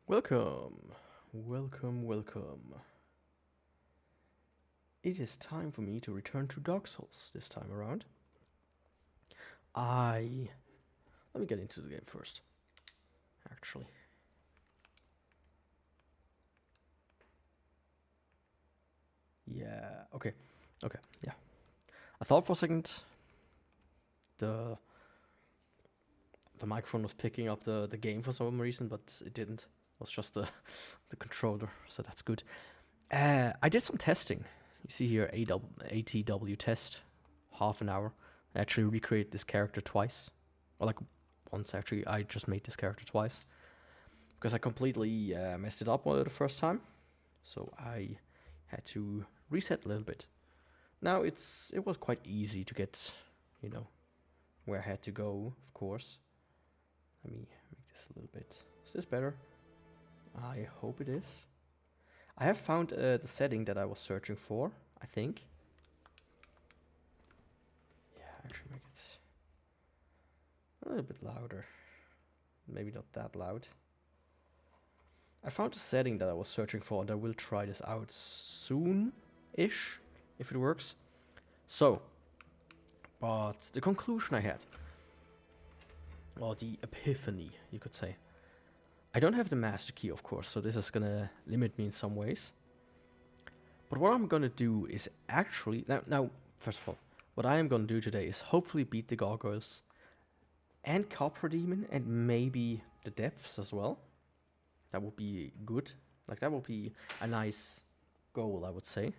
Welcome, welcome. It is time for me to return to Dark Souls this time around. Let me get into the game first, actually. Yeah, okay, yeah. I thought for a second the microphone was picking up the game for some reason, but it didn't. It was just the controller, so that's good. I did some testing. You see here, ATW test, half an hour. I actually recreated this character twice. Or like once actually, I just made this character twice. Because I completely messed it up the first time. So I had to reset a little bit. Now it was quite easy to get, where I had to go, of course. Let me make this a little bit. Is this better? I hope it is. I have found the setting that I was searching for, I think. Yeah, actually make it a little bit louder. Maybe not that loud. I found the setting that I was searching for, and I will try this out soon-ish, if it works. So, but the conclusion I had, or the epiphany, you could say. I don't have the master key, of course, so this is gonna limit me in some ways. But what I'm gonna do is actually... Now, first of all, what I am gonna do today is hopefully beat the gargoyles and Copper Demon and maybe the depths as well. That would be good. Like, that would be a nice goal, I would say.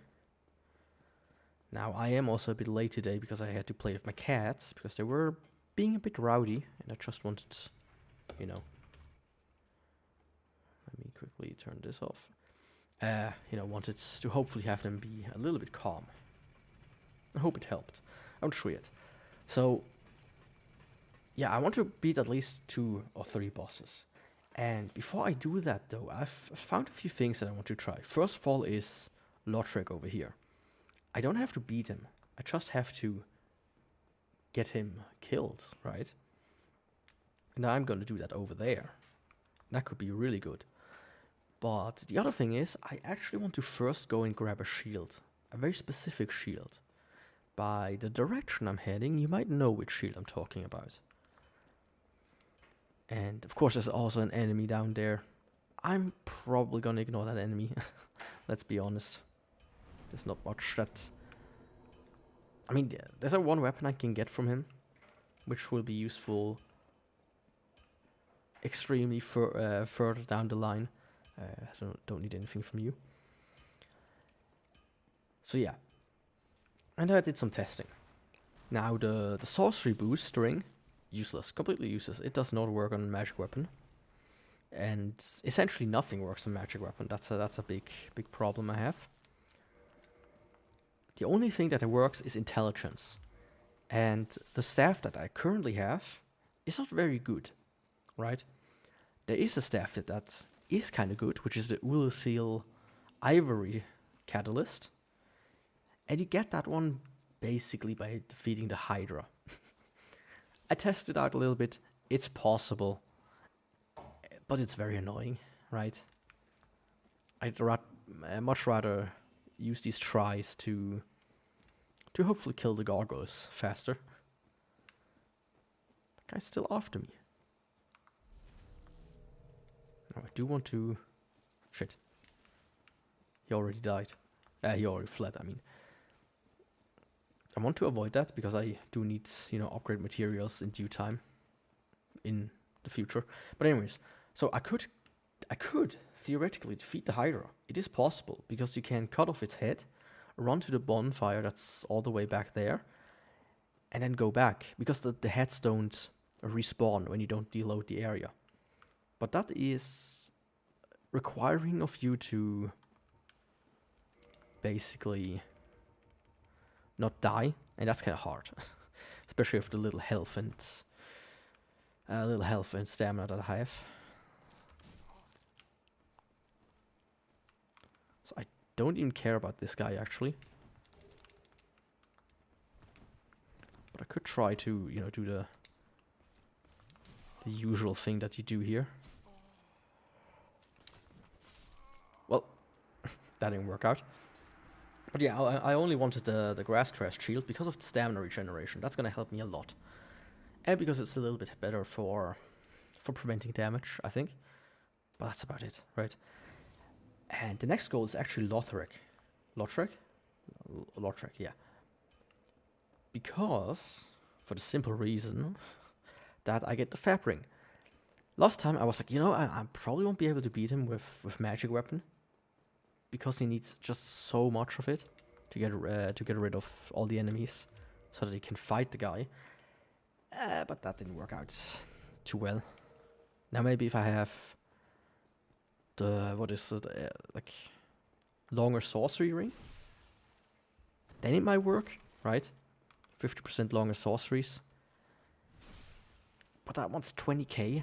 Now, I am also a bit late today because I had to play with my cats because they were being a bit rowdy and I just wanted, Let me quickly turn this off. Wanted to hopefully have them be a little bit calm. I hope it helped. I'm not sure yet. So, yeah, I want to beat at least 2 or 3 bosses. And before I do that, though, I've found a few things that I want to try. First of all is Lotrek over here. I don't have to beat him. I just have to get him killed, right? And I'm going to do that over there. That could be really good. But the other thing is, I actually want to first go and grab a shield. A very specific shield. By the direction I'm heading, you might know which shield I'm talking about. And of course there's also an enemy down there. I'm probably gonna ignore that enemy. Let's be honest. There's not much that... I mean, there's a one weapon I can get from him, which will be useful extremely further down the line. I don't need anything from you. So yeah. And I did some testing. Now the sorcery boost string, useless, completely useless. It does not work on a magic weapon. And essentially nothing works on magic weapon. That's a big problem I have. The only thing that works is intelligence. And the staff that I currently have is not very good, right? There is a staff that is kind of good, which is the Ulusil Ivory Catalyst. And you get that one basically by defeating the Hydra. I tested out a little bit. It's possible, but it's very annoying, right? I'd much rather use these tries to hopefully kill the gargoyles faster. That guy's still after me. Now I do want to... Shit. He already died. He already fled, I mean. I want to avoid that because I do need, upgrade materials in due time in the future. But anyways, so I could theoretically defeat the Hydra. It is possible because you can cut off its head, run to the bonfire that's all the way back there, and then go back because the heads don't respawn when you don't deload the area. But that is requiring of you to basically not die, and that's kind of hard, especially with the little health and stamina that I have. So I don't even care about this guy actually, but I could try to do the usual thing that you do here. that didn't work out. But yeah, I only wanted the Grass Crest shield because of the stamina regeneration. That's gonna help me a lot. And because it's a little bit better for preventing damage, I think. But that's about it, right? And the next goal is actually Lothric. Lothric, yeah. Because, for the simple reason that I get the Fab Ring. Last time I was like, you know, I probably won't be able to beat him with magic weapon. Because he needs just so much of it to get rid of all the enemies. So that he can fight the guy. But that didn't work out too well. Now maybe if I have the, what is it, like, longer sorcery ring, then it might work, right? 50% longer sorceries. But that one's 20k.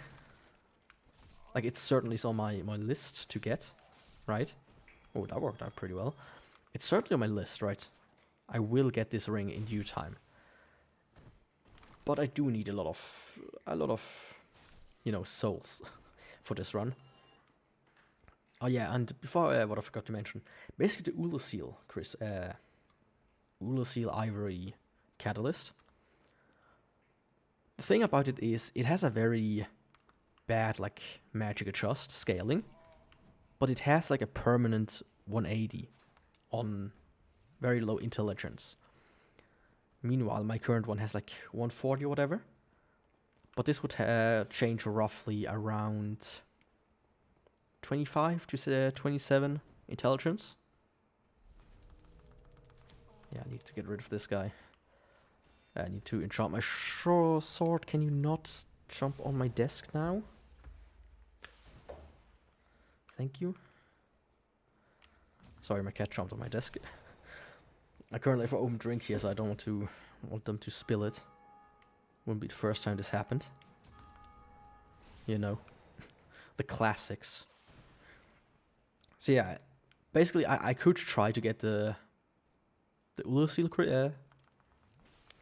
Like, it certainly is on my list to get, right? Oh, that worked out pretty well. It's certainly on my list, right? I will get this ring in due time. But I do need a lot of, you know, souls for this run. Oh yeah, and before what I forgot to mention, basically the Ula Seal, Ula Seal Ivory Catalyst. The thing about it is, it has a very bad, like, magic adjust scaling, but it has like a permanent 180 on very low intelligence. Meanwhile, my current one has like 140 or whatever. But this would change roughly around 25 to 27 intelligence. Yeah, I need to get rid of this guy. I need to enchant my sword. Can you not jump on my desk now? Thank you. Sorry, my cat jumped on my desk. I currently have an open drink here, so I don't want them to spill it. Wouldn't be the first time this happened. You know, the classics. So yeah, basically I could try to get the Ula Seal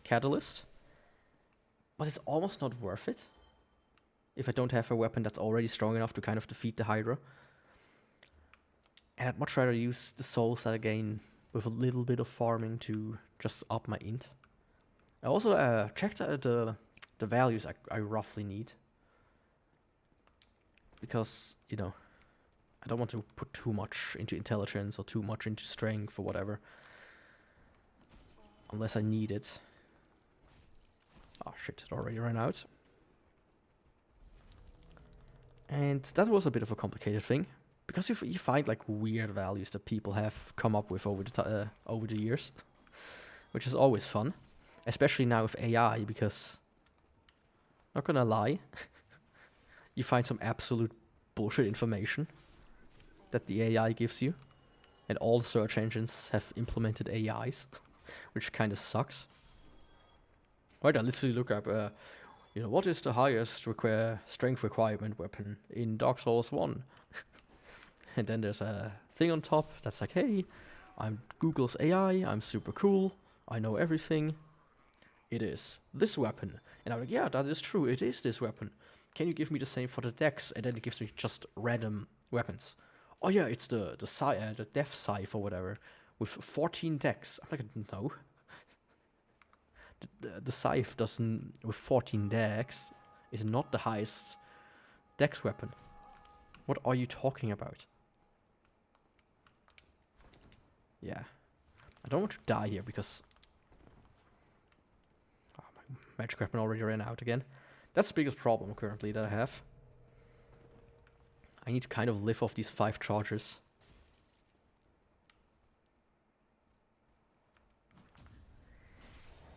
Catalyst, but it's almost not worth it if I don't have a weapon that's already strong enough to kind of defeat the Hydra. And I'd much rather use the souls that I gain with a little bit of farming to just up my int. I also checked the values I roughly need. Because, you know, I don't want to put too much into intelligence or too much into strength or whatever. Unless I need it. Oh shit, it already ran out. And that was a bit of a complicated thing. Because you find like weird values that people have come up with over the years. Which is always fun. Especially now with AI, because, not gonna lie, you find some absolute bullshit information that the AI gives you. And all the search engines have implemented AIs, which kind of sucks. Right, I literally look up, you know, what is the highest strength requirement weapon in Dark Souls 1? And then there's a thing on top that's like, hey, I'm Google's AI, I'm super cool, I know everything. It is this weapon. And I'm like, yeah, that is true, it is this weapon. Can you give me the same for the dex? And then it gives me just random weapons. Oh yeah, it's the death scythe or whatever, with 14 dex. I'm like, no. The scythe doesn't, with 14 dex, is not the highest dex weapon. What are you talking about? Yeah. I don't want to die here because my magic weapon already ran out again. That's the biggest problem currently that I have. I need to kind of live off these 5 charges.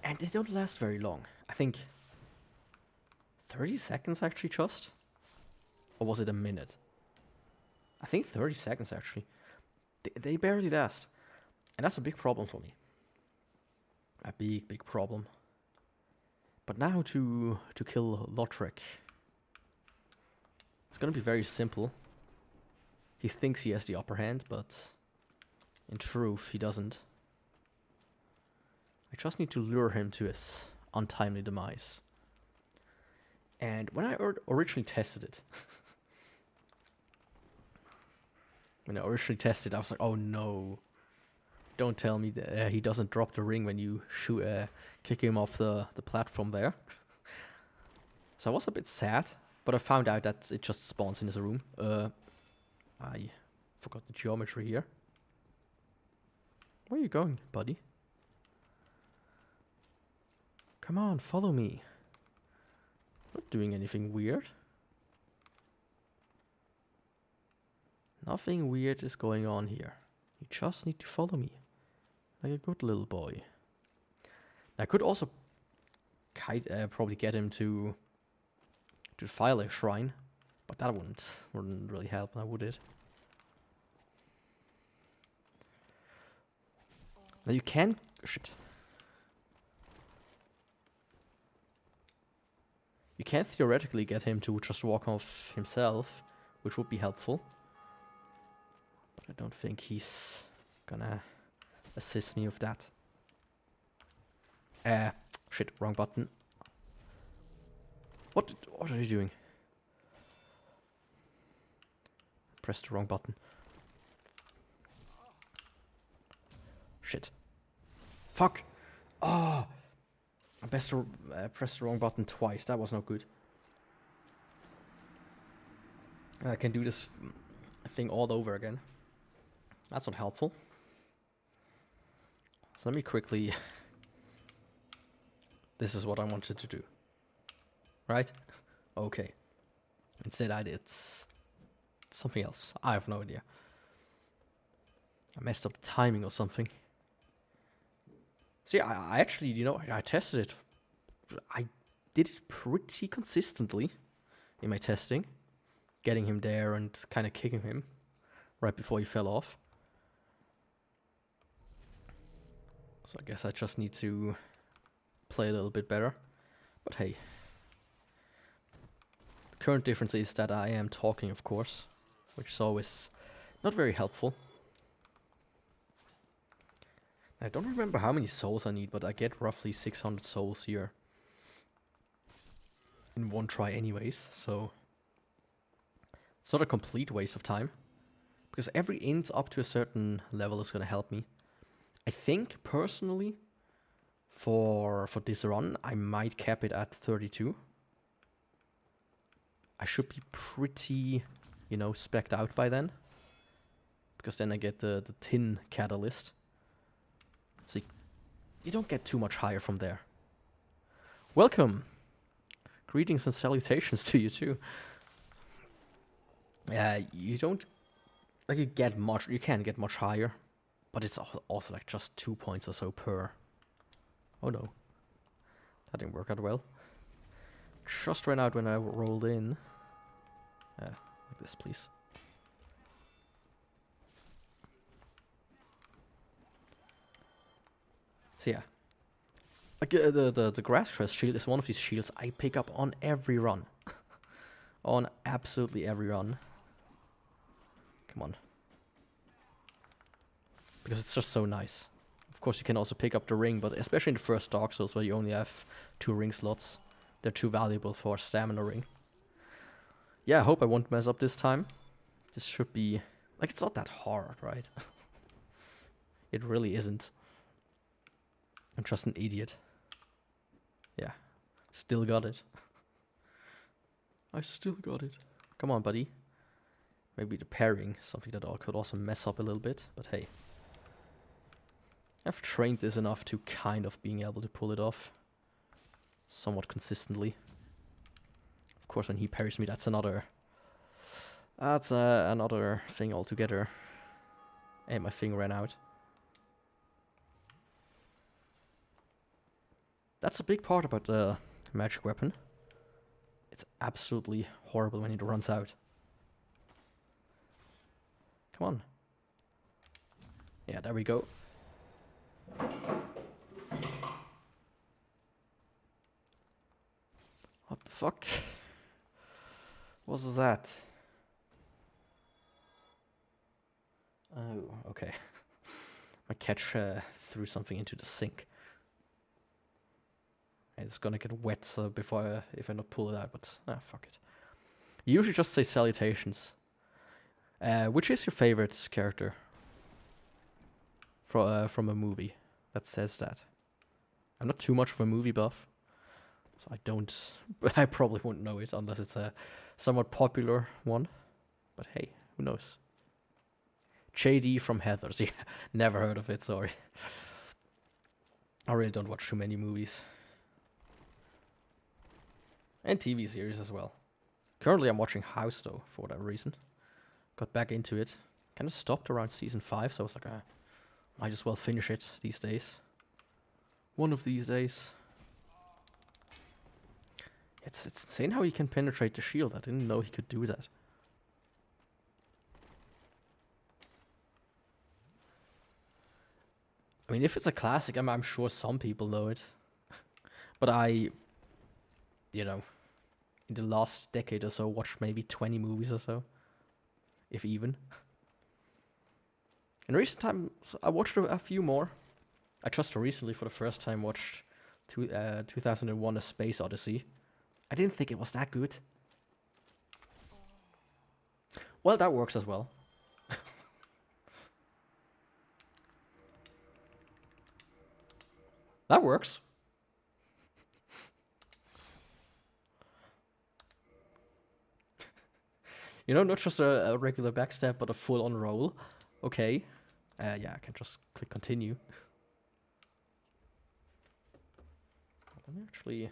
And they don't last very long. I think 30 seconds actually just? Or was it a minute? I think 30 seconds actually. They barely last. And that's a big problem for me. A big problem. But now to kill Lothric. It's gonna be very simple. He thinks he has the upper hand, but in truth he doesn't. I just need to lure him to his untimely demise. And when I originally tested it, When I originally tested, I was like, oh no. Don't tell me that he doesn't drop the ring when you kick him off the platform there. So I was a bit sad, but I found out that it just spawns in his room. I forgot the geometry here. Where are you going, buddy? Come on, follow me. Not doing anything weird. Nothing weird is going on here. You just need to follow me. Like a good little boy. I could also probably get him to the Firelight Shrine, but that wouldn't really help, now would it? Now you can... Shit. You can theoretically get him to just walk off himself, which would be helpful. But I don't think he's gonna assist me with that. Shit, wrong button. What are you doing? Press the wrong button. Shit. Fuck! Oh! I best pressed the wrong button twice. That was not good. I can do this thing all over again. That's not helpful. So let me quickly... This is what I wanted to do. Right? Okay. Instead I did something else. I have no idea. I messed up the timing or something. See, I actually, you know, I tested it. I did it pretty consistently in my testing. Getting him there and kind of kicking him right before he fell off. So I guess I just need to play a little bit better. But hey. The current difference is that I am talking, of course. Which is always not very helpful. I don't remember how many souls I need, but I get roughly 600 souls here. In one try anyways, so... It's not a complete waste of time. Because every int up to a certain level is gonna help me. I think, personally, for this run, I might cap it at 32. I should be pretty, you know, specced out by then. Because then I get the tin catalyst. So you don't get too much higher from there. Welcome! Greetings and salutations to you too. You don't... Like you get much... You can't get much higher. But it's also like just 2 points or so per... Oh no. That didn't work out well. Just ran out when I rolled in. Like this, please. So yeah, like the grass crest shield is one of these shields I pick up on every run. On absolutely every run. Come on. Because it's just so nice. Of course you can also pick up the ring, but especially in the first Dark Souls where you only have 2 ring slots, they're too valuable for a stamina ring. Yeah, I hope I won't mess up this time. This should be... Like, it's not that hard, right? It really isn't. I'm just an idiot. Yeah. Still got it. I still got it. Come on, buddy. Maybe the pairing, something that I could also mess up a little bit, but hey. I've trained this enough to kind of being able to pull it off. Somewhat consistently. Of course, when he parries me, that's another... That's another thing altogether. And my thing ran out. That's a big part about the magic weapon. It's absolutely horrible when it runs out. Come on. Yeah, there we go. What the fuck? What was that? Oh, okay. My catch threw something into the sink. It's gonna get wet before if I not pull it out, but fuck it. You usually just say salutations. Which is your favorite character from a movie that says that? I'm not too much of a movie buff, so I don't. I probably won't know it unless it's a somewhat popular one. But hey, who knows? JD from Heathers. Yeah, never heard of it. Sorry. I really don't watch too many movies and TV series as well. Currently, I'm watching House though for whatever reason. Got back into it. Kind of stopped around season 5, so I was like, might as well finish it these days. One of these days. It's insane how he can penetrate the shield. I didn't know he could do that. I mean, if it's a classic, I'm sure some people know it. But I, in the last decade or so, watched maybe 20 movies or so. If even. In recent times, I watched a few more. I just recently, for the first time, watched 2001 A Space Odyssey. I didn't think it was that good. Well, that works as well. That works. Not just a regular backstab, but a full-on roll. Okay. Yeah, I can just click continue. Let me actually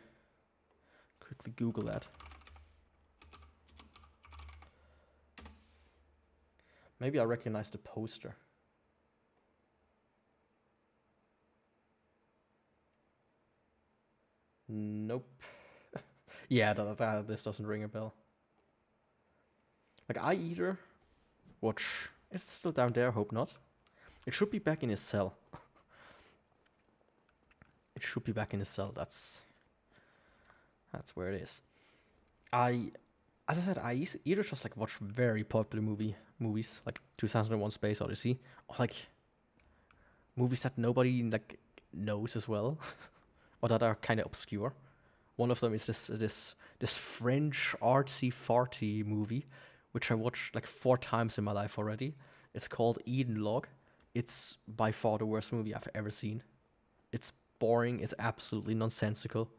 quickly Google that. Maybe I recognize the poster. Nope. Yeah, this doesn't ring a bell. Like, I either watch... Is it still down there? Hope not. It should be back in his cell. It should be back in his cell. That's where it is. As I said, I either just like watch very popular movies like 2001 Space Odyssey, or like movies that nobody like knows as well, or that are kind of obscure. One of them is this French artsy farty movie, which I watched like 4 times in my life already. It's called Eden Log. It's by far the worst movie I've ever seen. It's boring. It's absolutely nonsensical,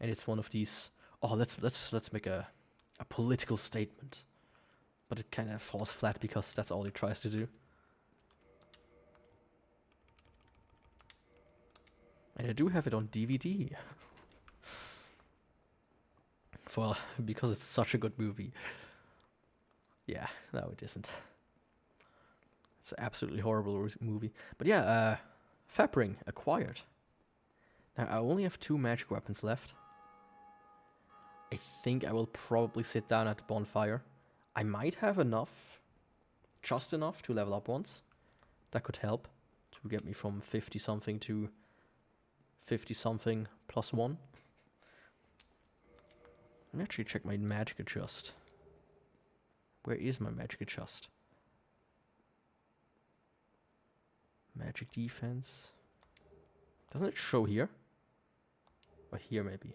and it's one of these. Oh, let's make a political statement, but it kind of falls flat because that's all it tries to do. And I do have it on DVD. Well, because it's such a good movie. Yeah, no, it isn't. It's an absolutely horrible movie. But yeah, Fapring acquired. Now, I only have 2 magic weapons left. I think I will probably sit down at the bonfire. I might have enough, just enough to level up once. That could help to get me from 50-something to 50-something plus 1. Let me actually check my magic adjust. Where is my magic adjust? Magic defense. Doesn't it show here? Or here maybe.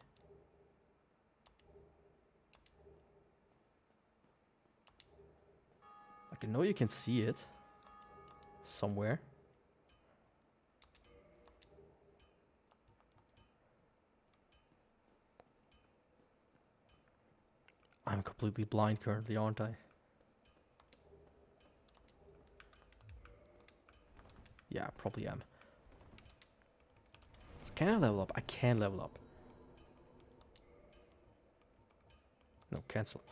I know you can see it somewhere. I'm completely blind currently, aren't I? Yeah, I probably am. So can I level up? I can level up. No, cancel.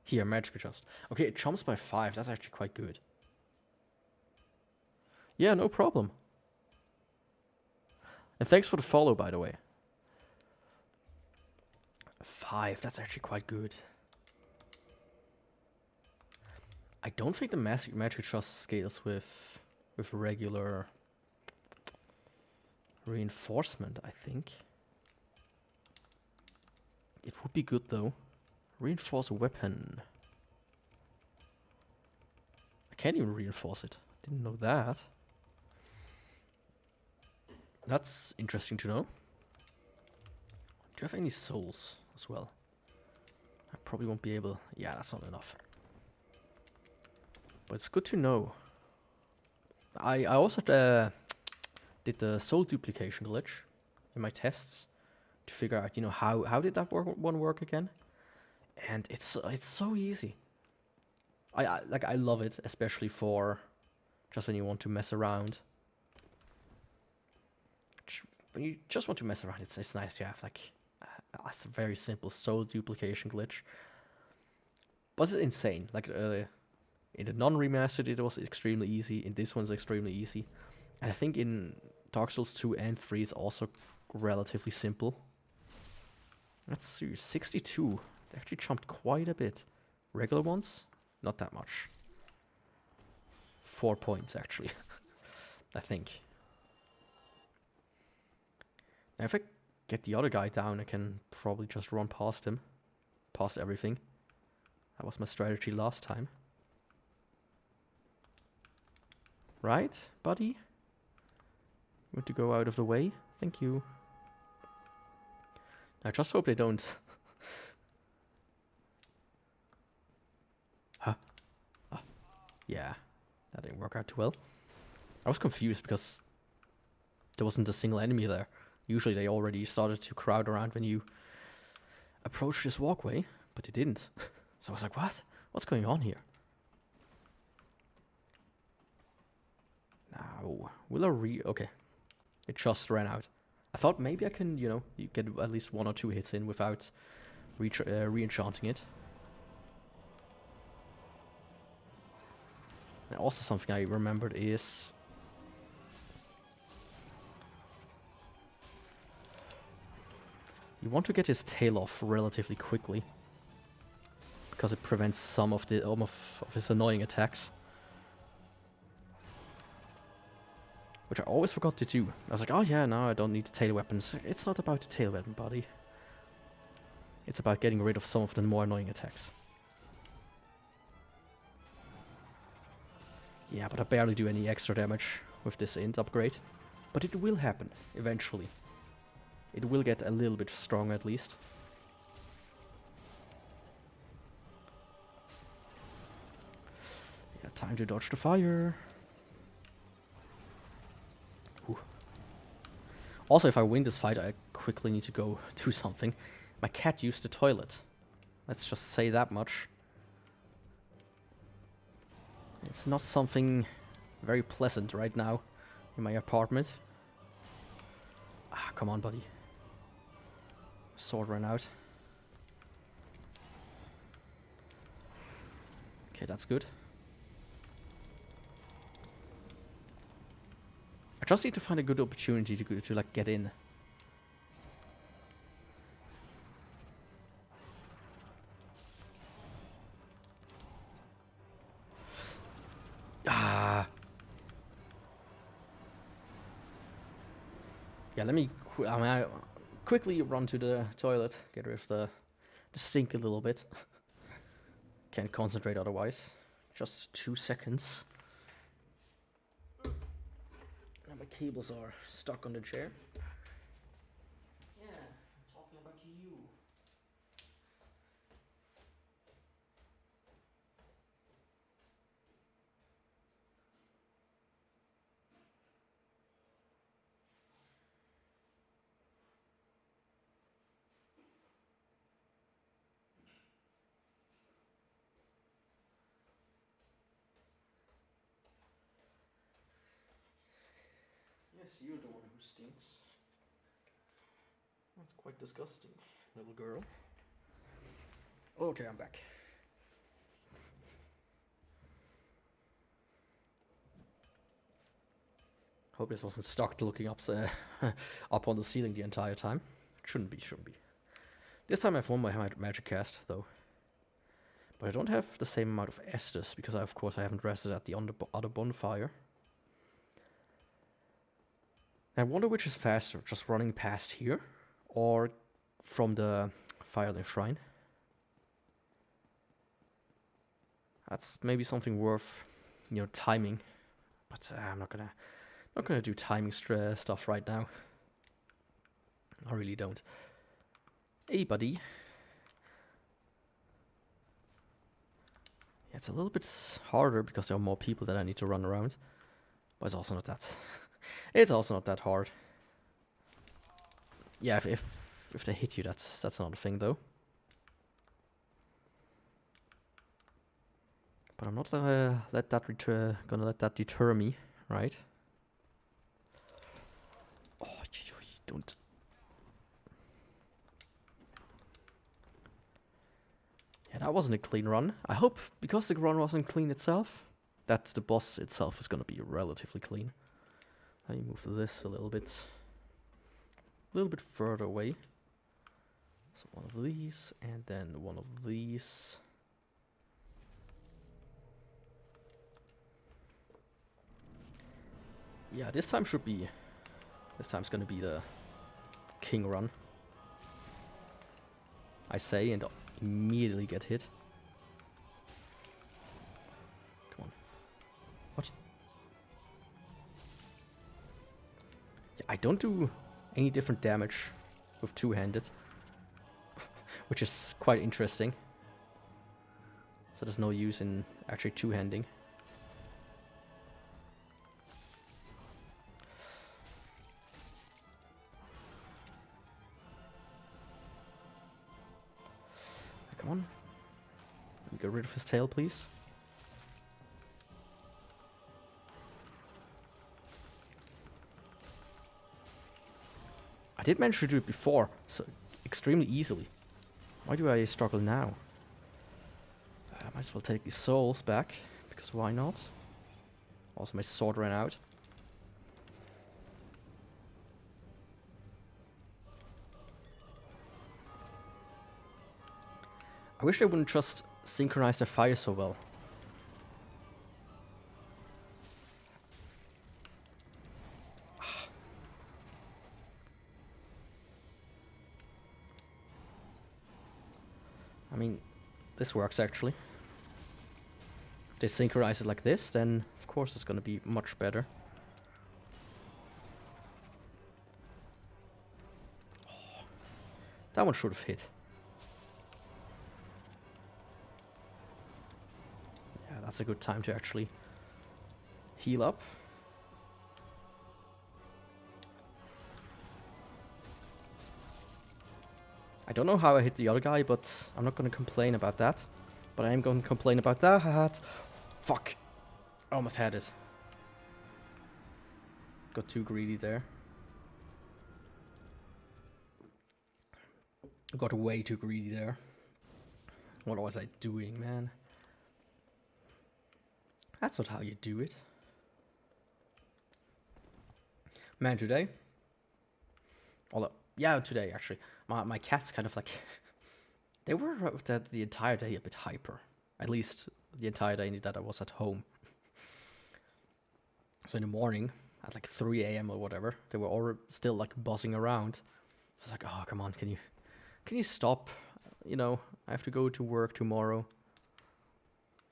Here, magic adjust. Okay, it jumps by 5. That's actually quite good. Yeah, no problem. And thanks for the follow, by the way. 5, that's actually quite good. I don't think the magic adjust scales with regular reinforcement, I think. It would be good though. Reinforce a weapon. I can't even reinforce it. Didn't know that. That's interesting to know. Do you have any souls as well? I probably won't be able... Yeah, that's not enough. But it's good to know. I also did the soul duplication glitch in my tests to figure out, you know, how did that one work again? And it's so easy. I love it, especially for just when you want to mess around. When you just want to mess around, it's nice to have like a very simple soul duplication glitch. But it's insane. Like in the non-remastered, it was extremely easy. In this one's extremely easy. And I think in Dark Souls 2 and 3, it's also relatively simple. Let's see, 62. They actually jumped quite a bit. Regular ones, not that much. 4 points, actually. I think. Now, if I get the other guy down, I can probably just run past him. Past everything. That was my strategy last time. Right, buddy? You want to go out of the way? Thank you. I just hope they don't... Huh? Oh, yeah, that didn't work out too well. I was confused because there wasn't a single enemy there. Usually they already started to crowd around when you approach this walkway, but they didn't. So I was like, what? What's going on here? Now, will I okay. It just ran out. I thought maybe I can, you know, you get at least 1 or 2 hits in without re-enchanting it. And also something I remembered is... you want to get his tail off relatively quickly. Because it prevents some of his annoying attacks. Which I always forgot to do. I was like, oh yeah, no, I don't need the tail weapons. It's not about the tail weapon, buddy. It's about getting rid of some of the more annoying attacks. Yeah, but I barely do any extra damage with this int upgrade. But it will happen, eventually. It will get a little bit stronger at least. Yeah, time to dodge the fire. Ooh. Also, if I win this fight, I quickly need to go do something. My cat used the toilet. Let's just say that much. It's not something very pleasant right now in my apartment. Ah, come on, buddy. Sword ran out. Okay, that's good. I just need to find a good opportunity to like get in. Ah. Yeah, let me quickly run to the toilet, get rid of the stink a little bit. Can't concentrate otherwise. Just 2 seconds. Now my cables are stuck on the chair. Yeah, I'm talking about you. Yes, you're the one who stinks. That's quite disgusting, little girl. Okay, I'm back. Hope this wasn't stuck looking up on the ceiling the entire time. Shouldn't be. This time I've won my magic cast, though. But I don't have the same amount of Estus, because of course I haven't rested at the other bonfire. I wonder which is faster, just running past here, or from the Firelink Shrine. That's maybe something worth, you know, timing. But I'm not gonna do timing stuff right now. I really don't. Hey, buddy. Yeah, it's a little bit harder because there are more people that I need to run around. But it's also not that... it's also not that hard. Yeah, if they hit you, that's another thing, though. But I'm not gonna let that deter me, right? Oh, you don't... Yeah, that wasn't a clean run. I hope, because the run wasn't clean itself, that the boss itself is gonna be relatively clean. Let me move this a little bit further away. So one of these, and then one of these. Yeah, this time's gonna be the king run. I say, and immediately get hit. Come on. What? Yeah, I don't do any different damage with two-handed, which is quite interesting. So there's no use in actually two-handing. Come on. Let me get rid of his tail, please. I did manage to do it before, so extremely easily. Why do I struggle now? I might as well take these souls back, because why not? Also, my sword ran out. I wish they wouldn't just synchronize their fire so well. I mean, this works actually. If they synchronize it like this, then of course it's gonna be much better. Oh, that one should have hit. Yeah, that's a good time to actually heal up. I don't know how I hit the other guy, but I'm not going to complain about that. But I am going to complain about that. Fuck. Almost had it. Got too greedy there. Got way too greedy there. What was I doing, man? That's not how you do it. Man, today... Although, yeah, today, actually. My cat's kind of like... They were the entire day a bit hyper. At least the entire day that I was at home. So in the morning, at like 3 AM or whatever, they were all still like buzzing around. I was like, oh, come on, can you stop? You know, I have to go to work tomorrow.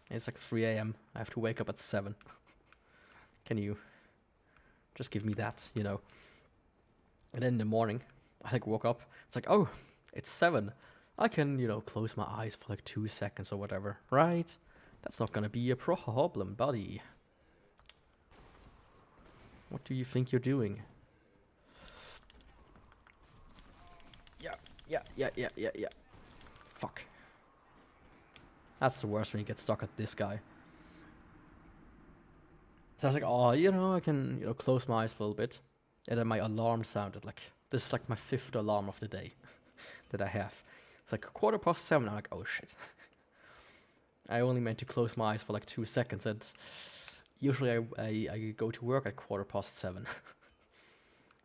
And it's like 3 AM. I have to wake up at 7. Can you just give me that, you know? And then in the morning, I like woke up. It's like, oh, it's 7. I can, you know, close my eyes for like 2 seconds or whatever, right? That's not gonna be a problem, buddy. What do you think you're doing? Yeah. Fuck. That's the worst when you get stuck at this guy. So I was like, oh, you know, I can, you know, close my eyes a little bit. And then my alarm sounded like, this is like my 5th alarm of the day that I have. It's like 7:15. I'm like, oh shit. I only meant to close my eyes for like 2 seconds, and usually I go to work at 7:15.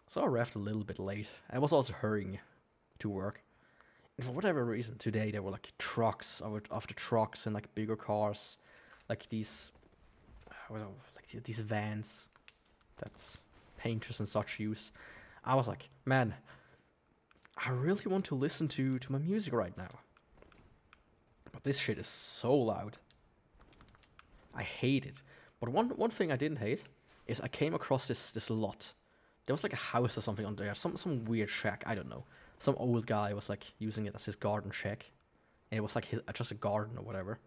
So I arrived a little bit late. I was also hurrying to work. And for whatever reason, today there were like trucks after trucks and like bigger cars, like these, like these vans that painters and such use. I was like, man, I really want to listen to my music right now. But this shit is so loud. I hate it. But one thing I didn't hate is I came across this lot. There was like a house or something on there, some weird shack, I don't know. Some old guy was like using it as his garden shack. And it was like just a garden or whatever.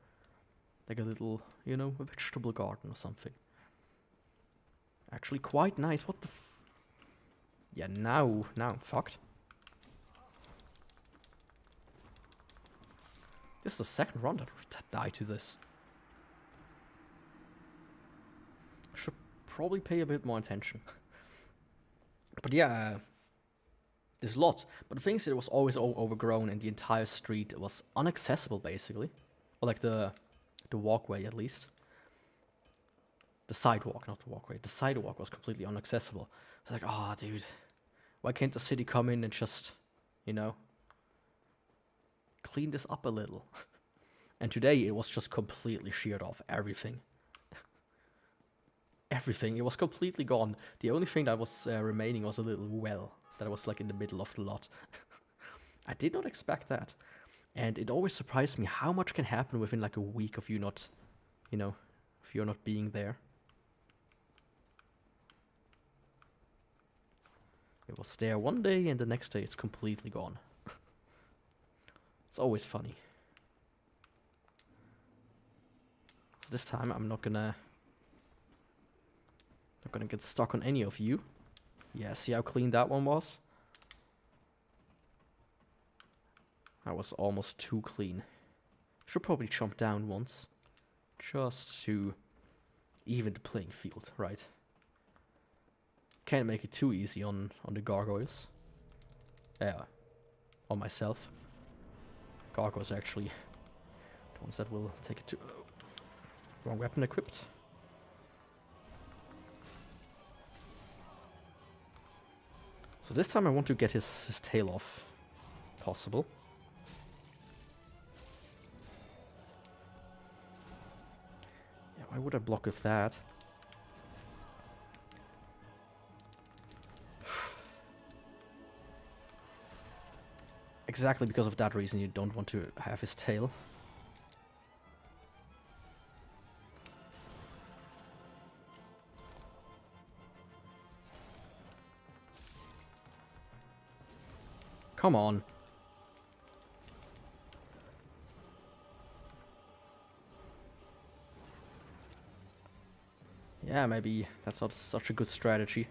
Like a little, you know, a vegetable garden or something. Actually quite nice. What the yeah, now I'm fucked. This is the second run that died to this. Should probably pay a bit more attention. But yeah, there's lots. But the thing is, it was always overgrown and the entire street was inaccessible, basically. Or like the walkway, at least. The sidewalk, not the walkway. The sidewalk was completely inaccessible. It's like, oh, dude. Why can't the city come in and just, you know, clean this up a little? And today it was just completely sheared off. Everything. Everything. It was completely gone. The only thing that was remaining was a little well that was like in the middle of the lot. I did not expect that. And it always surprised me how much can happen within like a week of you not, you know, if you're not being there. It was there one day and the next day it's completely gone. It's always funny. So this time I'm not gonna get stuck on any of you. Yeah, see how clean that one was? That was almost too clean. Should probably jump down once. Just to even the playing field, right? Can't make it too easy on the gargoyles. Yeah. On myself. Gargoyles are actually the ones that will take it to... wrong weapon equipped. So this time I want to get his tail off. Possible. Yeah, why would I block with that? Exactly because of that reason you don't want to have his tail. Come on. Yeah, maybe that's not such a good strategy.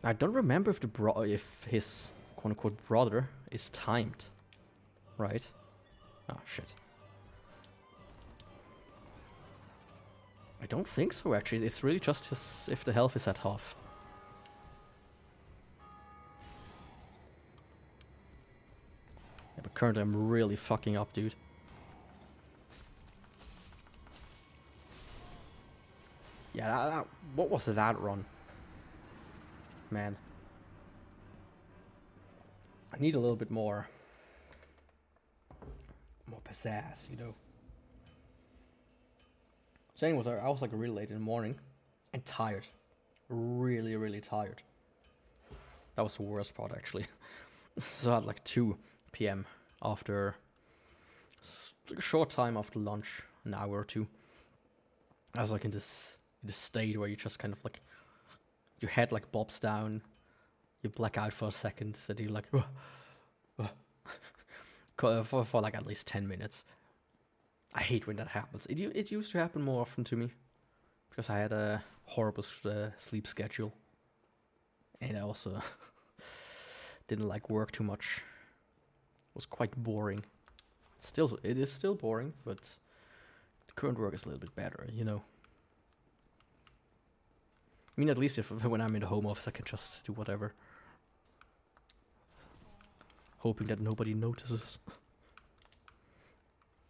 I don't remember if if his quote-unquote brother is timed, right? Oh shit. I don't think so actually. It's really just his if the health is at half. Yeah, but currently I'm really fucking up, dude. Yeah, what was that run? Man. I need a little bit more pizzazz, you know. So anyways, I was like really late in the morning and tired. Really, really tired. That was the worst part actually. So at like 2 p.m. after like a short time after lunch, an hour or two. I was like in this state where you just kind of like your head like bobs down, you black out for a second, so you're like for like at least 10 minutes. I hate when that happens. It used to happen more often to me because I had a horrible sleep schedule, and I also didn't like work too much. It was quite boring. It is still boring, but the current work is a little bit better, you know. I mean, at least when I'm in the home office, I can just do whatever. Hoping that nobody notices.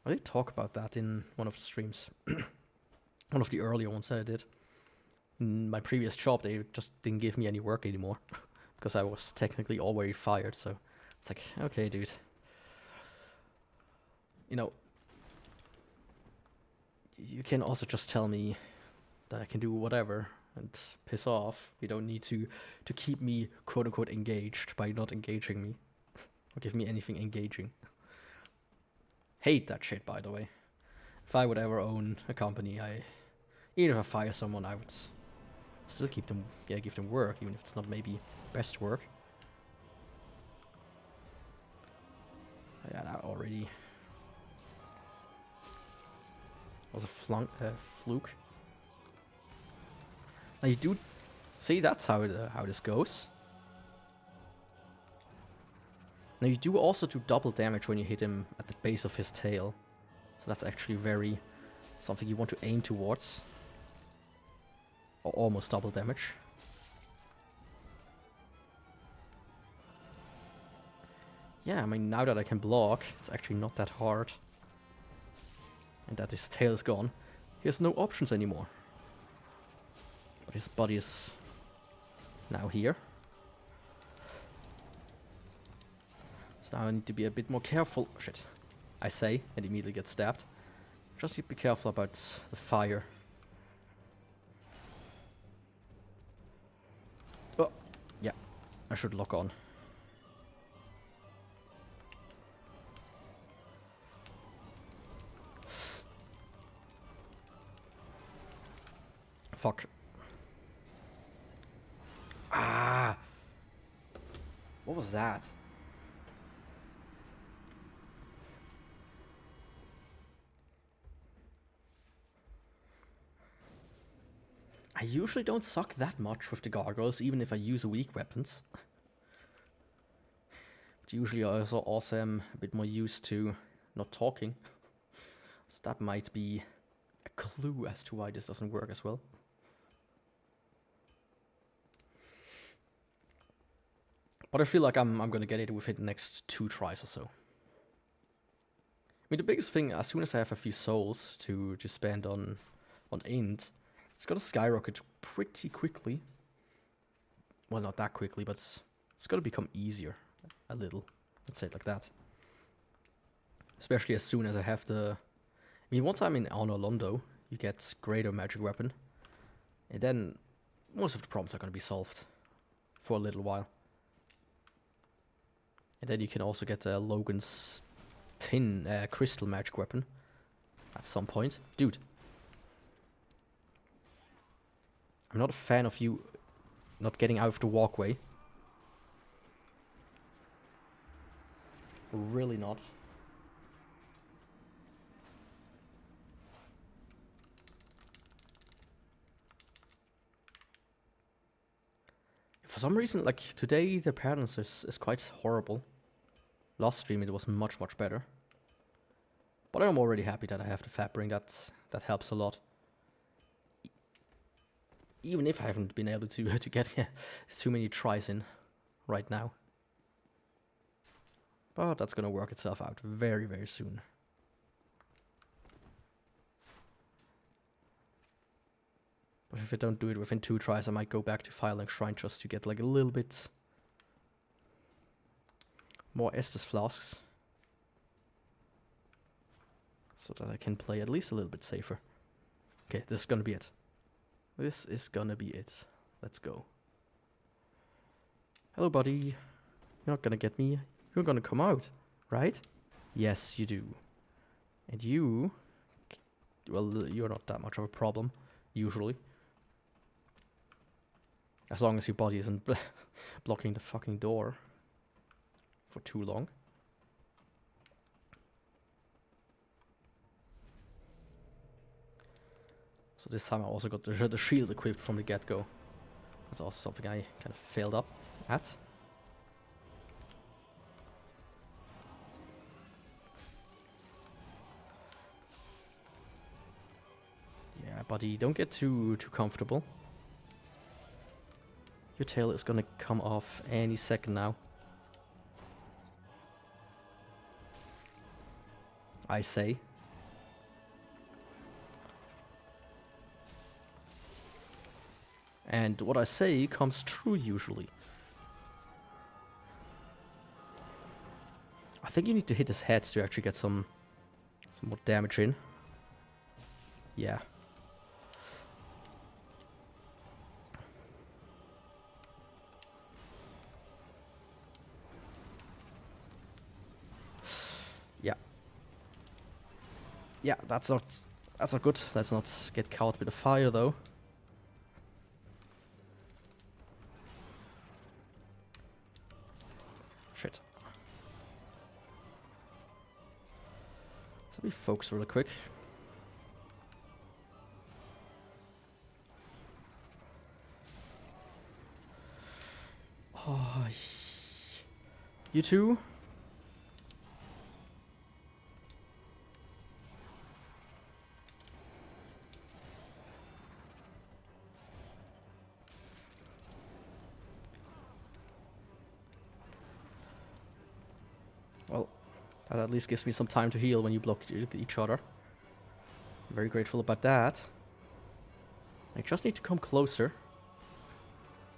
I did talk about that in one of the streams. One of the earlier ones that I did. In my previous job, they just didn't give me any work anymore. Because I was technically already fired, so... It's like, okay, dude. You know... You can also just tell me that I can do whatever and piss off. You don't need to keep me quote-unquote engaged by not engaging me. Or give me anything engaging. Hate that shit, by the way. If I would ever own a company, even if I fire someone, I would still keep them, give them work, even if it's not maybe best work. Yeah, that already was a fluke. Now you do see that's how this goes. Now you do also do double damage when you hit him at the base of his tail, so that's actually very something you want to aim towards. Or almost double damage. Yeah, I mean, now that I can block, it's actually not that hard. And that his tail is gone, he has no options anymore. But his body is now here. So now I need to be a bit more careful. Shit. I say, and immediately get stabbed. Just need to be careful about the fire. Oh, yeah. I should lock on. Fuck. Ah! What was that? I usually don't suck that much with the gargoyles, even if I use weak weapons. But usually I also am a bit more used to not talking. So that might be a clue as to why this doesn't work as well. But I feel like I'm gonna get it within the next 2 tries or so. I mean, the biggest thing, as soon as I have a few souls to spend on Int, it's gonna skyrocket pretty quickly. Well, not that quickly, but it's gonna become easier a little. Let's say it like that. Especially as soon as I have the... I mean, once I'm in Honor Londo, you get greater magic weapon. And then most of the problems are gonna be solved for a little while. And then you can also get Logan's tin crystal magic weapon at some point. Dude. I'm not a fan of you not getting out of the walkway. Really not. For some reason, like, today the patterns is quite horrible. Last stream it was much better. But I'm already happy that I have the fabric. That helps a lot. Even if I haven't been able to get too many tries in right now. But that's gonna work itself out very soon. But if I don't do it within 2 tries, I might go back to Firelink Shrine just to get like a little bit more Estus flasks. So that I can play at least a little bit safer. Okay, this is gonna be it. This is gonna be it. Let's go. Hello, buddy. You're not gonna get me. You're gonna come out, right? Yes, you do. And you... Well, you're not that much of a problem, usually. As long as your body isn't blocking the fucking door for too long. So this time I also got the shield equipped from the get-go. That's also something I kind of failed up at. Yeah, buddy, don't get too comfortable. Your tail is gonna come off any second now. I say. And what I say comes true usually. I think you need to hit his head to actually get some more damage in. Yeah. Yeah. Yeah, that's not good. Let's not get caught with the fire though. Shit. me focus really quick. Oh, you too? Well, that at least gives me some time to heal when you block each other. I'm very grateful about that. I just need to come closer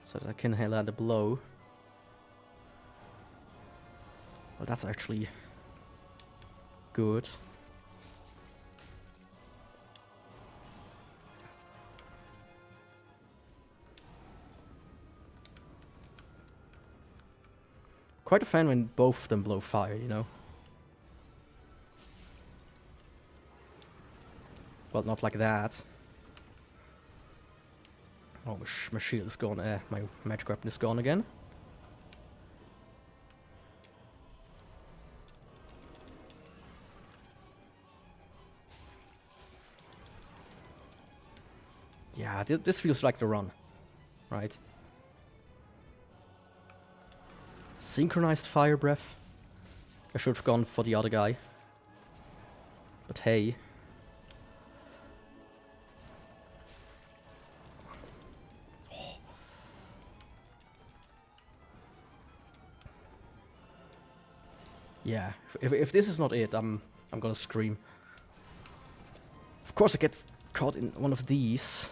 so that I can land a blow. Well, that's actually good. Quite a fan when both of them blow fire, you know? Well, not like that. Oh, my shield is gone. My magic weapon is gone again. Yeah, this feels like the run, right? Synchronized fire breath. I should have gone for the other guy. But hey. Yeah, if this is not it, I'm gonna scream. Of course I get caught in one of these.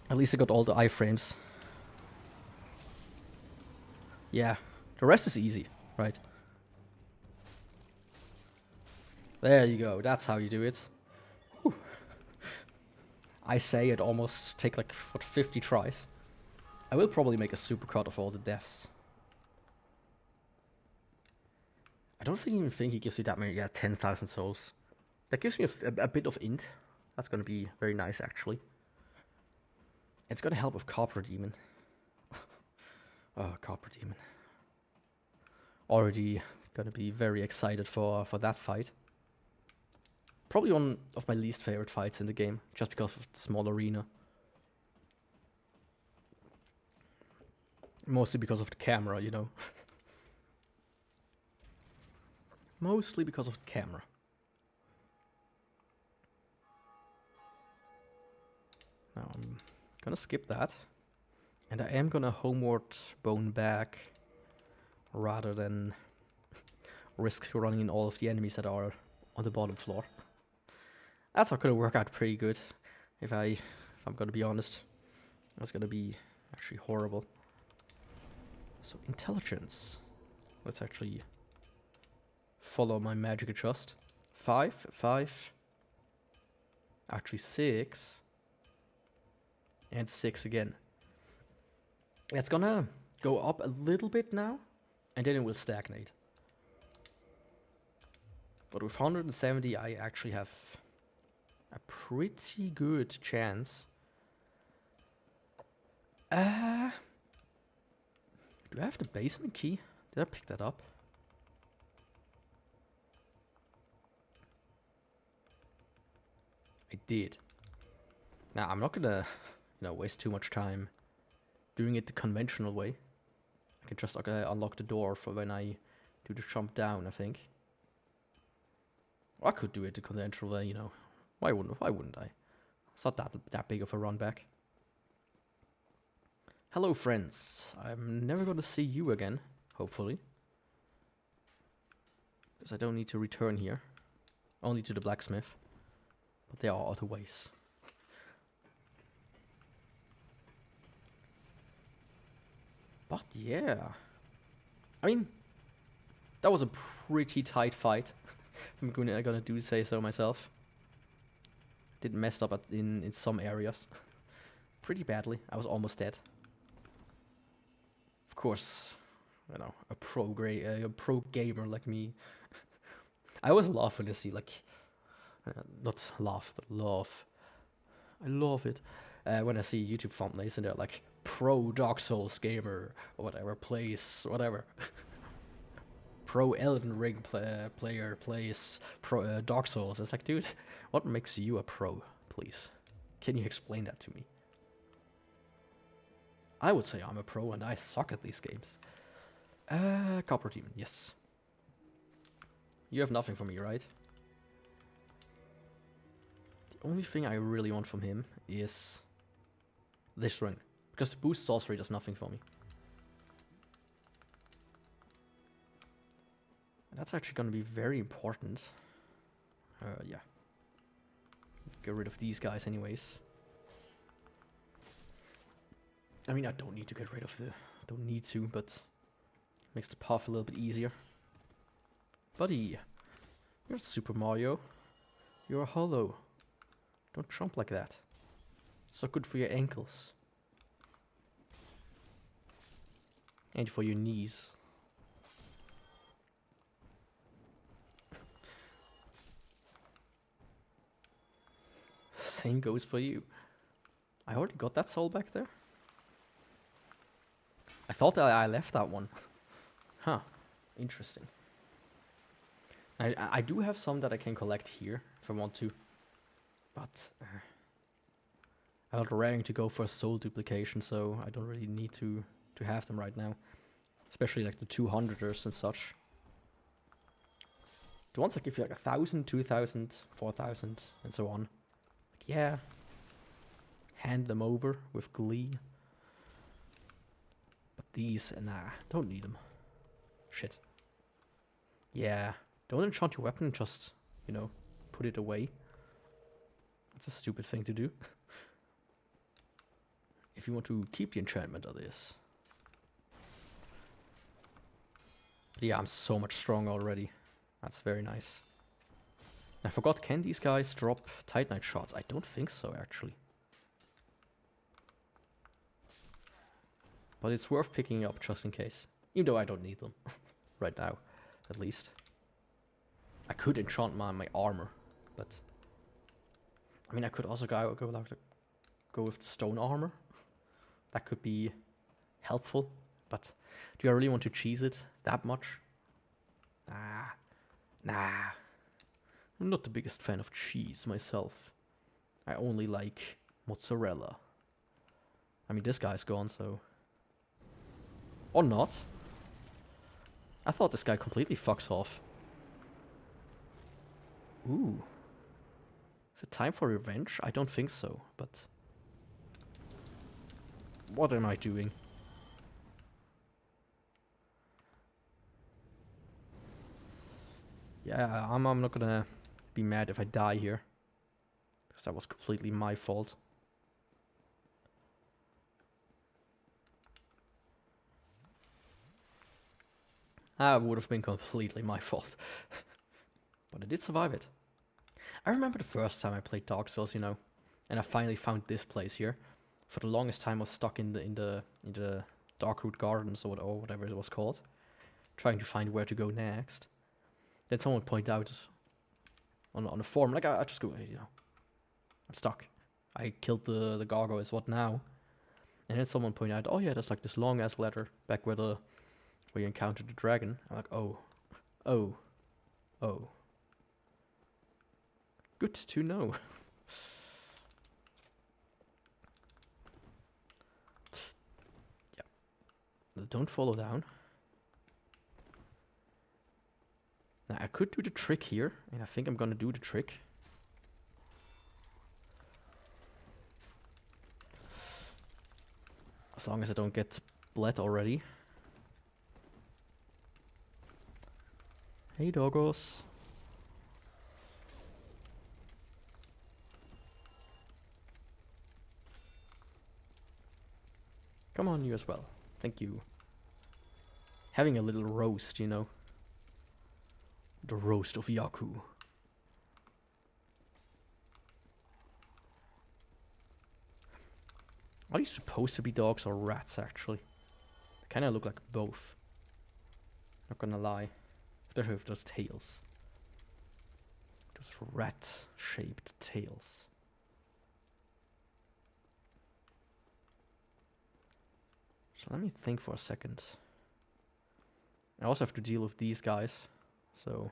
At least I got all the iframes. Yeah, the rest is easy, right? There you go, that's how you do it. Whew. I say it almost take like, what, 50 tries. I will probably make a supercut of all the deaths. I don't even think he gives you that many, yeah, 10,000 souls. That gives me a bit of int. That's gonna be very nice, actually. It's gonna help with Copper Demon. Oh, Copper Demon. Already gonna be very excited for that fight. Probably one of my least favorite fights in the game, just because of the small arena. Mostly because of the camera, you know. Mostly because of the camera. Now I'm gonna skip that. And I am gonna homeward bone back rather than risk running in all of the enemies that are on the bottom floor. That's not gonna work out pretty good, if I'm gonna be honest. That's gonna be actually horrible. So intelligence. Let's actually follow my magic adjust. 5, 5. Actually 6. And 6 again. It's gonna go up a little bit now, and then it will stagnate. But with 170, I actually have a pretty good chance. Do I have the basement key? Did I pick that up? I did. Now, I'm not gonna, waste too much time doing it the conventional way. I can just unlock the door for when I do the jump down, I think. Or I could do it the conventional way, Why wouldn't I? It's not that big of a run back. Hello, friends. I'm never gonna see you again, hopefully. Because I don't need to return here. Only to the blacksmith. But there are other ways. But yeah. I mean, that was a pretty tight fight. I'm gonna do say so myself. Did messed up in some areas. Pretty badly. I was almost dead. Of course, a pro gamer like me. I always laugh when I see not laugh, but laugh. I love it. when I see YouTube thumbnails and they're like, pro Dark Souls gamer, or whatever, plays, whatever. Pro Elden Ring player plays pro Dark Souls. It's like, dude, what makes you a pro, please? Can you explain that to me? I would say I'm a pro and I suck at these games. Copper Demon, yes. You have nothing for me, right? The only thing I really want from him is this ring. Because the boost sorcery does nothing for me. And that's actually going to be very important. Yeah. Get rid of these guys anyways. I mean, I don't need to get rid of the... Don't need to, but... Makes the path a little bit easier. Buddy! You're Super Mario. You're hollow. Don't jump like that. It's not good for your ankles. And for your knees. Same goes for you. I already got that soul back there. I thought that I left that one. Huh. Interesting. I do have some that I can collect here if I want to. But I'm not raring to go for a soul duplication, so I don't really need to have them right now. Especially like the 200ers and such. The ones that give you like 1,000, 2,000, 4,000 and so on. Like, yeah. Hand them over with glee. But these, nah, don't need them. Shit. Yeah, don't enchant your weapon, just, you know, put it away. That's a stupid thing to do. If you want to keep the enchantment of this. But yeah, I'm so much stronger already. That's very nice. I forgot, can these guys drop Titanite shots? I don't think so, actually. But it's worth picking up just in case. Even though I don't need them. Right now, at least. I could enchant my armor, but... I mean, I could also go with the stone armor. That could be helpful, but do I really want to cheese it that much? Nah. I'm not the biggest fan of cheese myself. I only like mozzarella. I mean, this guy's gone, so... Or not. I thought this guy completely fucks off. Ooh. Is it time for revenge? I don't think so, but... What am I doing? Yeah, I'm not gonna be mad if I die here. Because that was completely my fault. That would have been completely my fault. But I did survive it. I remember the first time I played Dark Souls, you know, and I finally found this place here. For the longest time I was stuck in the Darkroot Gardens or whatever it was called, trying to find where to go next. Then someone pointed out on a forum, like I just go, you know, I'm stuck. I killed the gargoyles, what now? And then someone pointed out, oh yeah, there's like this long ass ladder back where you encountered the dragon. I'm like, oh. Good to know. Yeah. Don't follow down. Now I could do the trick here, and I think I'm gonna do the trick. As long as I don't get bled already. Hey doggos. Come on, you as well. Thank you. Having a little roast, you know. The roast of Yaku. Are these supposed to be dogs or rats, actually? They kind of look like both. Not gonna lie. Especially with those tails. Those rat-shaped tails. Let me think for a second. I also have to deal with these guys, so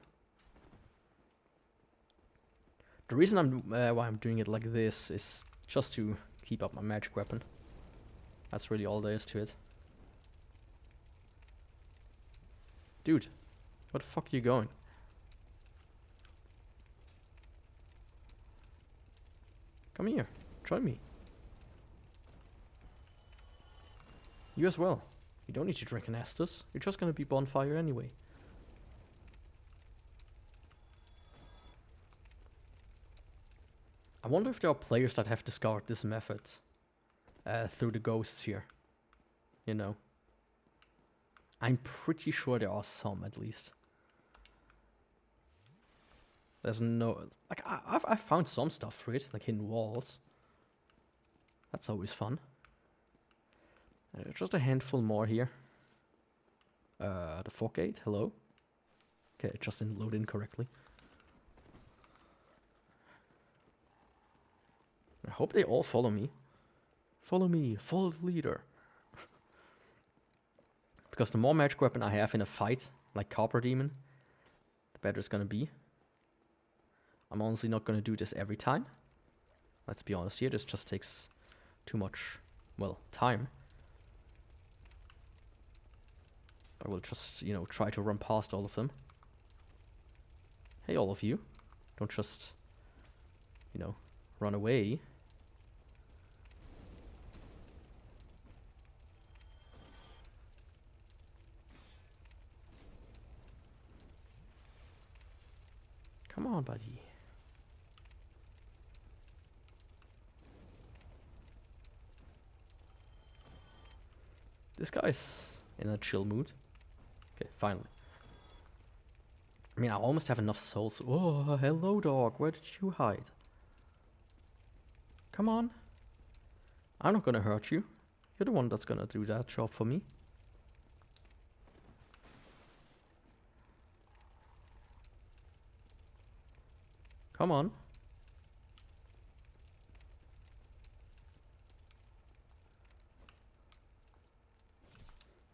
the reason why I'm doing it like this is just to keep up my magic weapon. That's really all there is to it. Dude, where the fuck are you going? Come here, join me. You as well. You don't need to drink an Estus. You're just gonna be bonfire anyway. I wonder if there are players that have discovered this method through the ghosts here. You know. I'm pretty sure there are some, at least. There's no... Like, I've found some stuff through it, like hidden walls. That's always fun. Just a handful more here. The fog gate, hello? Okay, it just didn't load in correctly. I hope they all follow me. Follow me, follow the leader. Because the more magic weapon I have in a fight, like Copper Demon, the better it's gonna be. I'm honestly not gonna do this every time. Let's be honest here, this just takes too much, well, time. I will just, you know, try to run past all of them. Hey, all of you. Don't just, you know, run away. Come on, buddy. This guy's in a chill mood. Okay, finally. I mean, I almost have enough souls. Oh, hello, dog. Where did you hide? Come on. I'm not gonna hurt you. You're the one that's gonna do that job for me. Come on.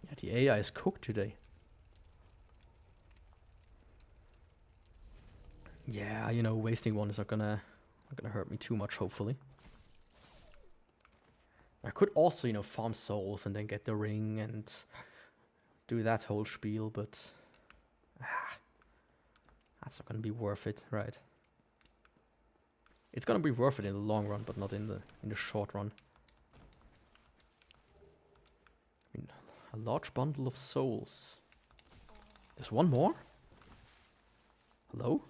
Yeah, the AI is cooked today. Yeah, you know, wasting one is not gonna hurt me too much, hopefully. I could also, you know, farm souls and then get the ring and do that whole spiel, but that's not gonna be worth it, right? It's gonna be worth it in the long run, but not in the short run. I mean, a large bundle of souls. There's one more? Hello?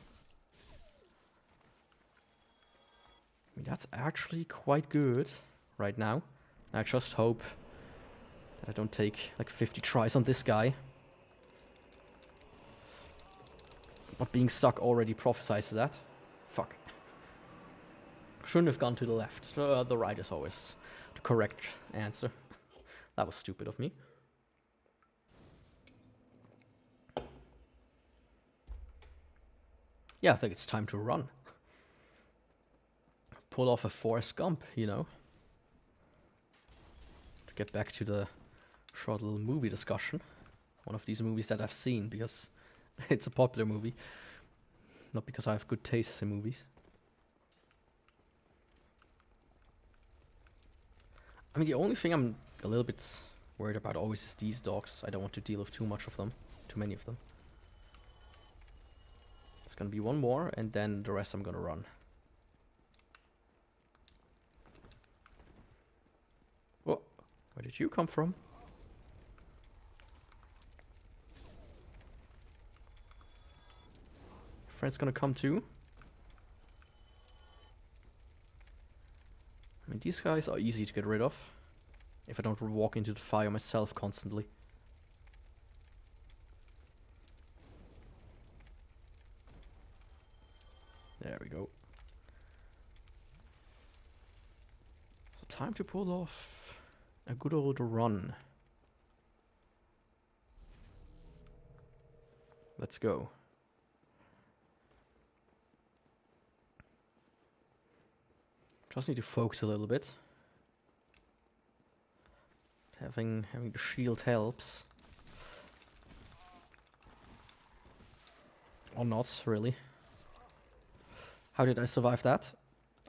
I mean, that's actually quite good right now. I just hope that I don't take like 50 tries on this guy. But being stuck already prophesies that. Fuck. Shouldn't have gone to the left. The right is always the correct answer. That was stupid of me. Yeah, I think it's time to run. Pull off a Forrest Gump, you know. To get back to the short little movie discussion. One of these movies that I've seen because it's a popular movie. Not because I have good tastes in movies. I mean, the only thing I'm a little bit worried about always is these dogs. I don't want to deal with too much of them. Too many of them. It's gonna be one more, and then the rest I'm gonna run. Oh, where did you come from? Friend's gonna come too. I mean, these guys are easy to get rid of. If I don't walk into the fire myself constantly. There we go. So time to pull off a good old run. Let's go. Just need to focus a little bit. Having the shield helps. Or not, really. How did I survive that?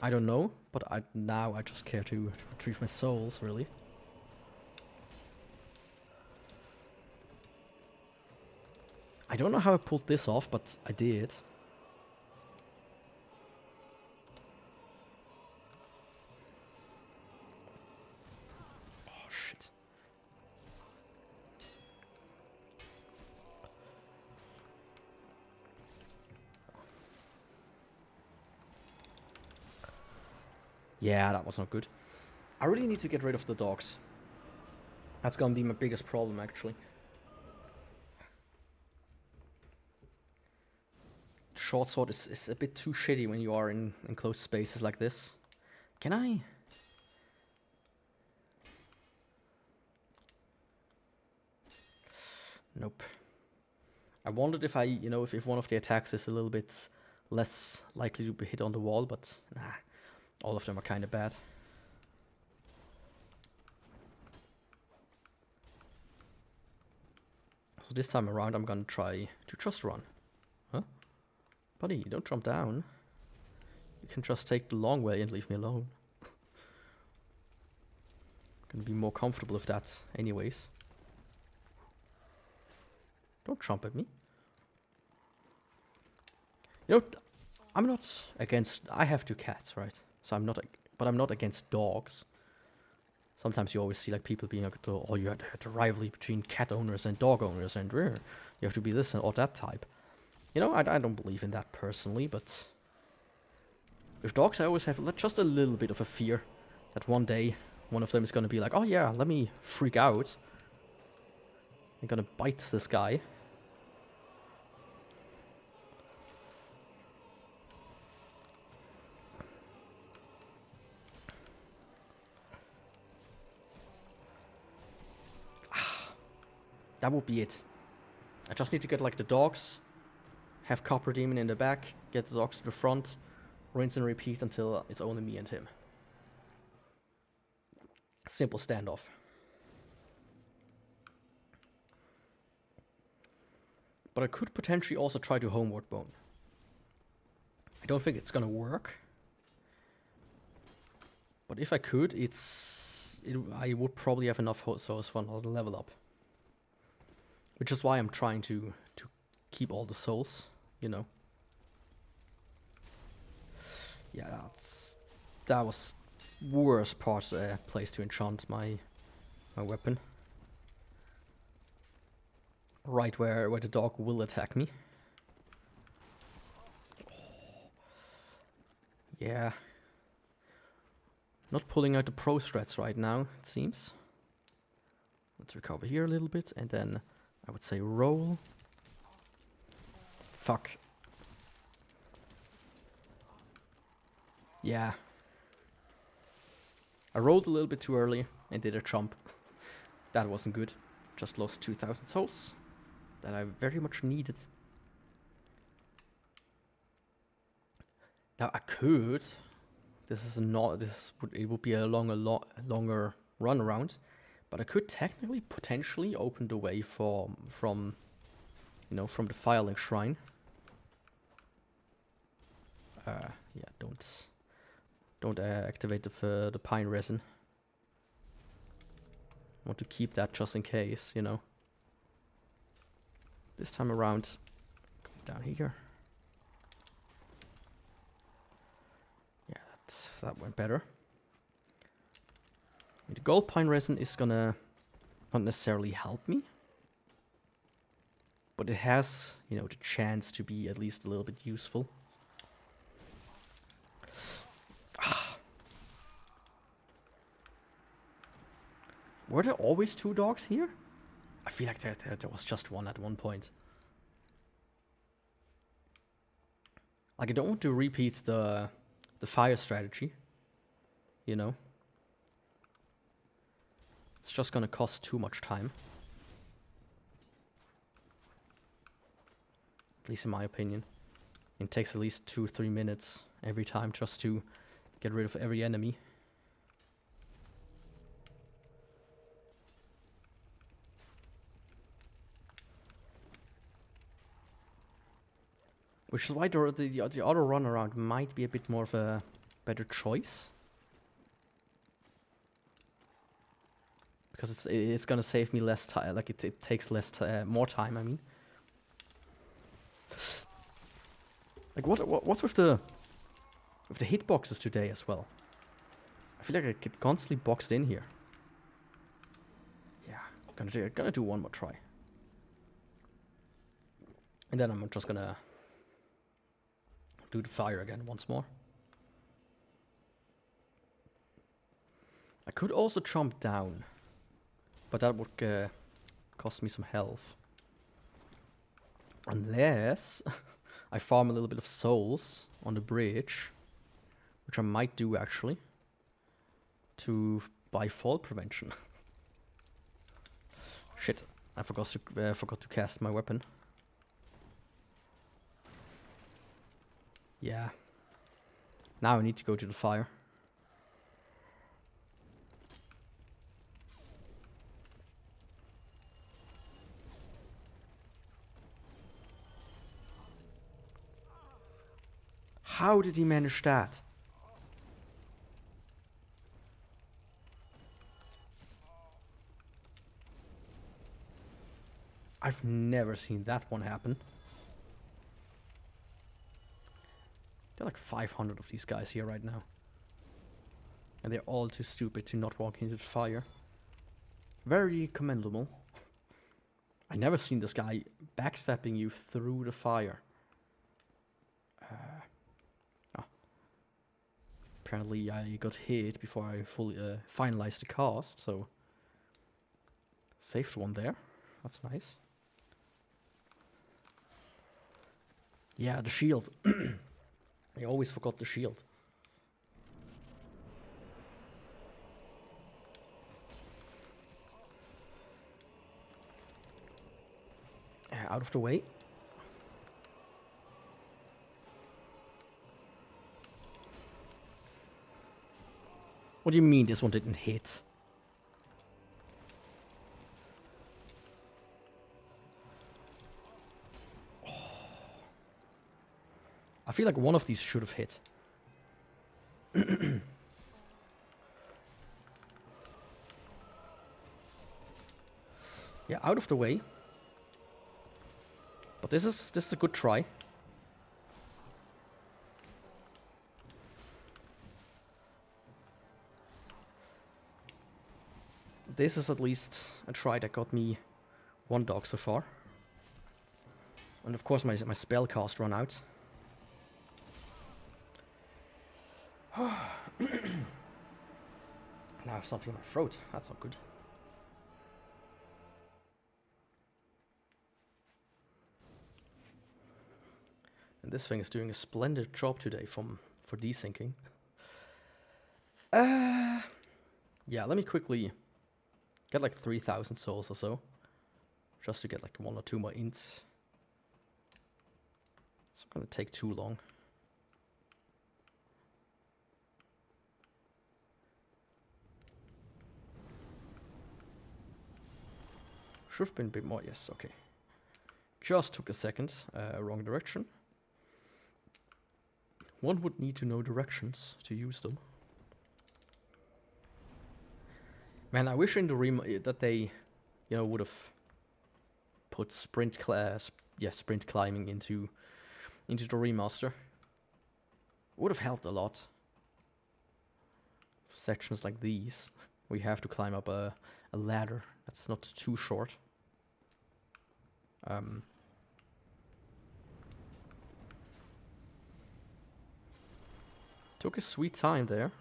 I don't know, but now I just care to retrieve my souls, really. I don't know how I pulled this off, but I did. Oh, shit. Yeah, that was not good. I really need to get rid of the dogs. That's gonna be my biggest problem, actually. Short sword is a bit too shitty when you are in close spaces like this. Can I? Nope. I wondered if if one of the attacks is a little bit less likely to be hit on the wall, but nah. All of them are kind of bad. So this time around I'm gonna try to just run. Huh? Buddy, don't jump down. You can just take the long way and leave me alone. Gonna be more comfortable with that anyways. Don't jump at me. You know, I'm not against... I have 2 cats, right? So I'm not... But I'm not against dogs. Sometimes you always see like people being like, oh, you had a rivalry between cat owners and dog owners, and you have to be this or that type. You know, I don't believe in that personally, but with dogs I always have just a little bit of a fear that one day one of them is going to be like, oh yeah, let me freak out. I'm going to bite this guy. That would be it. I just need to get like the dogs, have Copper Demon in the back, get the dogs to the front, rinse and repeat until it's only me and him. Simple standoff. But I could potentially also try to Homeward Bone. I don't think it's gonna work. But if I could, I would probably have enough souls for another level up. Which is why I'm trying to keep all the souls, you know. Yeah, that was worst place to enchant my weapon. Right where the dog will attack me. Oh. Yeah. Not pulling out the pro strats right now, it seems. Let's recover here a little bit, and then I would say roll. Fuck. Yeah. I rolled a little bit too early and did a jump. That wasn't good. Just lost 2,000 souls that I very much needed. Now I could. It would be a longer run around, but I could technically potentially open the way from the Firelink Shrine. Yeah, don't activate the pine resin. I want to keep that just in case, you know. This time around, come down here. Yeah, that went better. The gold pine resin is gonna not necessarily help me, but it has, you know, the chance to be at least a little bit useful. Were there always 2 dogs here? I feel like there was just one at one point. Like, I don't want to repeat the fire strategy, you know. It's just gonna cost too much time. At least in my opinion. It takes at least 2-3 minutes every time just to get rid of every enemy. Which is why the auto run around might be a bit more of a better choice. Because it's gonna save me less time, like it takes more time, I mean. Like what's with the hitboxes today as well? I feel like I get constantly boxed in here. Yeah, gonna do one more try. And then I'm just gonna do the fire again once more. I could also jump down, but that would cost me some health. Unless I farm a little bit of souls on the bridge, which I might do actually, to buy fall prevention. Shit, I forgot to cast my weapon. Yeah. Now I need to go to the fire. How did he manage that? I've never seen that one happen. There are like 500 of these guys here right now. And they're all too stupid to not walk into the fire. Very commendable. I never seen this guy backstabbing you through the fire. Apparently I got hit before I fully finalized the cast, so saved one there. That's nice. Yeah, the shield. I always forgot the shield. Out of the way. What do you mean this one didn't hit? Oh. I feel like one of these should have hit. Yeah, out of the way. But this is a good try. This is at least a try that got me one dog so far. And of course my spell cast run out. Now I have something in my throat. That's not good. And this thing is doing a splendid job today for desyncing. Yeah, let me quickly get like 3,000 souls or so. Just to get like 1 or 2 more ints. It's not gonna take too long. Should have been a bit more, yes, okay. Just took a second, wrong direction. One would need to know directions to use them. Man, I wish in the that they, you know, would have put sprint climbing into the remaster. Would have helped a lot. Sections like these, we have to climb up a ladder that's not too short. Took a sweet time there.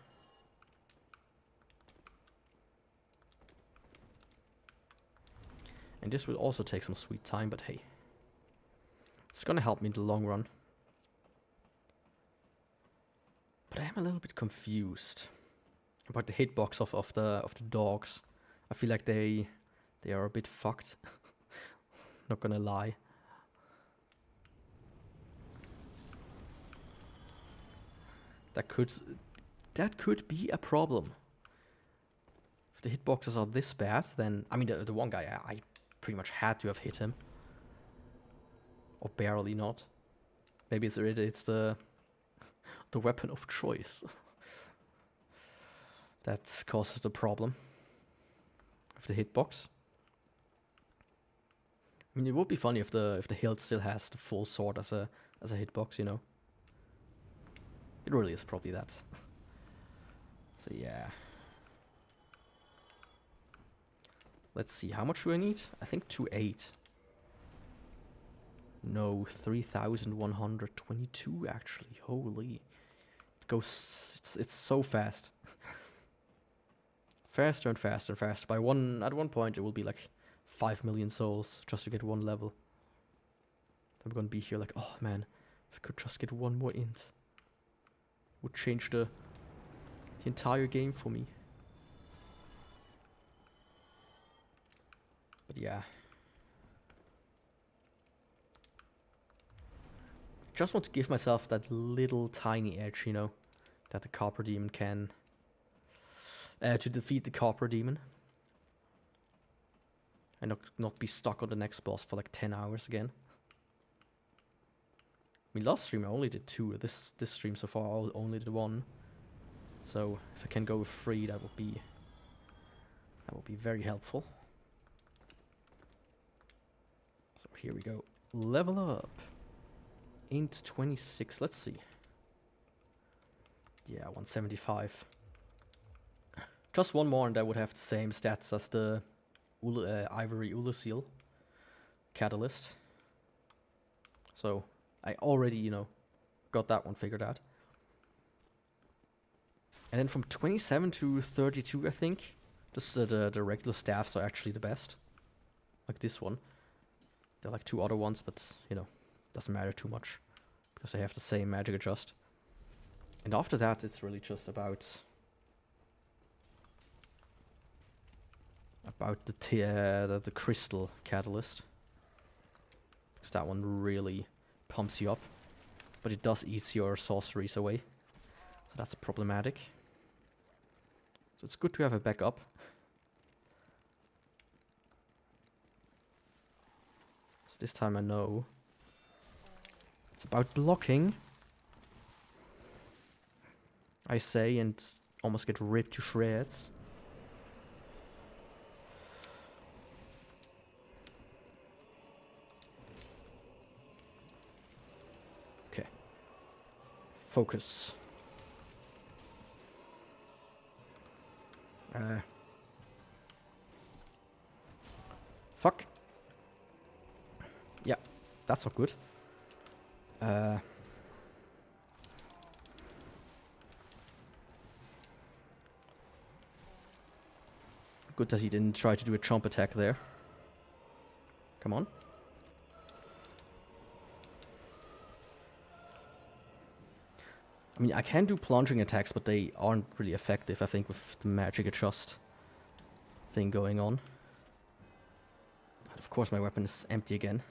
And this will also take some sweet time, but hey. It's gonna help me in the long run. But I am a little bit confused about the hitbox of the dogs. I feel like they are a bit fucked. Not gonna lie. That could be a problem. If the hitboxes are this bad, then I mean the one guy I pretty much had to have hit him. Or barely not. Maybe it's the weapon of choice that causes the problem of the hitbox. I mean, it would be funny if the hilt still has the full sword as a hitbox, you know. It really is probably that. So yeah. Let's see, how much do I need? I think 2.8. No, 3,122 actually. Holy. It goes, it's so fast. Faster and faster and faster. At one point it will be like 5 million souls just to get one level. Then we're gonna be here like, oh man, if I could just get one more int. Would change the entire game for me. But yeah. Just want to give myself that little tiny edge, you know, that the Copper Demon can. To defeat the Copper Demon. And not be stuck on the next boss for like 10 hours again. I mean, last stream I only did 2. This stream so far I only did 1. So if I can go with 3, that would be very helpful. So here we go. Level up. Int 26. Let's see. Yeah, 175. Just one more and that would have the same stats as the Ivory Ulasil Catalyst. So I already, you know, got that one figured out. And then from 27 to 32, I think, just the regular staffs are actually the best. Like this one. There are like 2 other ones, but, you know, doesn't matter too much. Because they have the same magic adjust. And after that, it's really just about the crystal catalyst, because that one really pumps you up, but it does eat your sorceries away, so that's problematic. So it's good to have a backup. So this time I know it's about blocking, I say, and almost get ripped to shreds. Focus. Fuck. Yeah, that's not good. Good that he didn't try to do a chomp attack there. Come on. I mean, I can do plunging attacks, but they aren't really effective, I think, with the magic adjust thing going on. And of course, my weapon is empty again.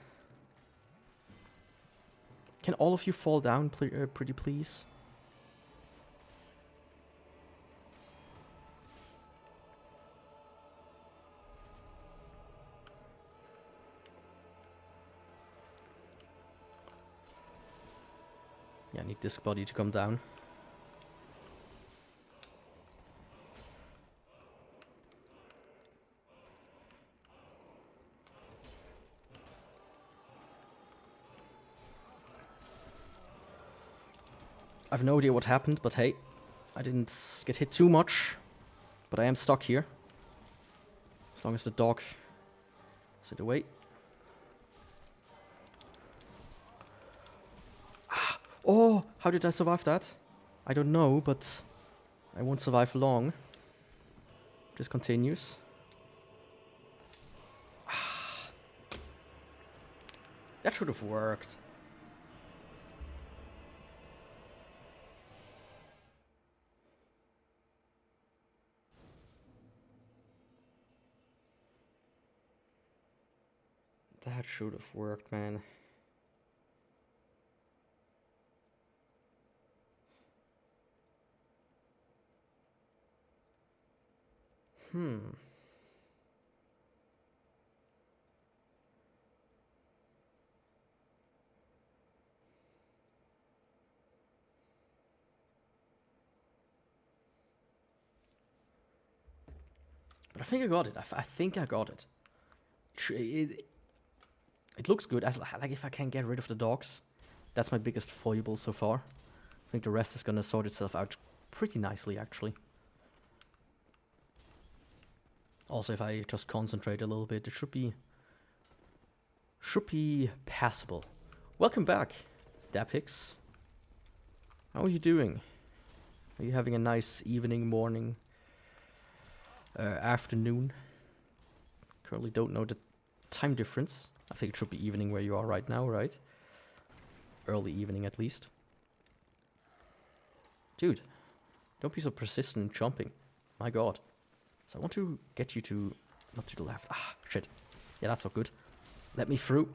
Can all of you fall down, pretty please? Yeah, I need this body to come down. I have no idea what happened, but hey, I didn't get hit too much, but I am stuck here. As long as the dog is away. Oh, how did I survive that? I don't know, but I won't survive long. This continues. That should have worked. That should have worked, man. But I think I got it. I think I got it. It looks good. As like if I can get rid of the dogs, that's my biggest foible so far. I think the rest is gonna sort itself out pretty nicely, actually. Also, if I just concentrate a little bit, it should be passable. Welcome back, Dapix. How are you doing? Are you having a nice evening, morning, afternoon? Currently don't know the time difference. I think it should be evening where you are right now, right? Early evening at least. Dude, don't be so persistent in jumping. My god. So I want to get you to... not to the left. Ah, shit. Yeah, that's not good. Let me through.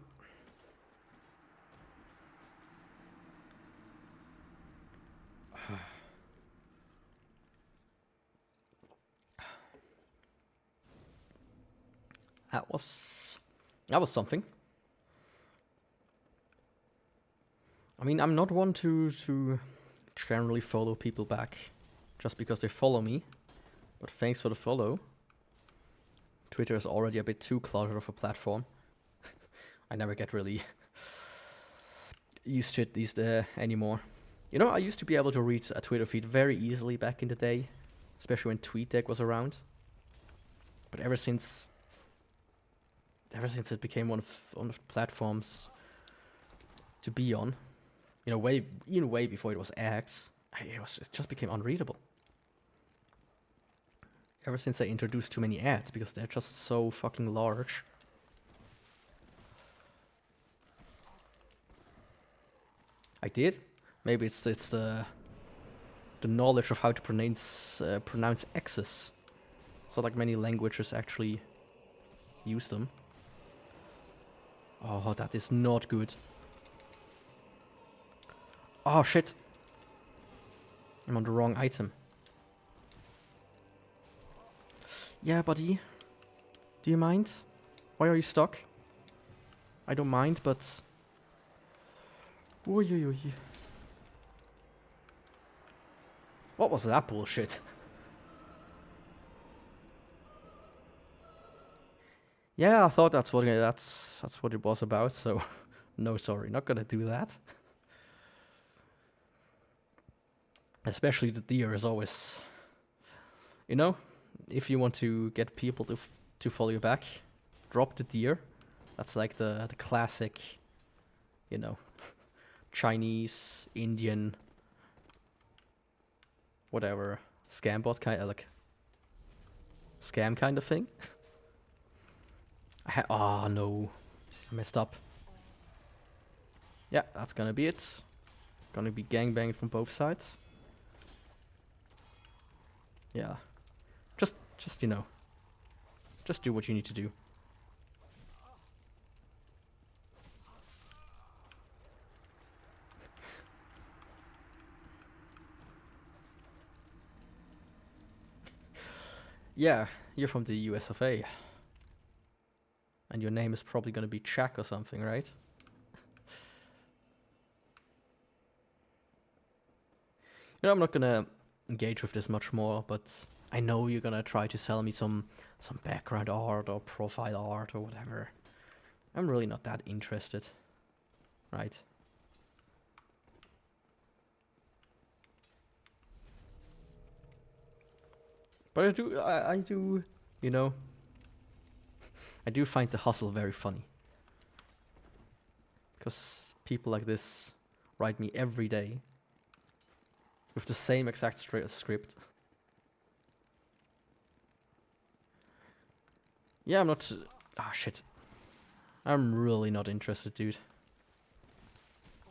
That was something. I mean, I'm not one to generally follow people back just because they follow me. But thanks for the follow. Twitter is already a bit too cluttered of a platform. I never get really used to it these days anymore. You know, I used to be able to read a Twitter feed very easily back in the day, especially when TweetDeck was around. But ever since it became one of the platforms to be on, you know, way before it was X, it just became unreadable. Ever since they introduced too many ads, because they're just so fucking large. I did. Maybe it's the knowledge of how to pronounce X's. So like many languages actually use them. Oh, that is not good. Oh shit. I'm on the wrong item. Yeah, buddy. Do you mind? Why are you stuck? I don't mind, but... Oy. What was that bullshit? Yeah, I thought that's what it was about, so... No, sorry, not gonna do that. Especially the deer is always... You know? If you want to get people to follow you back, drop the deer. That's like the classic, you know, Chinese, Indian, whatever, scam bot kind of like scam kind of thing. Oh no, I messed up. Yeah, that's gonna be it. Gonna be gangbanged from both sides. Yeah. Just, you know, just do what you need to do. Yeah, you're from the US of A. And your name is probably gonna be Jack or something, right? You know, I'm not gonna engage with this much more, but I know you're gonna try to sell me some background art or profile art or whatever. I'm really not that interested, right? But I do, you know, I do find the hustle very funny. Because people like this write me every day with the same exact script. Yeah, I'm not... Ah, shit. I'm really not interested, dude.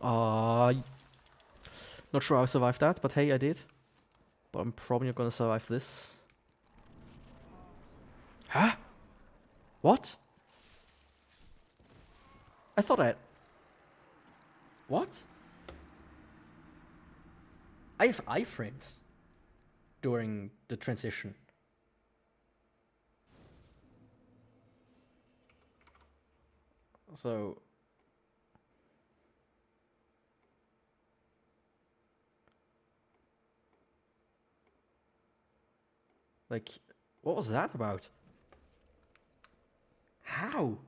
Not sure how I survived that, but hey, I did. But I'm probably not gonna survive this. Huh? What? I thought I... What? I have iframes during the transition. So... Like, what was that about? How?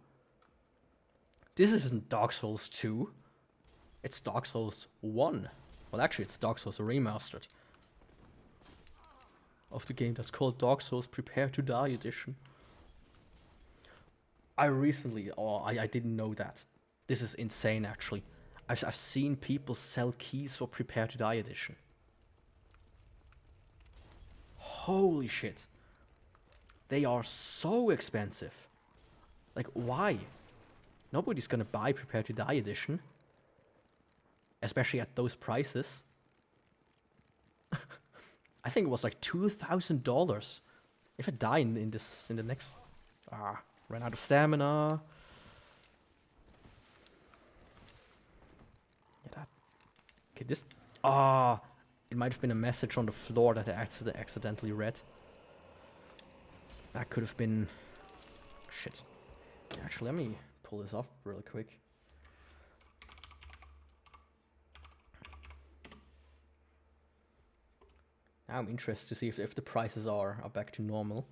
This isn't Dark Souls 2. It's Dark Souls 1. Well, actually, it's Dark Souls Remastered. Of the game that's called Dark Souls Prepare to Die Edition. I didn't know that. This is insane, actually. I've seen people sell keys for Prepare to Die Edition. Holy shit. They are so expensive. Like, why? Nobody's gonna buy Prepare to Die Edition. Especially at those prices. I think it was like $2,000. If I die in the next... ran out of stamina. Yeah, that... Okay, this... it might have been a message on the floor that I accidentally read. That could have been... Shit. Actually, let me pull this off really quick. Now I'm interested to see if the prices are back to normal.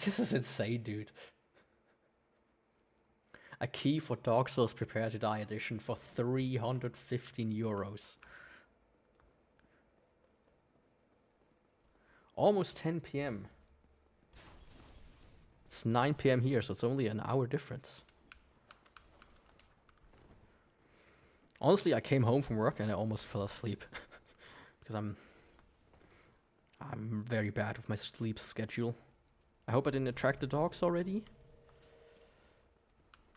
This is insane, dude. A key for Dark Souls Prepare to Die Edition for 315 euros. Almost 10 p.m. It's 9 p.m. here, so it's only an hour difference. Honestly, I came home from work and I almost fell asleep. Because I'm very bad with my sleep schedule. I hope I didn't attract the dogs already.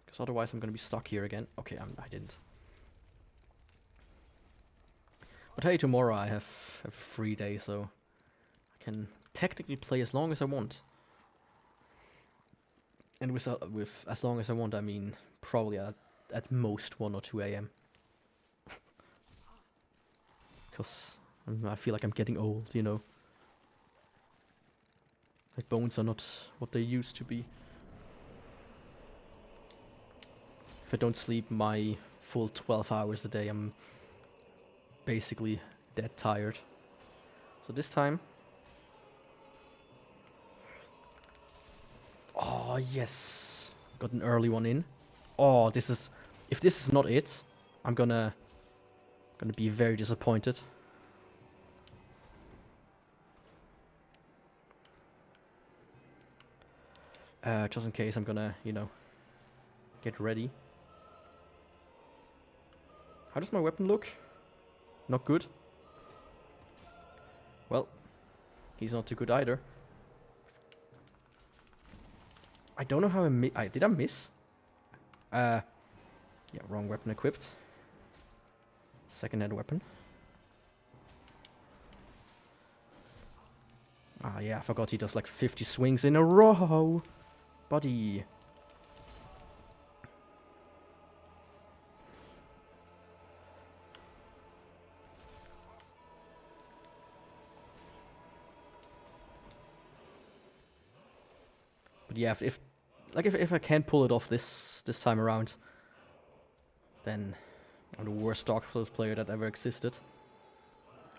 Because otherwise I'm going to be stuck here again. Okay, I didn't. But hey, tomorrow I have a free day, so I can technically play as long as I want. And with as long as I want, I mean probably at most 1 or 2 a.m. Because I feel like I'm getting old, you know. My bones are not what they used to be. If I don't sleep my full 12 hours a day, I'm basically dead tired. So this time... Oh, yes! Got an early one in. Oh, this is... If this is not it, I'm gonna be very disappointed. Just in case, I'm gonna, you know, get ready. How does my weapon look? Not good. Well, he's not too good either. I don't know how did I miss? Yeah, wrong weapon equipped. Second-hand weapon. Yeah, I forgot he does like 50 swings in a row. Buddy. But yeah, if I can't pull it off this time around, then I'm the worst Dark Souls player that ever existed.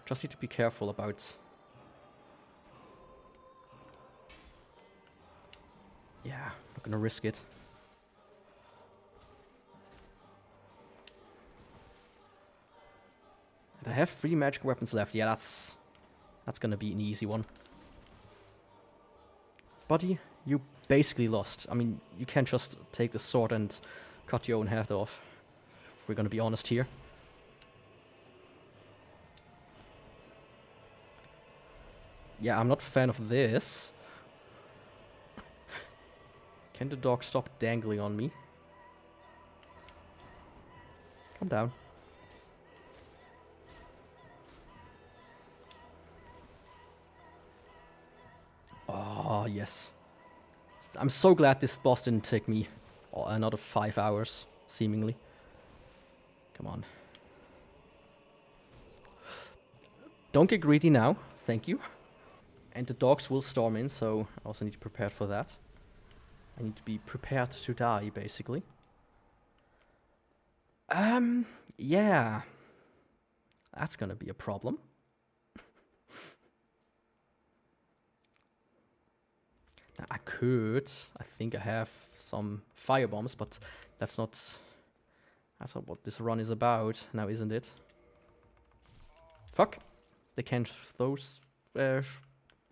Just need to be careful about... Yeah, not gonna risk it. And I have 3 magic weapons left. Yeah, that's gonna be an easy one. Buddy, you basically lost. I mean, you can't just take the sword and cut your own head off. If we're gonna be honest here. Yeah, I'm not a fan of this. Can the dog stop dangling on me? Calm down. Oh, yes. I'm so glad this boss didn't take me another 5 hours, seemingly. Come on. Don't get greedy now, thank you. And the dogs will storm in, so I also need to prepare for that. I need to be prepared to die, basically. Yeah. That's gonna be a problem. I could. I think I have some fire bombs, but that's not what this run is about now, isn't it? Fuck! They can't throw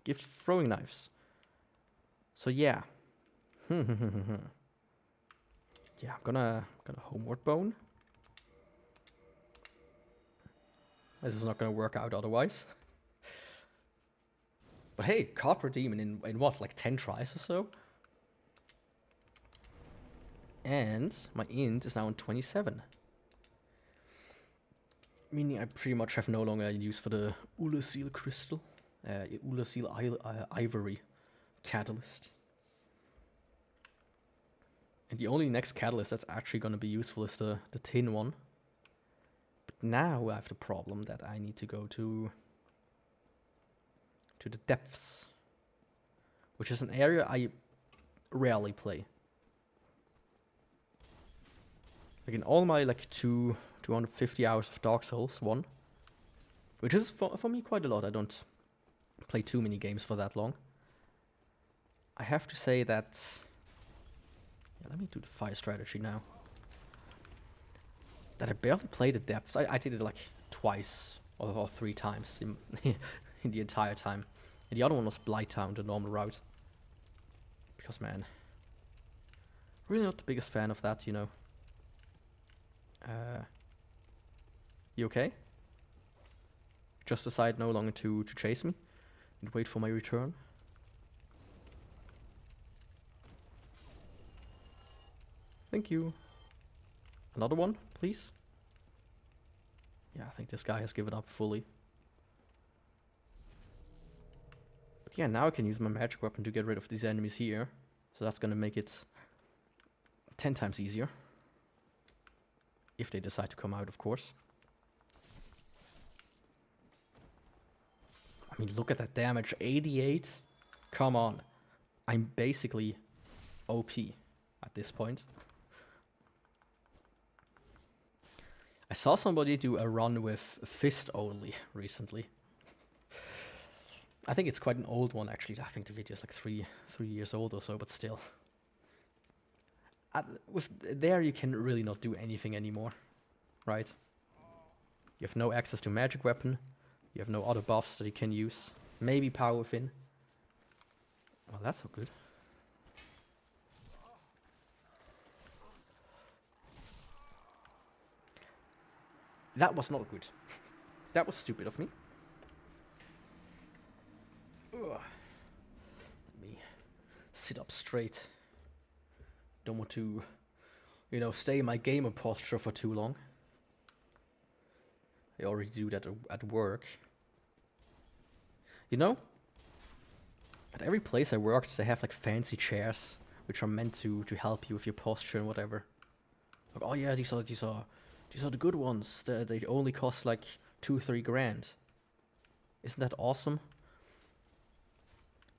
give throwing knives. So yeah. Yeah, I'm gonna homeward bone. This is not gonna work out otherwise. But hey, Copper Demon in what, like 10 tries or so? And my int is now on 27. Meaning I pretty much have no longer use for the Ulasil crystal. Ulasil ivory catalyst. And the only next catalyst that's actually going to be useful is the tin one. But now I have the problem that I need to go to the depths, which is an area I rarely play. Like in all my like 250 hours of Dark Souls 1, which is for me quite a lot. I don't play too many games for that long. I have to say that, yeah, let me do the fire strategy now. That I barely play the depths. I did it like twice or 3 times in in the entire time. And the other one was Blighttown, the normal route. Because man, really not the biggest fan of that, you know. You okay? Just decide no longer to chase me and wait for my return. Thank you. Another one, please. Yeah, I think this guy has given up fully. But yeah, now I can use my magic weapon to get rid of these enemies here. So that's gonna make it 10 times easier. If they decide to come out, of course. I mean, look at that damage, 88. Come on. I'm basically OP at this point. I saw somebody do a run with fist only recently. I think it's quite an old one, actually. I think the video is like 3 years old or so, but still. There you can really not do anything anymore, right? You have no access to magic weapon. You have no other buffs that you can use. Maybe power within. Well, that's so good. That was not good. That was stupid of me. Ugh. Let me sit up straight. Don't want to, you know, stay in my gamer posture for too long. I already do that at work. You know, at every place I worked, they have like fancy chairs which are meant to help you with your posture and whatever. Like, oh yeah, these are the good ones. They only cost like 2-3 grand. Isn't that awesome?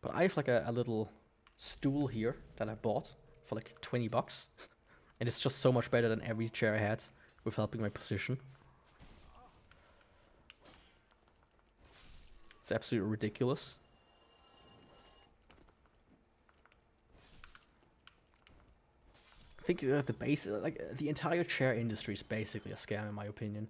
But I have like a little stool here that I bought for like 20 bucks. And it's just so much better than every chair I had with helping my position. It's absolutely ridiculous. I think the entire chair industry is basically a scam in my opinion.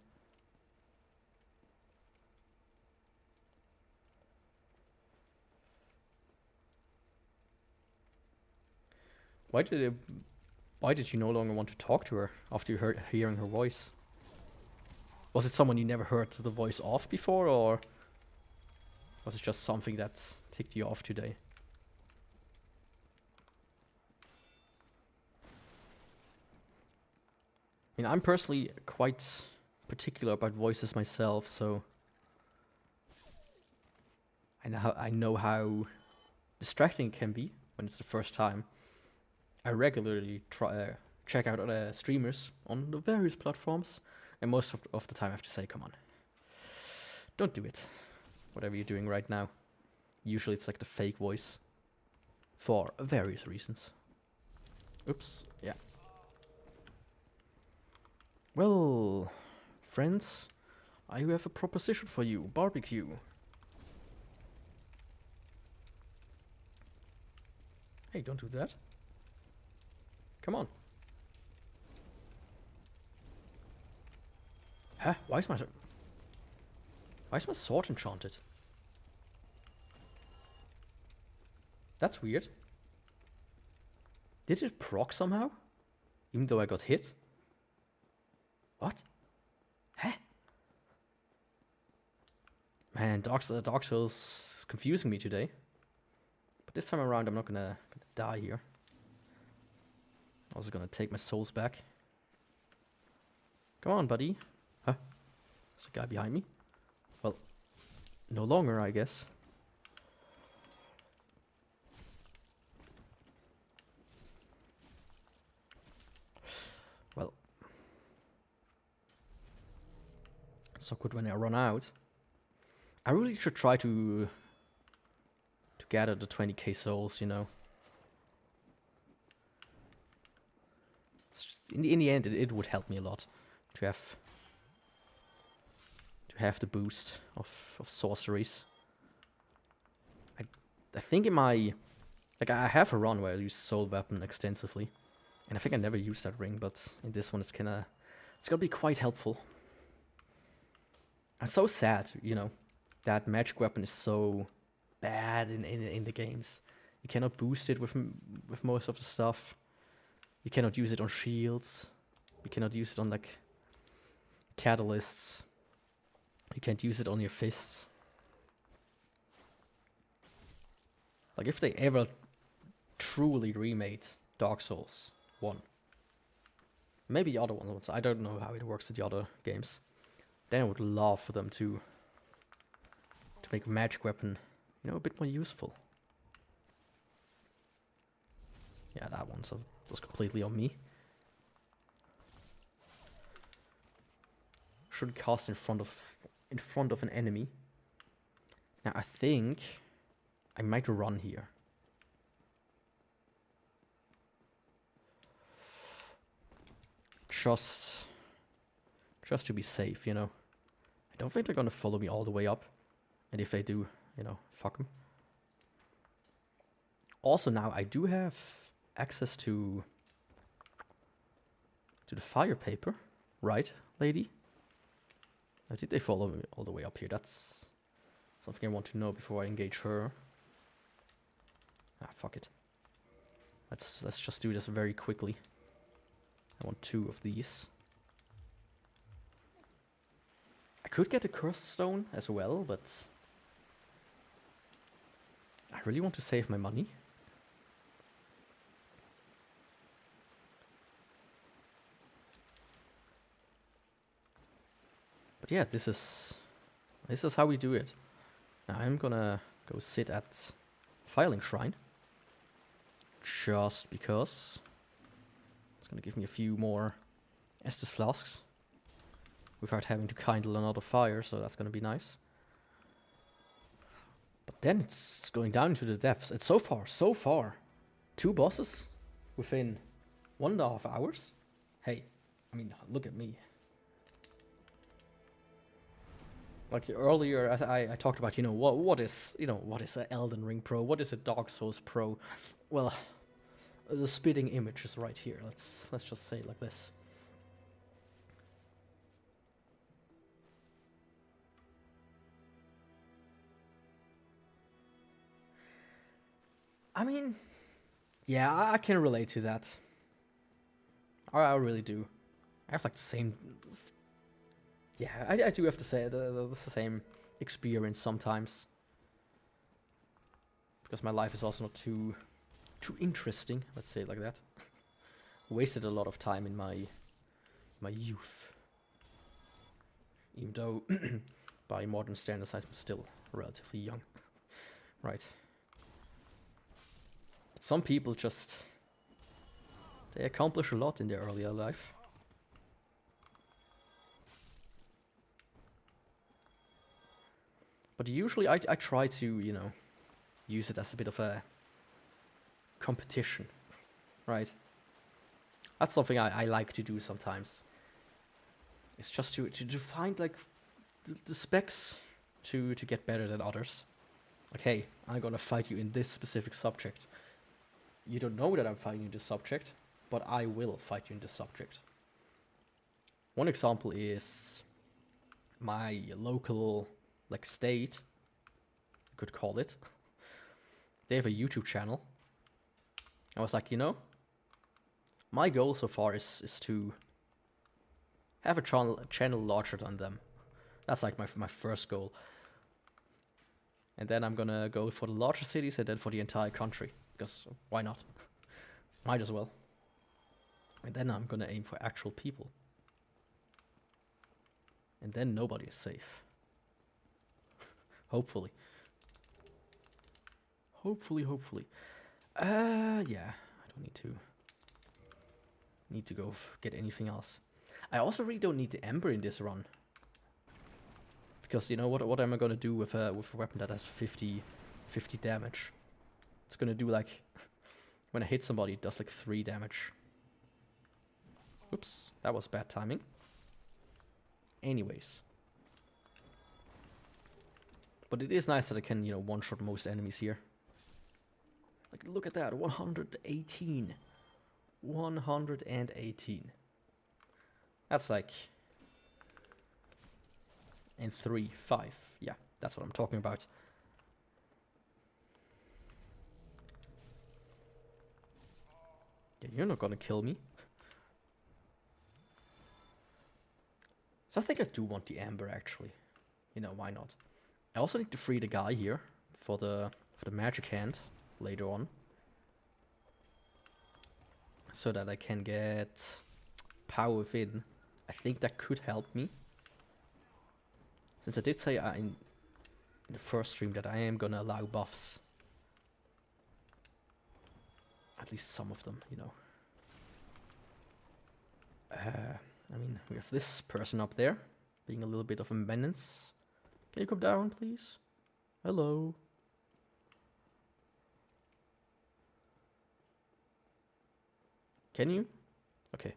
Why did you no longer want to talk to her after you hearing her voice? Was it someone you never heard the voice of before, or was it just something that ticked you off today? I mean, I'm personally quite particular about voices myself, so I know how distracting it can be when it's the first time. I regularly check out other streamers on the various platforms, and most of the time I have to say, come on, don't do it. Whatever you're doing right now. Usually it's like the fake voice. For various reasons. Oops, yeah. Well, friends, I have a proposition for you. Barbecue. Hey, don't do that. Come on. Huh? Why is my sword enchanted? That's weird. Did it proc somehow? Even though I got hit? What? Huh? Man, Dark Souls is confusing me today. But this time around, I'm not gonna die here. Also gonna take my souls back. Come on, buddy. Huh? There's a guy behind me. Well, no longer, I guess. Well, it's so good when I run out. I really should try to gather the 20k souls, you know. It's just, in the end, it would help me a lot to have the boost of sorceries. I think in my I have a run where I use soul weapon extensively, and I think I never used that ring, but in this one it's gonna be quite helpful. I'm so sad, you know, that magic weapon is so bad in the games. You cannot boost it with most of the stuff. You cannot use it on shields. You cannot use it on like catalysts. You can't use it on your fists. Like if they ever truly remade Dark Souls 1, maybe the other ones, I don't know how it works in the other games, then I would love for them to make magic weapon, you know, a bit more useful. Yeah, that one was completely on me. Should cast in front of an enemy. Now I think I might run here. Just to be safe, you know. I don't think they're gonna follow me all the way up. And if they do, you know, fuck them. Also now I do have access to the fire paper, right, lady? Now, did they follow me all the way up here? That's something I want to know before I engage her. Ah, fuck it. Let's just do this very quickly. I want 2 of these. I could get a cursed stone as well, but I really want to save my money. But yeah, this is how we do it. Now I'm gonna go sit at Filing Shrine. Just because it's gonna give me a few more Estus flasks without having to kindle another fire, so that's gonna be nice. But then it's going down into the depths. And so far, 2 bosses within 1.5 hours. Hey, I mean, look at me. Like earlier, I talked about, you know, what is an Elden Ring pro? What is a Dark Souls pro? Well, the spitting image is right here. Let's just say it like this. I mean, yeah, I can relate to that. I really do. I have like the same. Yeah, I do have to say the same experience sometimes. Because my life is also not too interesting, let's say it like that. Wasted a lot of time in my youth. Even though by modern standards I'm still relatively young. Right. But some people just they accomplish a lot in their earlier life. But usually I try to, you know, use it as a bit of a competition, right? That's something I like to do sometimes. It's just to find like the specs to get better than others. Like, hey, I'm gonna fight you in this specific subject. you don't know that I'm fighting you in this subject, but I will fight you in this subject. One example is my local, like, state, you could call it. They have a YouTube channel. I was like, you know, my goal so far is to have a channel larger than them. That's like my first goal. And then I'm gonna go for the larger cities and then for the entire country. Because why not? Might as well. And then I'm gonna aim for actual people. And then nobody is safe. Hopefully. Hopefully. Yeah. I don't need to go get anything else. I also really don't need the Ember in this run. Because, you know, what am I gonna do with a weapon that has 50 damage? It's gonna do like, when I hit somebody, it does like 3 damage. Oops, that was bad timing. Anyways. But it is nice that I can, you know, one-shot most enemies here. Like, look at that, 118. 118. That's like... And 3, 5. Yeah, that's what I'm talking about. Yeah, you're not gonna kill me. So I think I do want the Ember, actually. You know, why not? I also need to free the guy here for the magic hand later on. So that I can get power within. I think that could help me. Since I did say in the first stream that I am gonna allow buffs. At least some of them, you know. I mean, we have this person up there, being a little bit of a menace. Can you come down, please? Hello. Can you? Okay.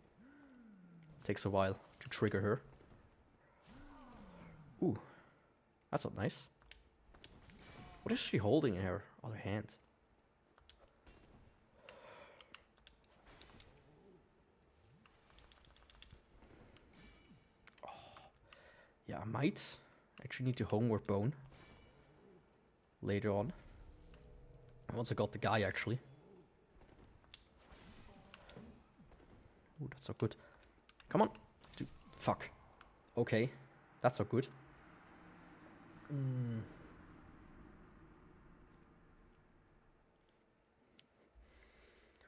Takes a while to trigger her. Ooh, that's not nice. What is she holding in her other hand? Oh. Yeah, I might actually need to homeward bone later on. Once I got the guy, actually. Ooh, that's so good. Come on. Dude, fuck. Okay, that's so good.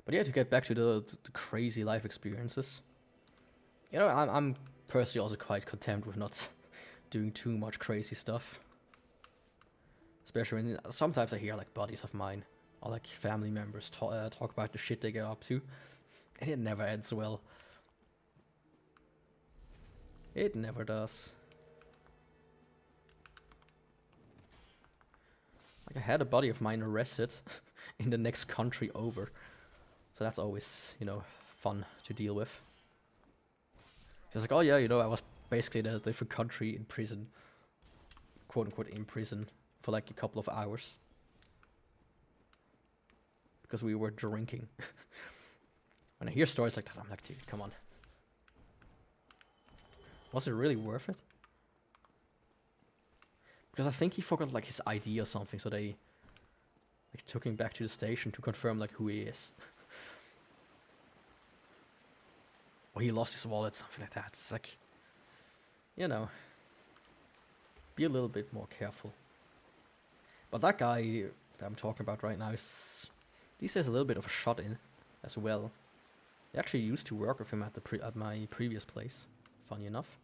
But yeah, to get back to the crazy life experiences. You know, I'm personally also quite content with not doing too much crazy stuff. Especially when sometimes I hear like buddies of mine or like family members talk about the shit they get up to. And it never ends well. It never does. Like, I had a buddy of mine arrested in the next country over. So that's always, you know, fun to deal with. He was like, oh yeah, you know, I was basically in a different country in prison. Quote unquote in prison for like a couple of hours. Because we were drinking. When I hear stories like that, I'm like, dude, come on. Was it really worth it? Because I think he forgot like his ID or something, so they like took him back to the station to confirm like who he is. Or he lost his wallet, something like that. It's like, you know, be a little bit more careful. But that guy that I'm talking about right now is these days a little bit of a shut-in as well. I actually used to work with him at my previous place, funny enough.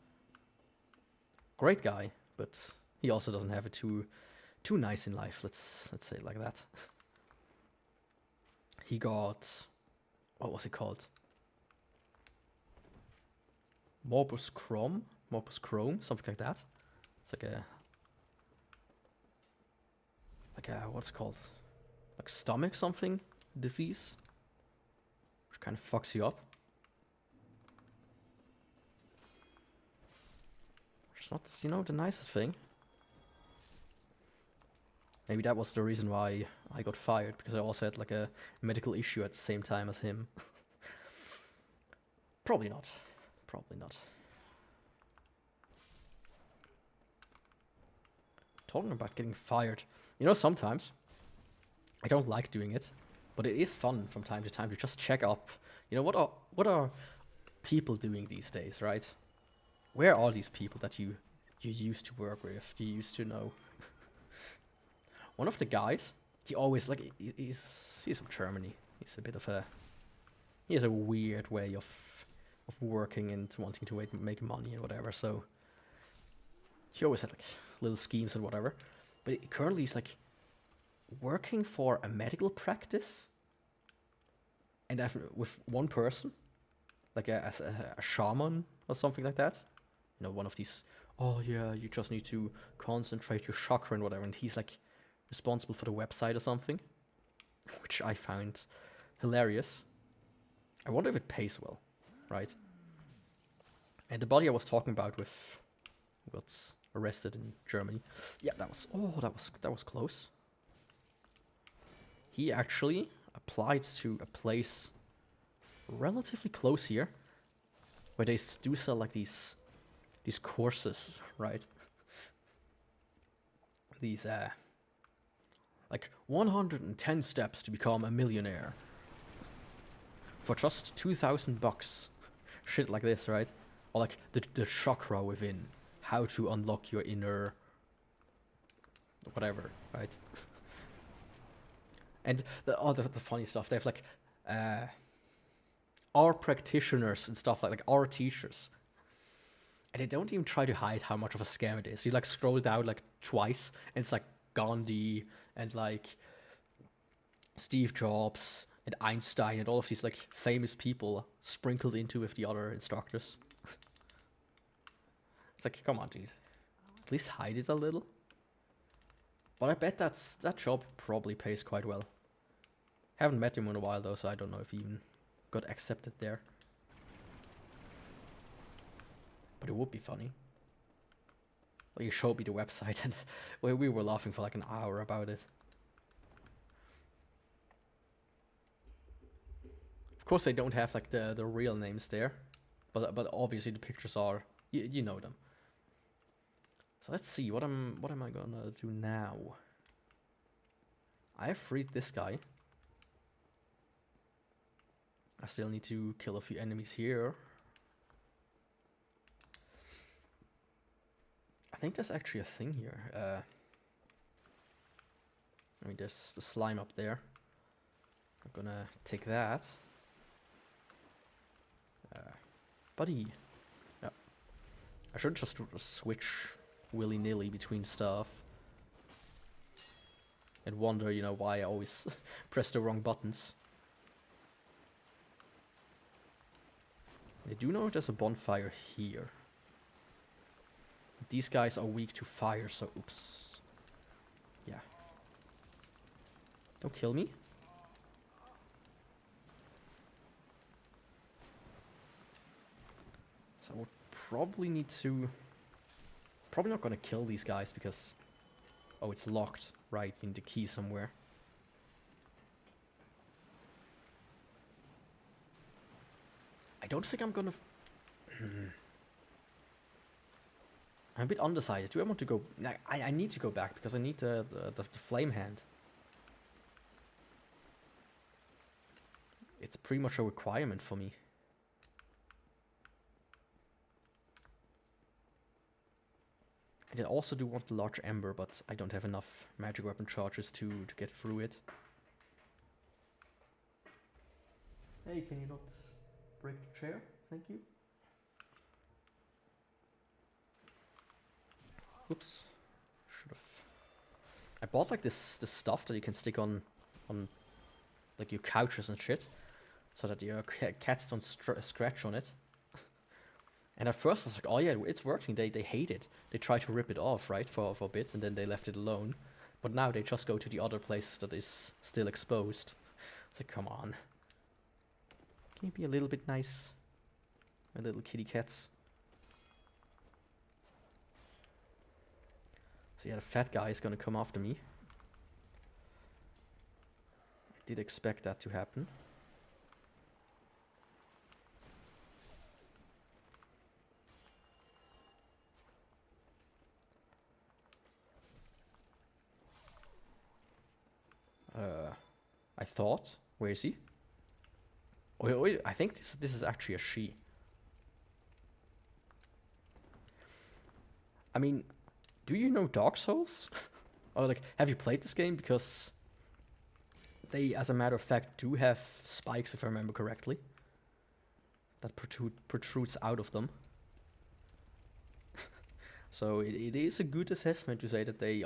Great guy, but he also doesn't have it too nice in life. Let's say it like that. He got, what was it called? Morbus Chrome, something like that. It's like a what's it called? Like stomach something disease, which kind of fucks you up. It's not, you know, the nicest thing. Maybe that was the reason why I got fired, because I also had like a medical issue at the same time as him. Probably not. Probably not. Talking about getting fired. You know, sometimes I don't like doing it, but it is fun from time to time to just check up. You know, what are people doing these days, right? Where are these people that you used to work with, you used to know? One of the guys, he always like he's from Germany. He's a bit of a he has a weird way of working and wanting to make money and whatever. So he always had like little schemes and whatever. But currently he's like working for a medical practice, and with one person, like a shaman or something like that. You know, one of these. Oh yeah, you just need to concentrate your chakra and whatever. And he's like responsible for the website or something, which I found hilarious. I wonder if it pays well, right? And the body I was talking about with what's arrested in Germany. Yeah, that was close. He actually applied to a place relatively close here, where they do sell like these courses, right? These like 110 steps to become a millionaire for just $2,000. Shit like this, right? Or like the chakra within, how to unlock your inner whatever, right? And the funny stuff, they have like our practitioners and stuff like our teachers. And they don't even try to hide how much of a scam it is. You like scroll down like twice, and it's like Gandhi and like Steve Jobs and Einstein and all of these like famous people sprinkled into with the other instructors. It's like, come on, dude. At least hide it a little. But I bet that job probably pays quite well. Haven't met him in a while though, so I don't know if he even got accepted there. But it would be funny. Like, you showed me the website and we were laughing for like an hour about it. Of course they don't have like the real names there, but obviously the pictures are, you know them. So let's see, what am I gonna do now? I have freed this guy. I still need to kill a few enemies here. I think there's actually a thing here. I mean, there's the slime up there. I'm gonna take that. Buddy. Yeah. I should just switch willy-nilly between stuff. And wonder, you know, why I always press the wrong buttons. I do know there's a bonfire here. These guys are weak to fire, so oops. Yeah. Don't kill me. So I would probably need to... Probably not gonna kill these guys because... Oh, it's locked. Right, you need the key somewhere. I don't think I'm gonna... I'm a bit undecided. Do I want to go... I need to go back because I need the flame hand. It's pretty much a requirement for me. And I also do want the large ember, but I don't have enough magic weapon charges to get through it. Hey, can you not break the chair? Thank you. Oops. Should've... I bought like this stuff that you can stick on like your couches and shit, so that your cats don't scratch on it. And at first I was like, oh yeah, it's working. They hate it. They try to rip it off, right, for bits, and then they left it alone. But now they just go to the other places that is still exposed. It's like, come on. Can you be a little bit nice? My little kitty cats. So yeah, the fat guy is gonna come after me. did expect that to happen. I thought. Where is he? Oh, wait, I think this is actually a she. I mean, do you know Dark Souls? Or like, have you played this game? Because they, as a matter of fact, do have spikes, if I remember correctly, that protrudes out of them. So it is a good assessment to say that they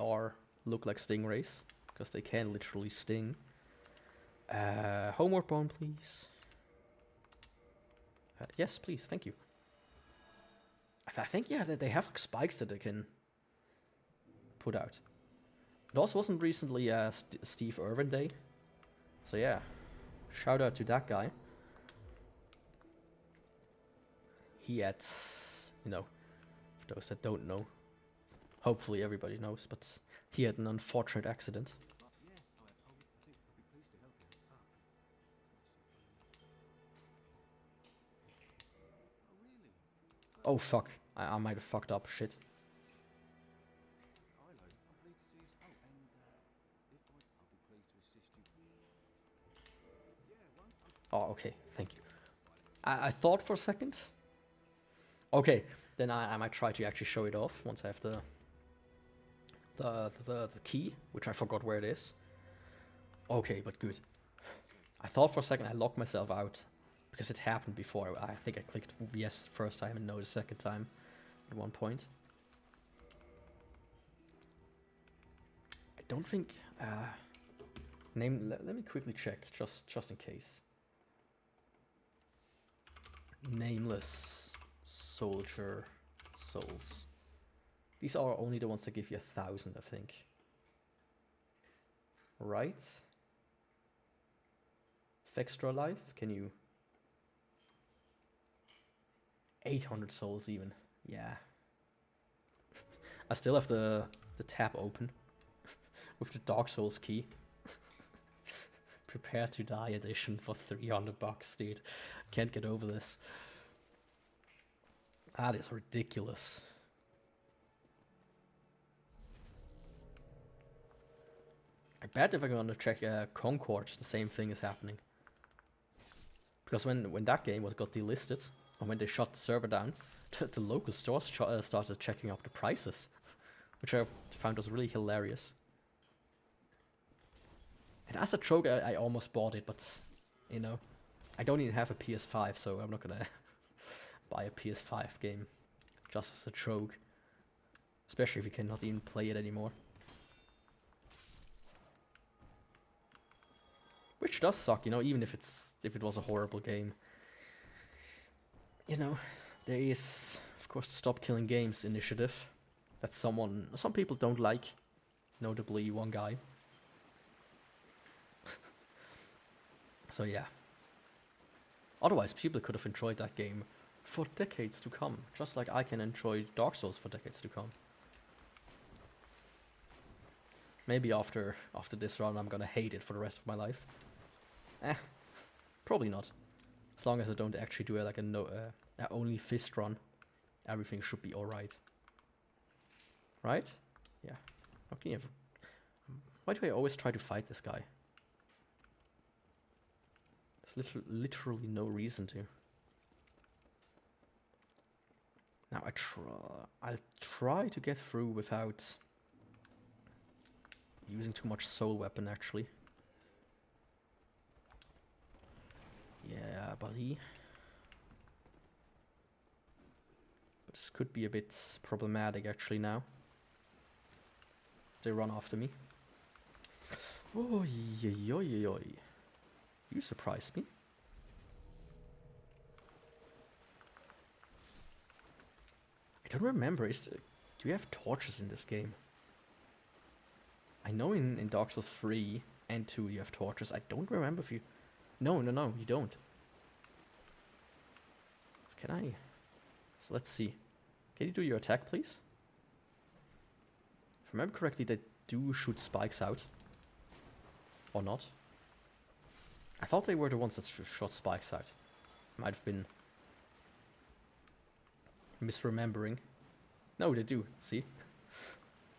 look like stingrays, because they can literally sting. Homeward bone, please. Yes, please, thank you. I think, yeah, that they have like spikes that they can put out. It also wasn't recently Steve Irwin Day. So yeah, shout out to that guy. He had, you know, for those that don't know, hopefully everybody knows, but he had an unfortunate accident. Oh fuck, I might have fucked up, shit. Oh, okay, thank you. I thought for a second. Okay, then I might try to actually show it off once I have the key, which I forgot where it is. Okay, but good. I thought for a second I locked myself out, because it happened before. I think I clicked yes first time and no the second time at one point. I don't think... let me quickly check, just in case. Nameless soldier souls. These are only the ones that give you 1,000, I think. Right? Extra life, can you... 800 souls even. Yeah. I still have the tab open with the Dark Souls key. Prepare to Die edition for $300, dude. Can't get over this. That is ridiculous. I bet if I'm gonna check Concord, the same thing is happening. Because when that game got delisted, and when they shut the server down, the local stores started checking up the prices, which I found was really hilarious. And as a joke, I almost bought it, but, you know, I don't even have a PS5, so I'm not gonna buy a PS5 game just as a joke. Especially if you cannot even play it anymore. Which does suck, you know, even if it was a horrible game. You know, there is, of course, the Stop Killing Games initiative that some people don't like, notably one guy. So yeah. Otherwise, people could have enjoyed that game for decades to come, just like I can enjoy Dark Souls for decades to come. Maybe after this run, I'm gonna hate it for the rest of my life. Probably not. As long as I don't actually do like a only fist run, everything should be alright. Right? Yeah. Okay. Why do I always try to fight this guy? There's literally no reason to. Now I'll try to get through without using too much soul weapon, actually. Yeah, buddy. But this could be a bit problematic, actually, now. They run after me. Oh, yoy. You surprised me. I don't remember. Do you have torches in this game? I know in Dark Souls 3 and 2 you have torches. I don't remember if you... No, you don't. Can I... So let's see. Can you do your attack, please? If I remember correctly, they do shoot spikes out. Or not. I thought they were the ones that shot spikes out. Might have been misremembering. No, they do. See?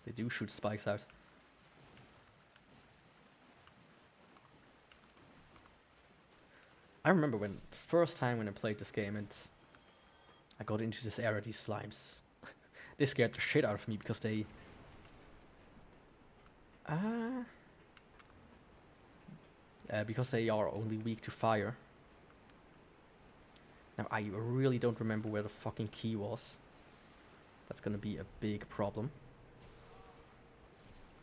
They do shoot spikes out. I remember when the first time when I played this game and I got into this area, these slimes. They scared the shit out of me because they... because they are only weak to fire. Now, I really don't remember where the fucking key was. That's gonna be a big problem.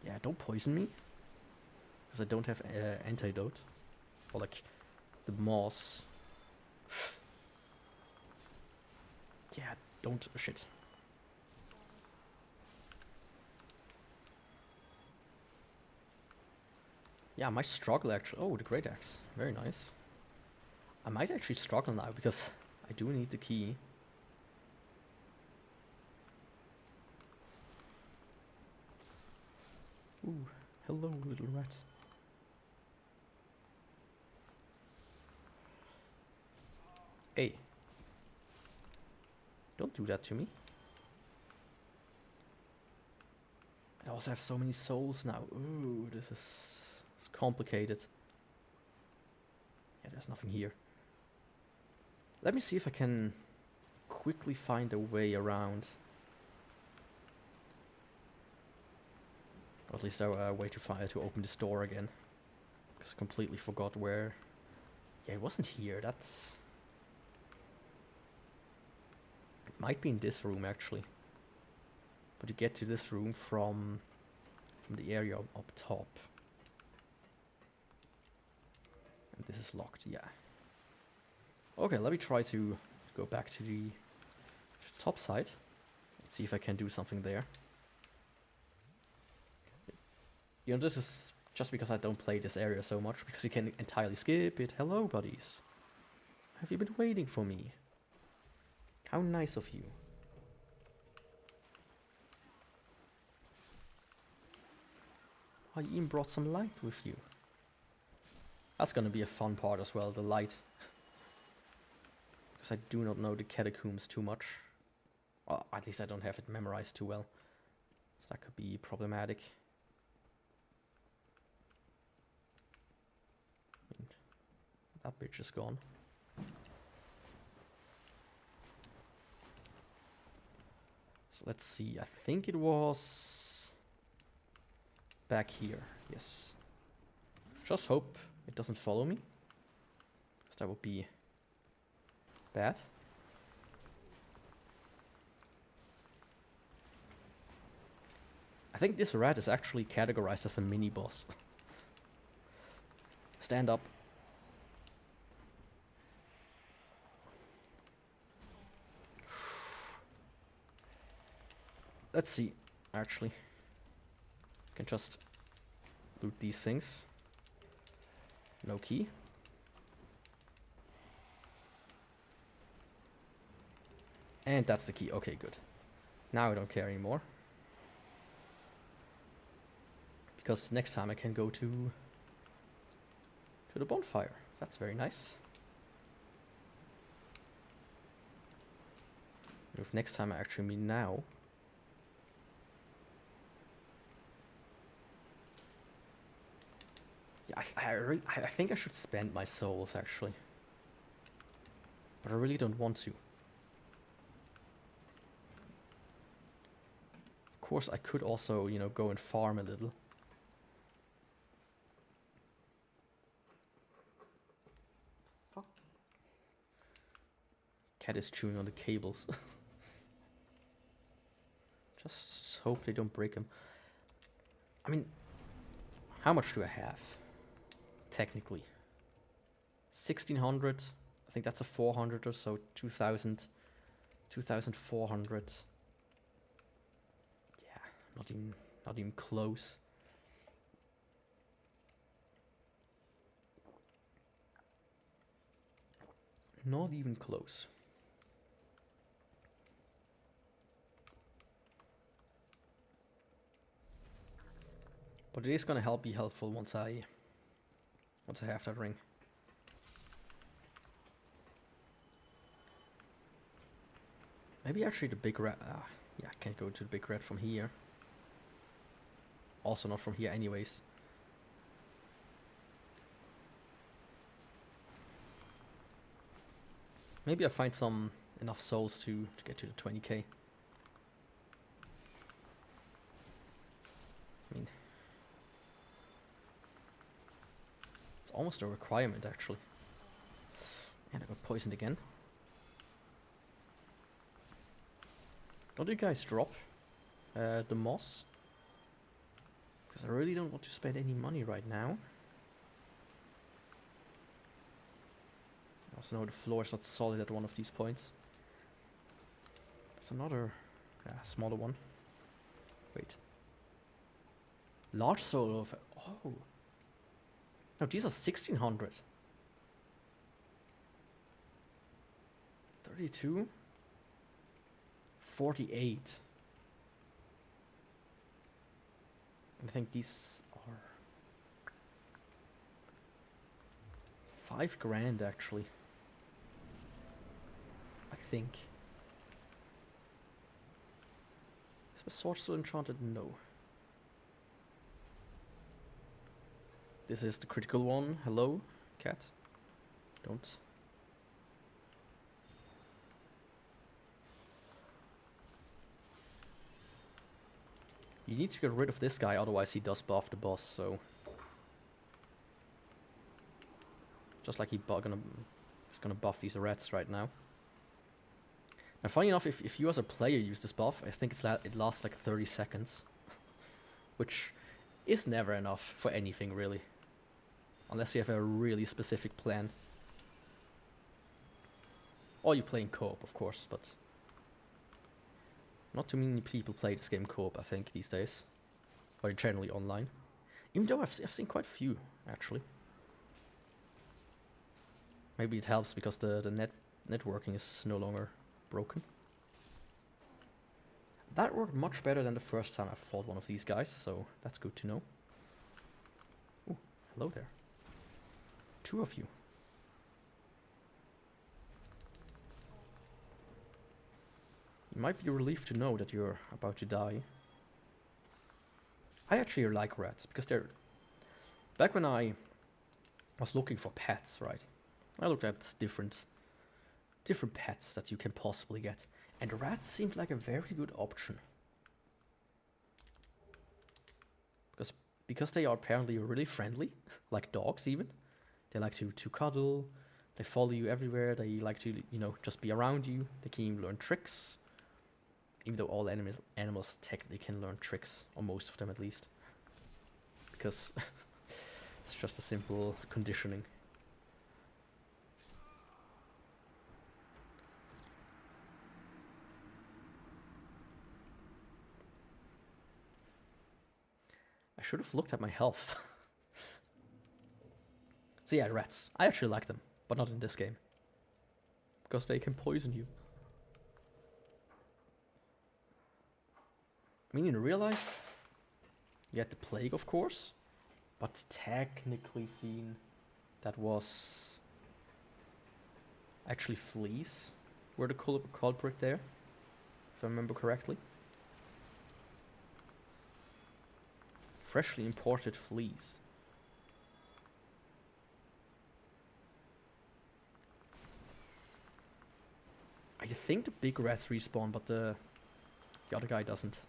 Yeah, don't poison me. Because I don't have antidote. Or like, the moss. Yeah, don't... shit. Yeah, I might struggle actually. Oh, the great axe. Very nice. I might actually struggle now because I do need the key. Ooh, hello little rat. Hey. Don't do that to me. I also have so many souls now. Ooh, this is... it's complicated. Yeah, there's nothing here. Let me see if I can quickly find a way around. Or at least a way to open this door again. Because I completely forgot where... yeah, it wasn't here. That's... it might be in this room actually. But you get to this room from the area up top. And this is locked, yeah. Okay, let me try to go back to the top side. Let's see if I can do something there. You know, this is just because I don't play this area so much, because you can entirely skip it. Hello, buddies. Have you been waiting for me? How nice of you. I even brought some light with you. That's gonna be a fun part as well, the light. Because I do not know the catacombs too much. Well, at least I don't have it memorized too well. So that could be problematic. I mean, that bitch is gone. So let's see, I think it was back here, yes. Just hope it doesn't follow me, because that would be bad. I think this rat is actually categorized as a mini boss. Stand up. Let's see, actually. Can just loot these things. No key. And that's the key. Okay, good. Now I don't care anymore. Because next time I can go to the bonfire. That's very nice. If next time I actually mean now. Yeah, I think I should spend my souls actually. But I really don't want to. Of course I could also, you know, go and farm a little. Fuck. Cat is chewing on the cables. Just hope they don't break them. I mean, how much do I have? Technically. 1600. I think that's a 400 or so. 2000. 2400. Yeah, not even close. Not even close. But it is gonna be helpful once I have that ring. Maybe actually the big rat. Yeah, I can't go to the big rat from here. Also not from here anyways. Maybe I find enough souls to get to the 20k. I mean, it's almost a requirement actually. And I got poisoned again. Don't you guys drop the moss? Because I really don't want to spend any money right now. I also know the floor is not solid at one of these points. There's another smaller one. Wait. Large soul of... Oh. No, these are 1600. 32. 48. I think these are 5 grand actually. I think. Is my sword still enchanted? No. This is the critical one. Hello, cat. Don't. You need to get rid of this guy, otherwise he does buff the boss, so... Just like he's gonna buff these rats right now. Now funny enough, if you as a player use this buff, I think it lasts like 30 seconds. Which is never enough for anything really. Unless you have a really specific plan. Or you play in co-op, of course, but... Not too many people play this game co-op, I think, these days. Or generally online. Even though I've seen quite a few, actually. Maybe it helps because the networking is no longer broken. That worked much better than the first time I fought one of these guys, so that's good to know. Oh, hello there. 2 of you. You might be relieved to know that you're about to die. I actually like rats, because they're... Back when I was looking for pets, right? I looked at different pets that you can possibly get. And rats seemed like a very good option. Because they are apparently really friendly, like dogs even. They like to cuddle, they follow you everywhere, they like to, you know, just be around you. They can even learn tricks. Even though all animals technically can learn tricks, or most of them at least. Because it's just a simple conditioning. I should have looked at my health. So yeah, rats. I actually like them, but not in this game. Because they can poison you. I mean, in real life, you had the plague, of course, but technically seen, that was actually fleas were the culprit there, if I remember correctly. Freshly imported fleas. I think the big rats respawn, but the other guy doesn't.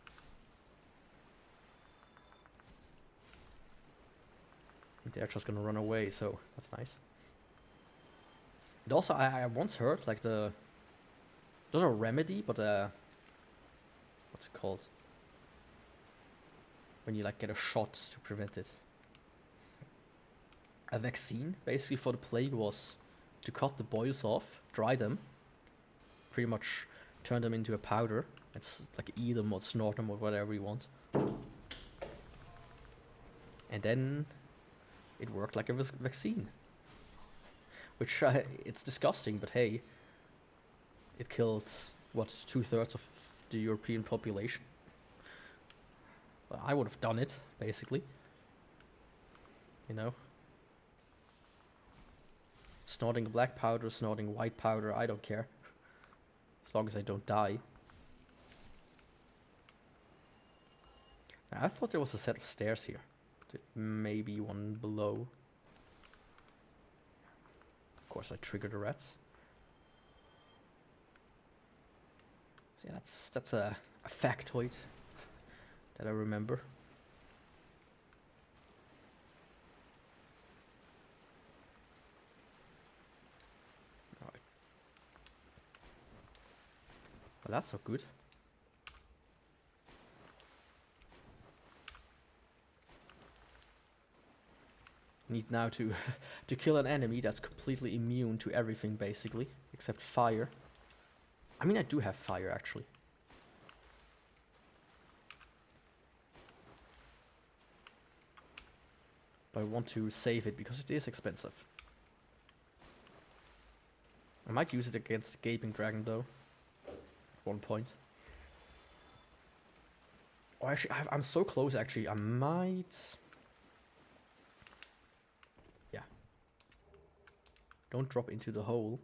They're just gonna run away, so that's nice. And also, I once heard, like, there's a remedy, but what's it called? When you, like, get a shot to prevent it. A vaccine, basically, for the plague was to cut the boils off, dry them, pretty much turn them into a powder. It's like eat them or snort them or whatever you want. And then it worked like a vaccine. Which, it's disgusting, but hey, it killed, what, 2/3 of the European population? Well, I would have done it, basically. You know? Snorting black powder, snorting white powder, I don't care. As long as I don't die. I thought there was a set of stairs here. Maybe one below. Of course I triggered the rats. So yeah, that's a factoid that I remember. Alright. Well, that's not good. Need now to to kill an enemy that's completely immune to everything basically, except fire. I mean, I do have fire actually. But I want to save it because it is expensive. I might use it against the Gaping Dragon though. At one point. Oh, actually, I'm so close actually. I might... Yeah. Don't drop into the hole.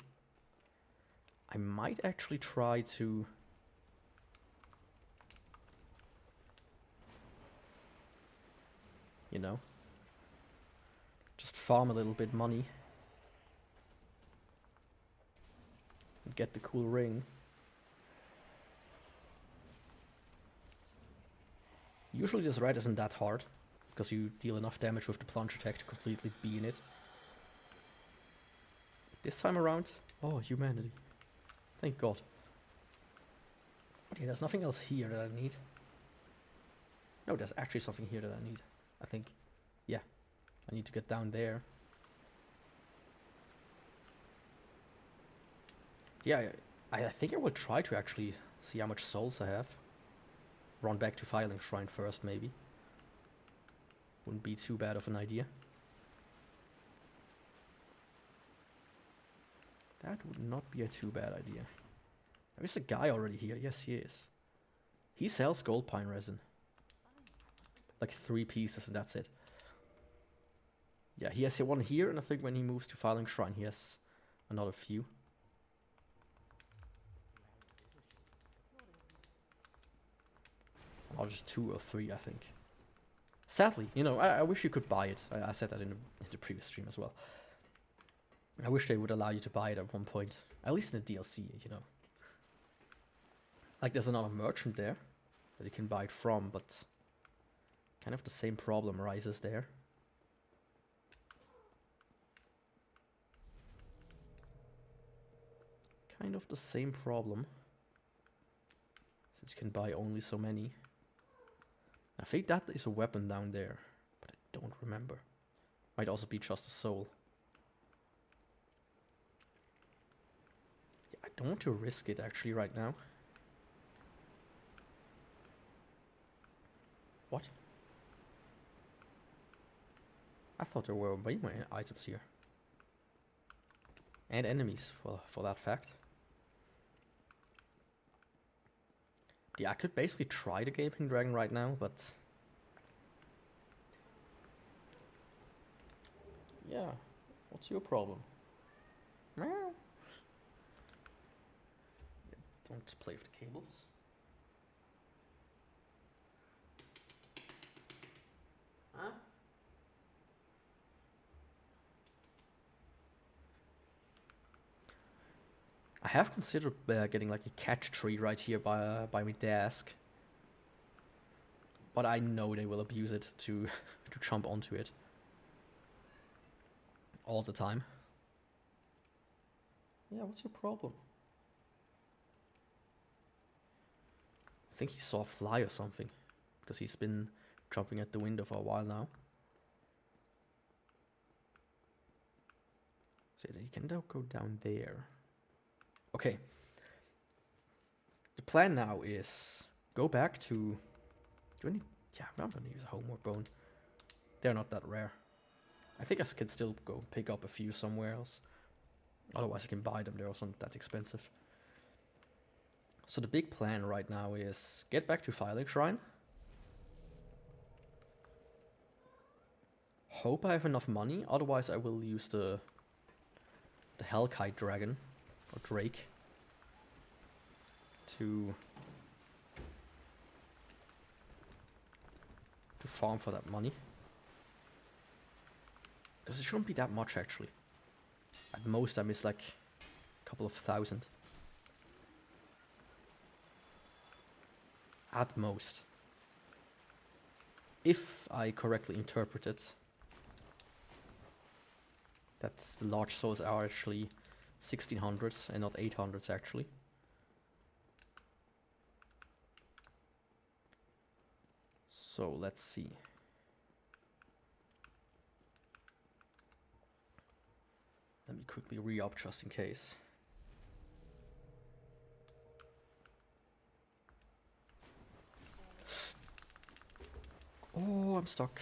I might actually try to... You know, just farm a little bit money. And get the cool ring. Usually this rat isn't that hard, because you deal enough damage with the plunge attack to completely be in it. This time around, oh, humanity. Thank God. But yeah, there's nothing else here that I need. No, there's actually something here that I need, I think. Yeah, I need to get down there. Yeah, I think I will try to actually see how much souls I have. Run back to Filing Shrine first, maybe. Wouldn't be too bad of an idea. That would not be a too bad idea. There's a guy already here. Yes, he is. He sells gold pine resin. Like 3 pieces and that's it. Yeah, he has one here, and I think when he moves to Filing Shrine, he has another few. Or just 2 or 3, I think. Sadly, you know, I wish you could buy it. I said that in the previous stream as well. I wish they would allow you to buy it at one point. At least in the DLC, you know. Like, there's another merchant there that you can buy it from, but kind of the same problem arises there. Kind of the same problem. Since you can buy only so many. I think that is a weapon down there, but I don't remember. Might also be just a soul. Yeah, I don't want to risk it actually right now. What? I thought there were way more items here. And enemies, for that fact. Yeah, I could basically try the Gaping Dragon right now, but... Yeah, what's your problem? Meow. Yeah, don't play with the cables. Huh? I have considered getting like a catch tree right here by my desk, but I know they will abuse it to to jump onto it all the time. Yeah, what's your problem? I think he saw a fly or something, because he's been jumping at the window for a while now. So you can now go down there. Okay. The plan now is go back to... Do I need... Yeah, I'm gonna use a homeward bone. They're not that rare. I think I can still go pick up a few somewhere else. Otherwise I can buy them, they're also not that expensive. So the big plan right now is get back to Filing Shrine. Hope I have enough money, otherwise I will use the Hellkite Dragon. Or Drake. to farm for that money. Because it shouldn't be that much actually. At most I miss like a couple of thousand. At most. If I correctly interpret it, that the large souls are actually 1600s and not 800s actually. So let's see. Let me quickly re-up just in case. Oh, I'm stuck.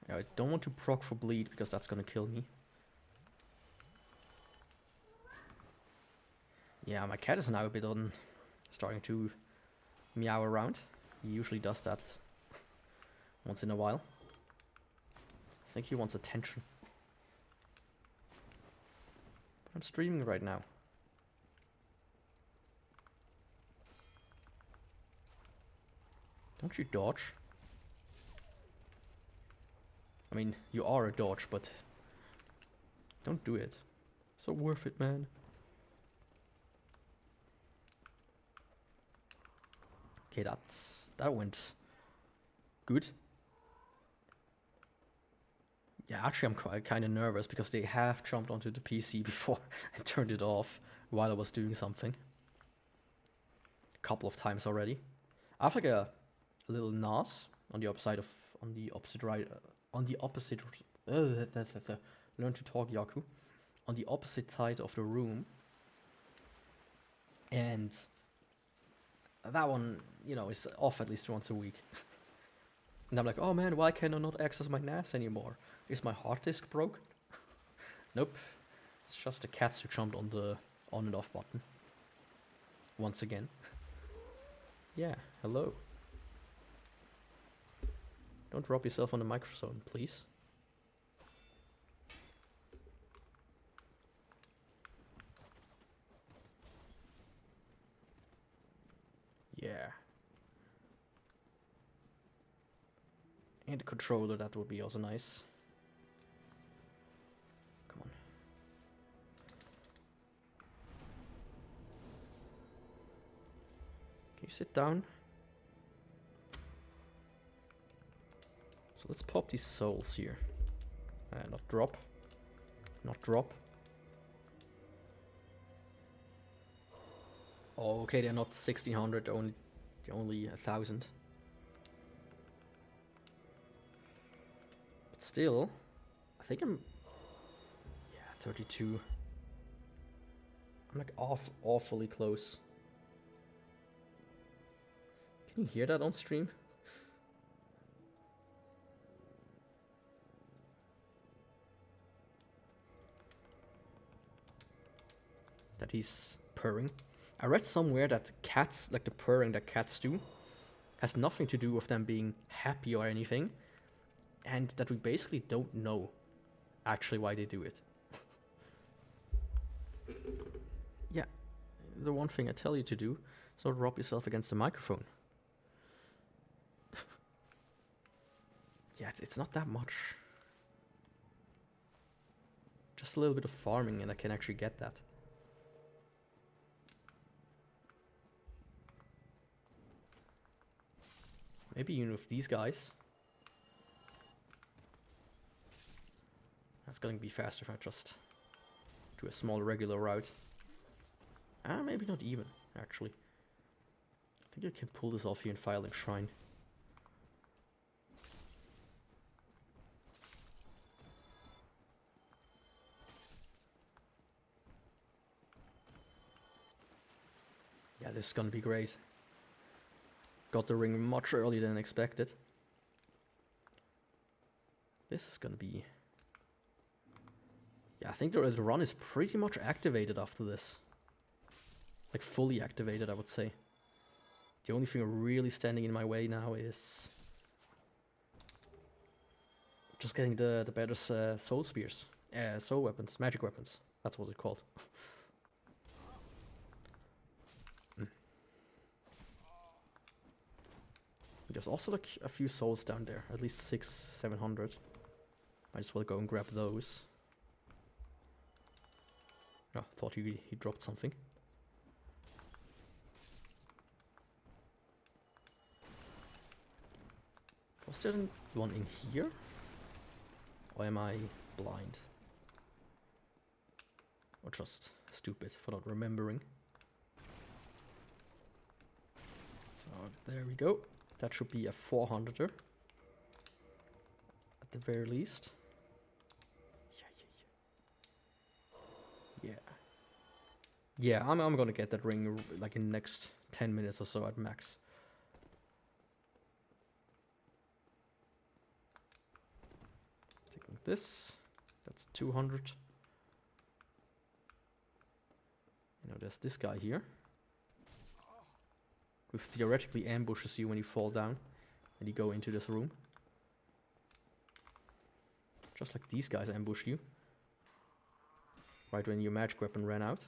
Yeah, I don't want to proc for bleed because that's gonna kill me. Yeah, my cat is now a bit on starting to meow around. He usually does that once in a while. I think he wants attention. But I'm streaming right now. Don't you dodge? I mean, you are a dodge, but don't do it. So worth it, man. Okay, that went good. Yeah, actually I'm kind of nervous because they have jumped onto the PC before I turned it off while I was doing something. A couple of times already. I have like a little NAS on the opposite learn to talk Yaku, on the opposite side of the room, and that one, you know, is off at least once a week. And I'm like, oh man, why can I not access my NAS anymore? Is my hard disk broken? Nope, it's just the cats who jumped on the on and off button once again. Yeah, hello. Don't drop yourself on the microphone, please. Yeah. And the controller, that would be also nice. Come on. Can you sit down? So let's pop these souls here. Not drop. Not drop. Oh, okay, they're not 1600, only 1000. But still, I think I'm... Yeah, 32. I'm like awfully close. Can you hear that on stream? That he's purring. I read somewhere that cats, like the purring that cats do, has nothing to do with them being happy or anything, and that we basically don't know actually why they do it. Yeah, the one thing I tell you to do is not rub yourself against the microphone. Yeah, it's not that much. Just a little bit of farming and I can actually get that. Maybe even with these guys. That's going to be faster if I just do a small regular route. Maybe not even, actually. I think I can pull this off here in Firelink Shrine. Yeah, this is going to be great. Got the ring much earlier than expected. This is gonna be... Yeah, I think the run is pretty much activated after this. Like fully activated, I would say. The only thing really standing in my way now is Just getting the better soul spears. Soul weapons, magic weapons. That's what it's called. There's also like a few souls down there, at least 700. Might as well go and grab those. Oh, thought he dropped something. Was there one in here? Or am I blind? Or just stupid for not remembering? So there we go. That should be a 400er. At the very least. Yeah, I'm gonna get that ring like in the next 10 minutes or so at max. Taking this. That's 200. You know, there's this guy here, who theoretically ambushes you when you fall down and you go into this room. Just like these guys ambushed you right when your magic weapon ran out.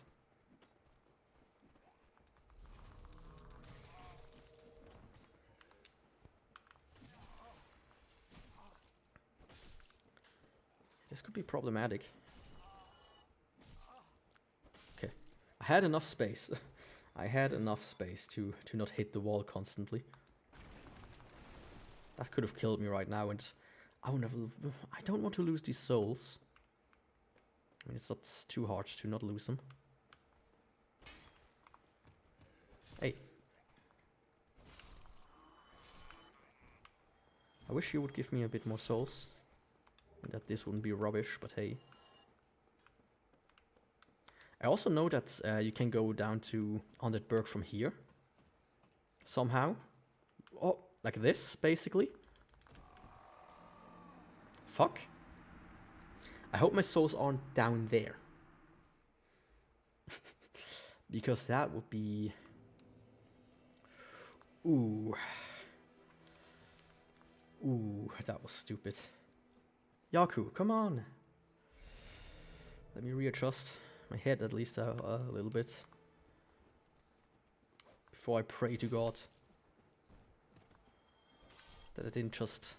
This could be problematic. Okay, I had enough space. I had enough space to not hit the wall constantly. That could have killed me right now, and I don't want to lose these souls. I mean, it's not too hard to not lose them. Hey. I wish you would give me a bit more souls. And that this wouldn't be rubbish, but hey. I also know that you can go down to Undead Burg from here. Somehow. Oh, like this, basically. Fuck. I hope my souls aren't down there. Because that would be... Ooh. Ooh, that was stupid. Yaku, come on. Let me readjust my head at least a little bit. Before I pray to God that I didn't just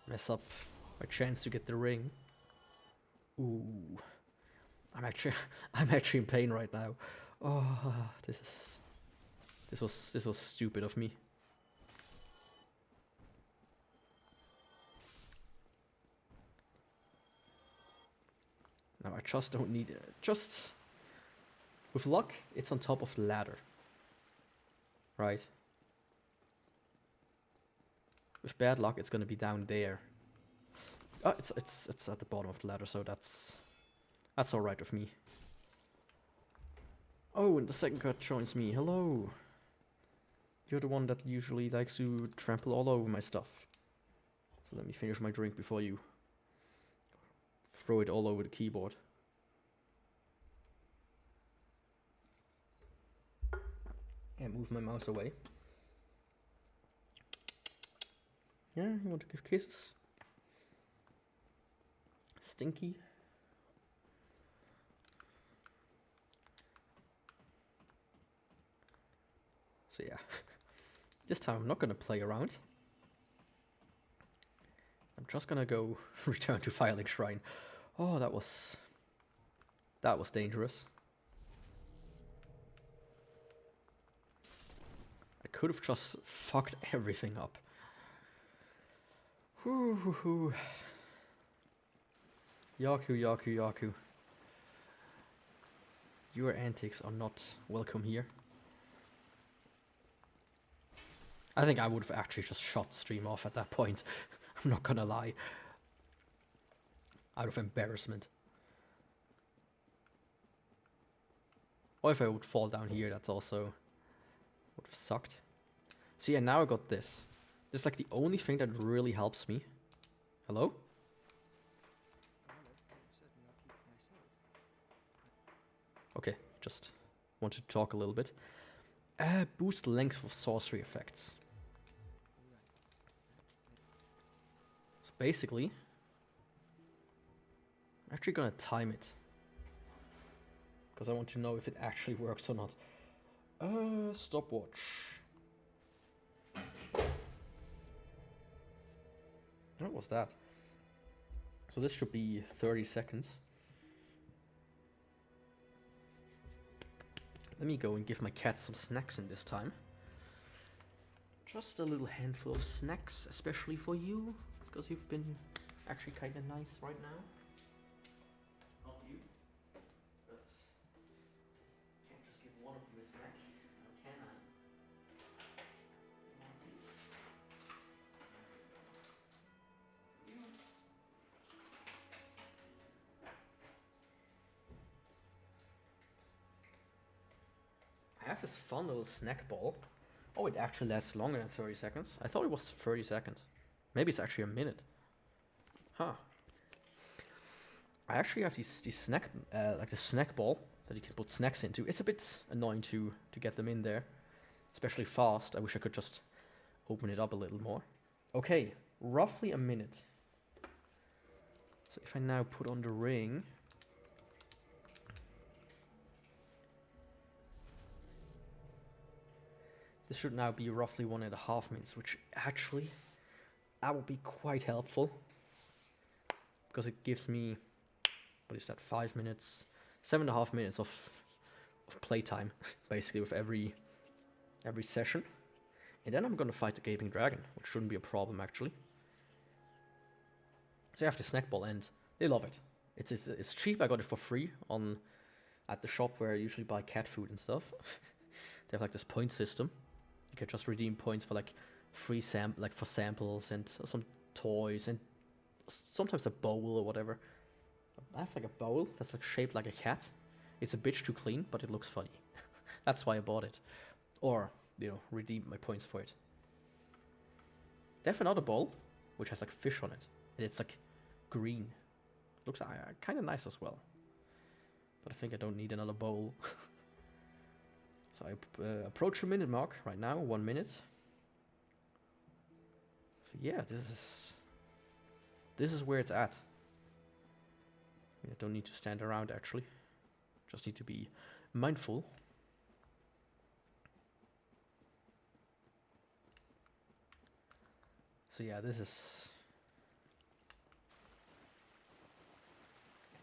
mess up my chance to get the ring. Ooh. I'm actually in pain right now. Oh, this was stupid of me. Now I just don't need it. Just with luck, it's on top of the ladder. Right? With bad luck, it's gonna be down there. Oh, it's at the bottom of the ladder, so that's all right with me. Oh, and the second cut joins me. Hello. You're the one that usually likes to trample all over my stuff. So let me finish my drink before you throw it all over the keyboard. And move my mouse away. Yeah, you want to give kisses? Stinky. So yeah, this time I'm not gonna play around. I'm just gonna go return to Firelink Shrine. Oh, that was dangerous. I could have just fucked everything up. Yaku, Yaku. Your antics are not welcome here. I think I would have actually just shut the stream off at that point. I'm not gonna lie. Out of embarrassment. Or if I would fall down here, that's also would have sucked. So yeah, now I got this. This is like the only thing that really helps me. Hello? Okay, just wanted to talk a little bit. Boost length of sorcery effects. basically, I'm actually gonna time it. Because I want to know if it actually works or not. Stopwatch. What was that? So this should be 30 seconds. Let me go and give my cat some snacks in this time. Just a little handful of snacks, especially for you, because you've been actually kind of nice right now. Not you, but can't just give one of you a snack, or can I? You want these? You. I have this fun little snack ball. Oh, it actually lasts longer than 30 seconds. I thought it was 30 seconds. Maybe it's actually a minute. Huh. I actually have these snack, like the snack ball that you can put snacks into. It's a bit annoying to get them in there, especially fast. I wish I could just open it up a little more. Okay, roughly a minute. So if I now put on the ring. This should now be roughly 1.5 minutes, which actually, that would be quite helpful. Because it gives me, what is that, 5 minutes, 7.5 minutes of playtime, basically with every session. And then I'm gonna fight the Gaping Dragon, which shouldn't be a problem actually. So you have the snack ball and they love it. It's cheap, I got it for free at the shop where I usually buy cat food and stuff. They have like this point system. You can just redeem points for like free for samples and some toys and sometimes a bowl or whatever. I have like a bowl that's like shaped like a cat. It's a bitch to clean, but it looks funny. That's why I bought it. Or, you know, redeem my points for it. They have another bowl, which has like fish on it. And it's like green. Looks kind of nice as well. But I think I don't need another bowl. So I approach the minute mark right now, 1 minute. So yeah, this is where it's at. I don't need to stand around actually. Just need to be mindful. So yeah, it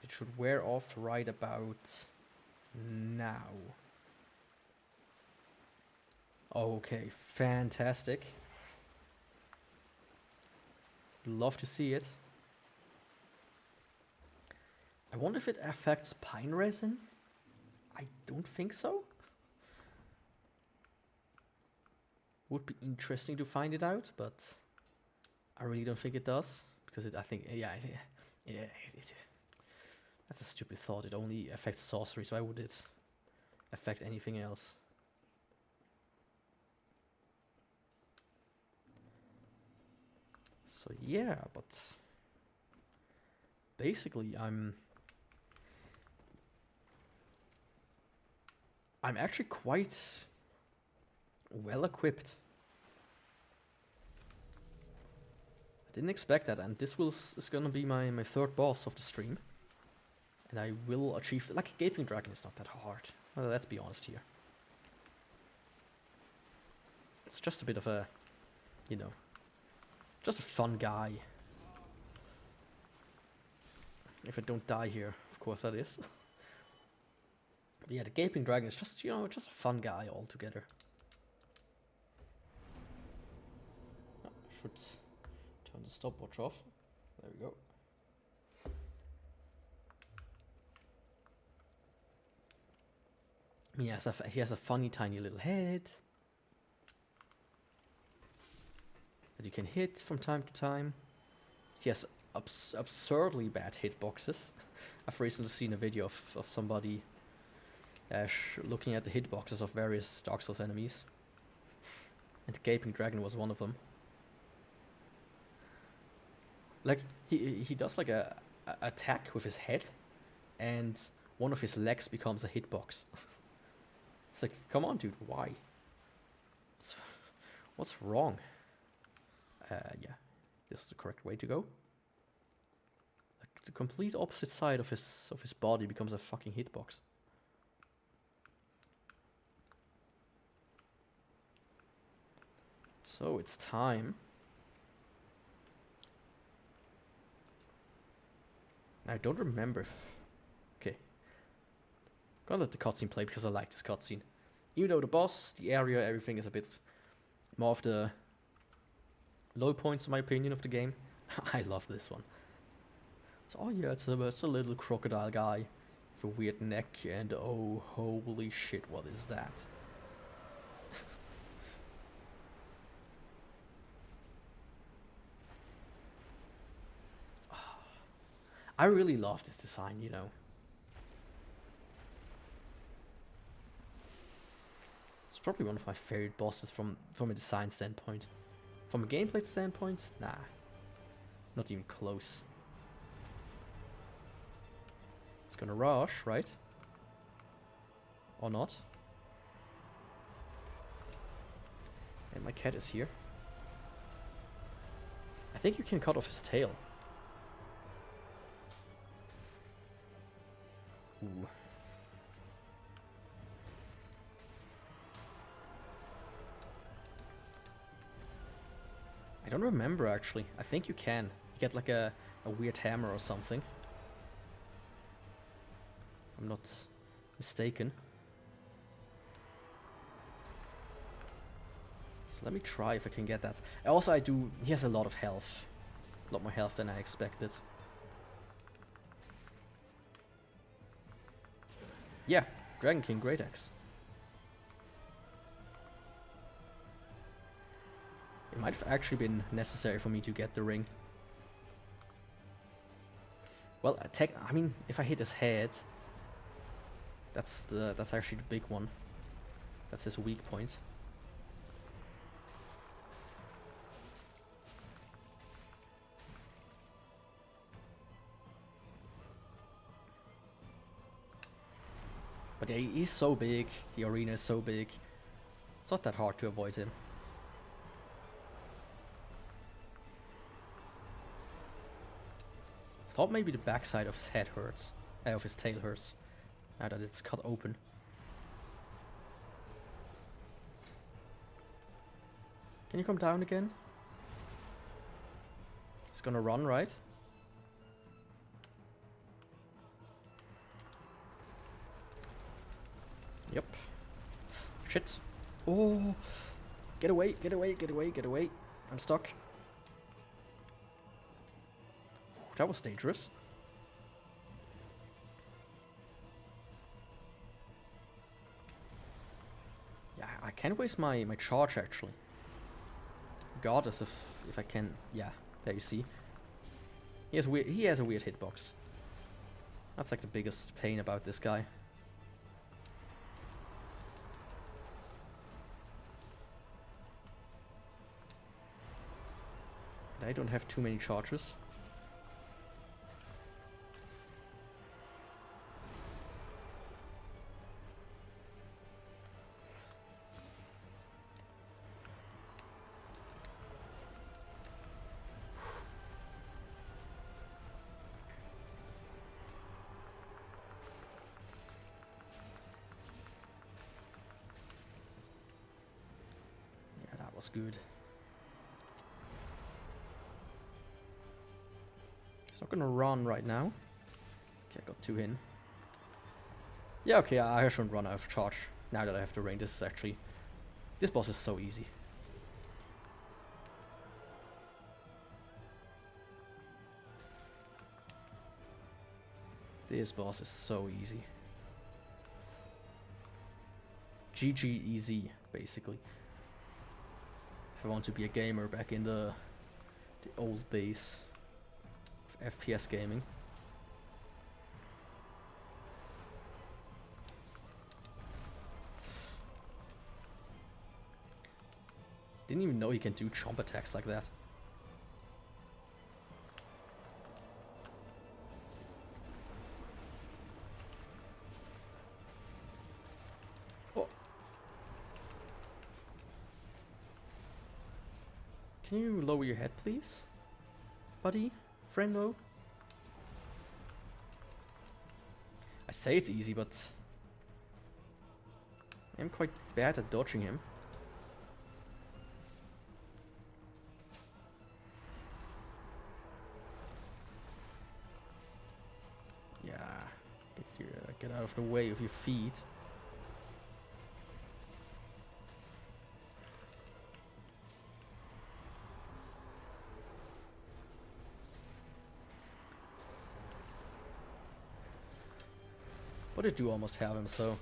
should wear off right about now. Okay, fantastic. Love to see it. I wonder if it affects pine resin. I don't think so. Would be interesting to find it out, but I really don't think it does, because that's a stupid thought. It only affects sorcery, so why would it affect anything else? So yeah, but basically I'm actually quite well equipped. I didn't expect that, and this is gonna be my third boss of the stream. And I will achieve like a Gaping Dragon is not that hard. Well, let's be honest here. It's just a bit of a, you know, just a fun guy. If I don't die here, of course that is. But yeah, the Gaping Dragon is just, you know, just a fun guy altogether. I should turn the stopwatch off. There we go. He has a funny tiny little head that you can hit from time to time. He has absurdly bad hitboxes. I've recently seen a video of somebody looking at the hitboxes of various Dark Souls enemies. And the Gaping Dragon was one of them. Like, he does like a attack with his head, and one of his legs becomes a hitbox. It's like, come on, dude, why? What's wrong? Yeah, this is the correct way to go. the complete opposite side of his body becomes a fucking hitbox. So it's time. I don't remember if... Okay. Gonna let the cutscene play because I like this cutscene. Even though the boss, the area, everything is a bit more of the low points in my opinion of the game. I love this one. So, oh yeah, it's a little crocodile guy with a weird neck and oh holy shit, what is that? I really love this design, you know. It's probably one of my favorite bosses from a design standpoint. From a gameplay standpoint, nah. Not even close. It's gonna rush, right? Or not? And my cat is here. I think you can cut off his tail. Ooh. I don't remember actually. I think you can. You get like a weird hammer or something. If I'm not mistaken. So let me try if I can get that. Also, he has a lot of health. A lot more health than I expected. Yeah, Dragon King Great Axe. It might have actually been necessary for me to get the ring. Well, I mean, if I hit his head, that's actually the big one. That's his weak point. But yeah, he's so big. The arena is so big. It's not that hard to avoid him. Thought maybe the backside of his head hurts, of his tail hurts, now that it's cut open. Can you come down again? He's gonna run, right? Yep. Shit. Oh! Get away, get away, get away, get away. I'm stuck. That was dangerous. Yeah, I can't waste my charge actually. Regardless if I can. Yeah, there you see. He has a weird hitbox. That's like the biggest pain about this guy. I don't have too many charges. Yeah, that was good. He's not gonna run right now. Okay, I got 2 in. Yeah, okay, I shouldn't run out of charge now that I have the ring. This boss is so easy. This boss is so easy. GG easy, basically. If I want to be a gamer back in the old days of FPS gaming. Didn't even know you can do chomp attacks like that. Oh. Can you lower your head, please? Buddy? Friendo? say it's easy, but I'm quite bad at dodging him. Yeah, get out of the way of your feet. But I do almost have him, so...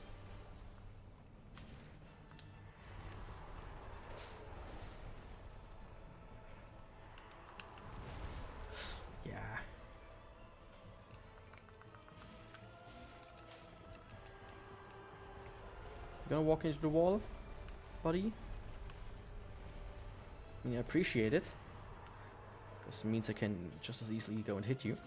yeah. You gonna walk into the wall, buddy? I mean, I appreciate it. Because it means I can just as easily go and hit you.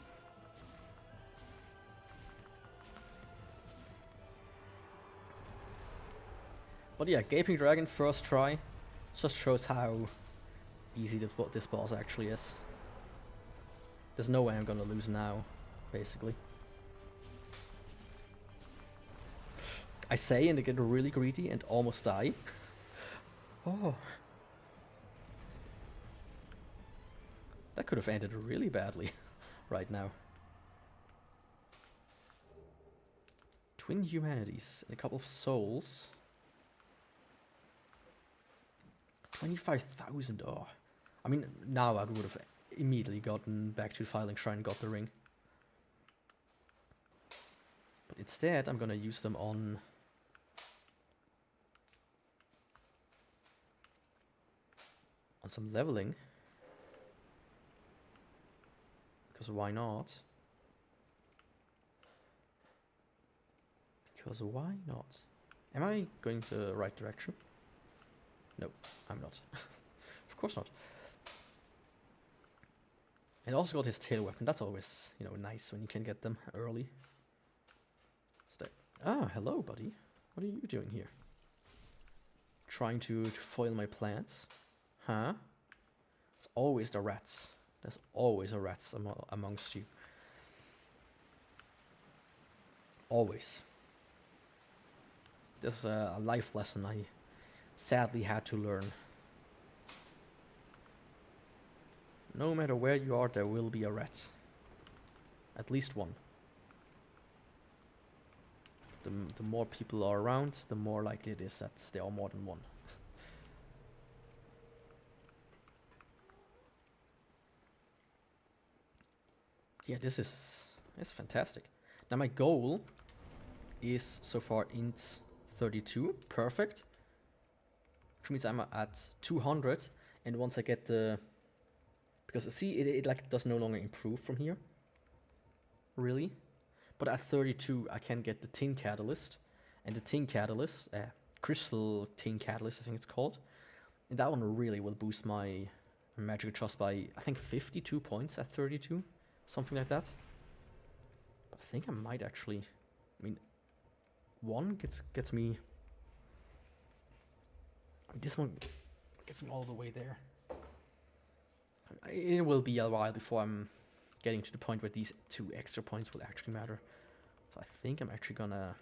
But yeah, Gaping Dragon, first try. Just shows how easy this boss actually is. There's no way I'm gonna lose now, basically. I say and I get really greedy and almost die. Oh. That could have ended really badly right now. Twin humanities and a couple of souls. 25,000, oh. I mean, now I would have immediately gotten back to the Filing Shrine and got the ring. But instead, I'm gonna use them on... some leveling. Because why not? Because why not? Am I going the right direction? No, I'm not. Of course not. And also got his tail weapon. That's always, you know, nice when you can get them early. So ah, hello, buddy. What are you doing here? Trying to foil my plans? Huh? It's always the rats. There's always a rats amongst you. Always. This is a life lesson I sadly had to learn. No matter where you are, there will be a rat. At least one. The more people are around, the more likely it is that there are more than one. Yeah, this is fantastic. Now my goal is so far int 32, perfect. Which means I'm at 200, and once I get the... Because see, it like does no longer improve from here. Really? But at 32 I can get the tin catalyst. And the tin catalyst, crystal tin catalyst I think it's called. And that one really will boost my magic trust by, I think 52 points at 32. Something like that. But I think I might actually... I mean, one gets me... This one gets me all the way there. It will be a while before I'm getting to the point where these 2 extra points will actually matter. So I think I'm actually gonna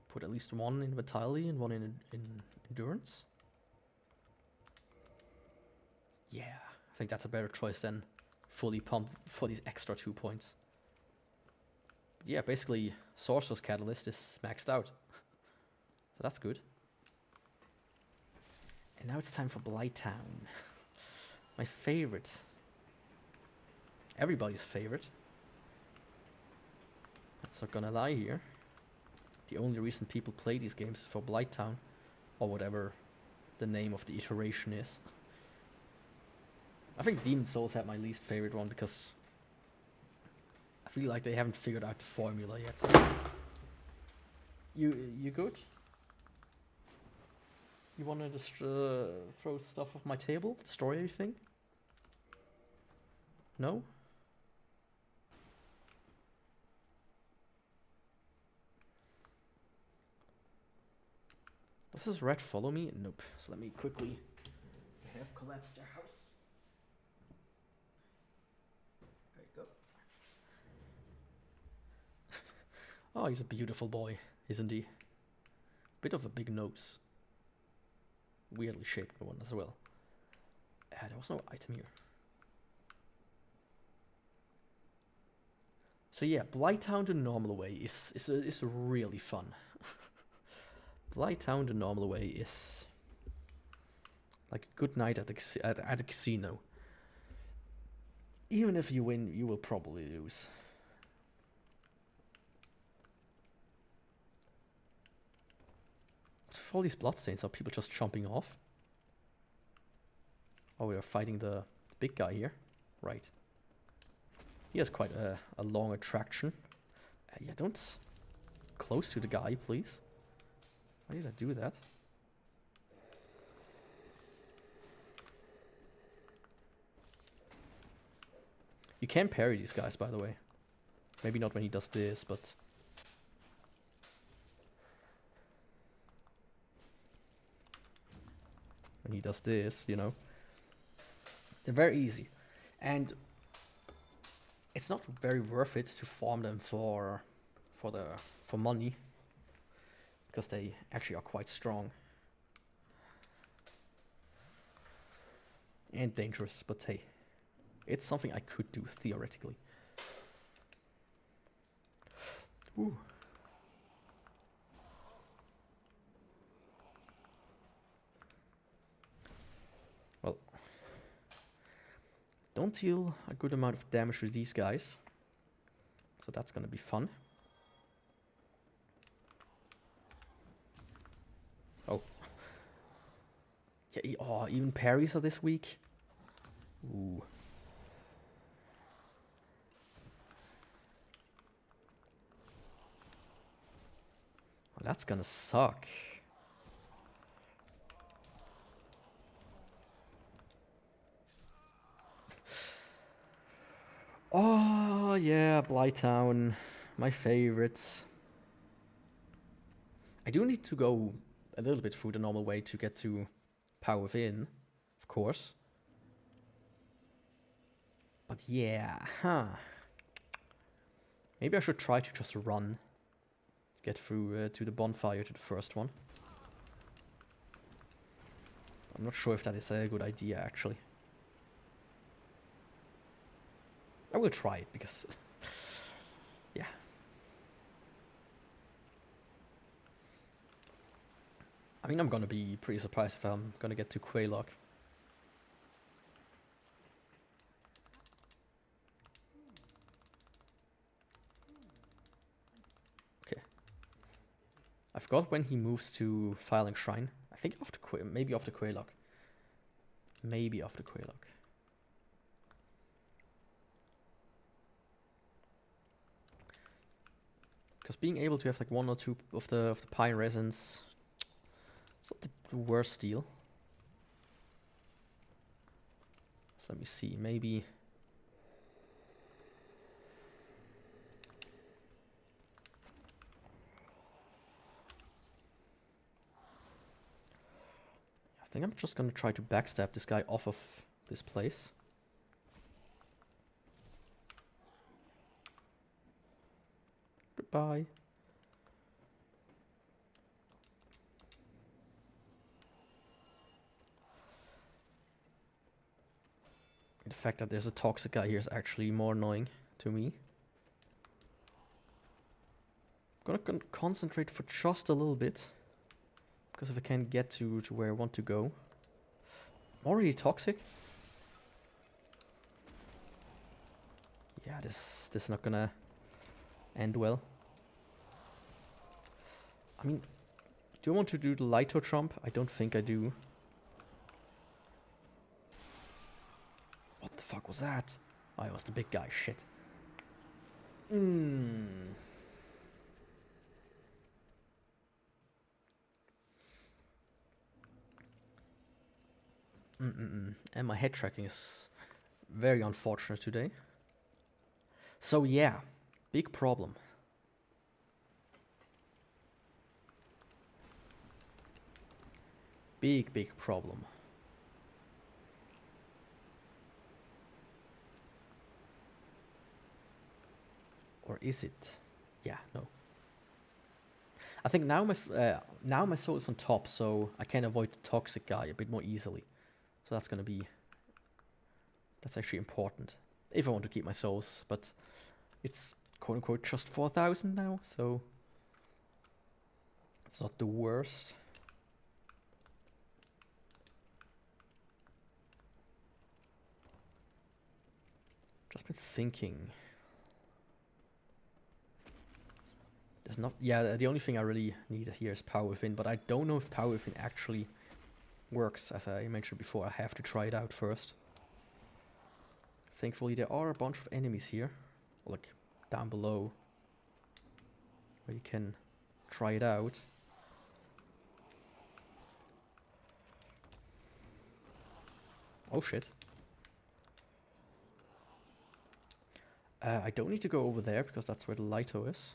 put at least one in Vitality and one in Endurance. Yeah, I think that's a better choice than fully pumped for these extra 2 points. But yeah, basically Sorcerer's Catalyst is maxed out. So that's good. And now it's time for Blighttown. My favorite. Everybody's favorite. That's not gonna lie here. The only reason people play these games is for Blighttown. Or whatever the name of the iteration is. I think Demon Souls had my least favorite one because I feel like they haven't figured out the formula yet. You good? You wanna just throw stuff off my table? Destroy everything? No? Does this rat follow me? Nope. So let me quickly have collapsed their house. There you go. Oh, he's a beautiful boy, isn't he? Bit of a big nose. Weirdly shaped one as well. There was no item here. So yeah, Blighttown the normal way is really fun. Blighttown the normal way is like a good night at the casino. Even if you win, you will probably lose. What's with all these bloodstains? Are people just jumping off? Oh, we are fighting the big guy here. Right. He has quite a long attraction. Yeah, don't close to the guy, please. Why did I do that? You can parry these guys, by the way. Maybe not when he does this, but... when he does this, you know. They're very easy. And it's not very worth it to farm them for money. Because they actually are quite strong. And dangerous, but hey. It's something I could do, theoretically. Ooh. Well. Don't deal a good amount of damage to these guys. So that's gonna be fun. Oh. Yeah, oh, even parries are this weak. Ooh. Well, that's gonna suck. Oh, yeah, Blighttown. My favorites. I do need to go a little bit through the normal way to get to Power Within, of course. But yeah, Maybe I should try to just run. Get through to the bonfire, to the first one. I'm not sure if that is a good idea, actually. I will try it, because... yeah. I mean, I'm gonna be pretty surprised if I'm gonna get to Quaylock. Okay. I forgot when he moves to Filing Shrine. I think after maybe after Quaylock. Maybe after Quaylock. Because being able to have like 1 or 2 of the pine resins, it's not the worst deal. So let me see, maybe... I think I'm just gonna try to backstab this guy off of this place. Goodbye. The fact that there's a toxic guy here is actually more annoying to me. I'm gonna concentrate for just a little bit. Because if I can't get to where I want to go. I'm already toxic? Yeah, this is not gonna end well. I mean, do I want to do the Lito Trump? I don't think I do. What the fuck was that? Oh, it was the big guy, shit. And my head tracking is very unfortunate today. So yeah, big problem. Big problem. Or is it? Yeah, no. I think now my soul is on top, so I can avoid the toxic guy a bit more easily. So that's gonna be... That's actually important. If I want to keep my souls, but it's quote-unquote just 4,000 now, so... It's not the worst. Just been thinking. There's not... Yeah, the only thing I really need here is Power Within, but I don't know if Power Within actually works. As I mentioned before, I have to try it out first. Thankfully, there are a bunch of enemies here, like down below, where you can try it out. Oh shit. I don't need to go over there because that's where the Lito is.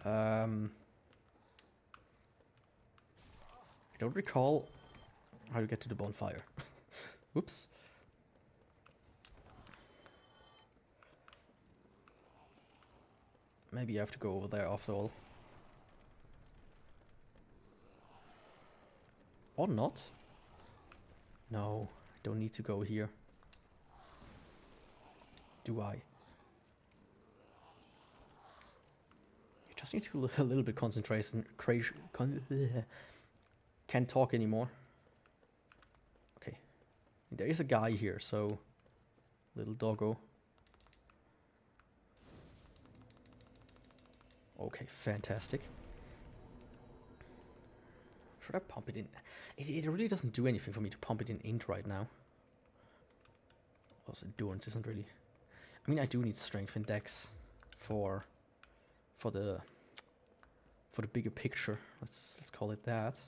I don't recall how to get to the bonfire. Oops. Maybe I have to go over there after all. Or not. No, I don't need to go here. Do I? You just need to a little bit concentration. Can't talk anymore. Okay. There is a guy here, so... Little doggo. Okay, fantastic. Should I pump it in? It really doesn't do anything for me to pump it in int right now. Also, endurance isn't really... I mean, I do need strength and dex for the bigger picture. Let's call it that.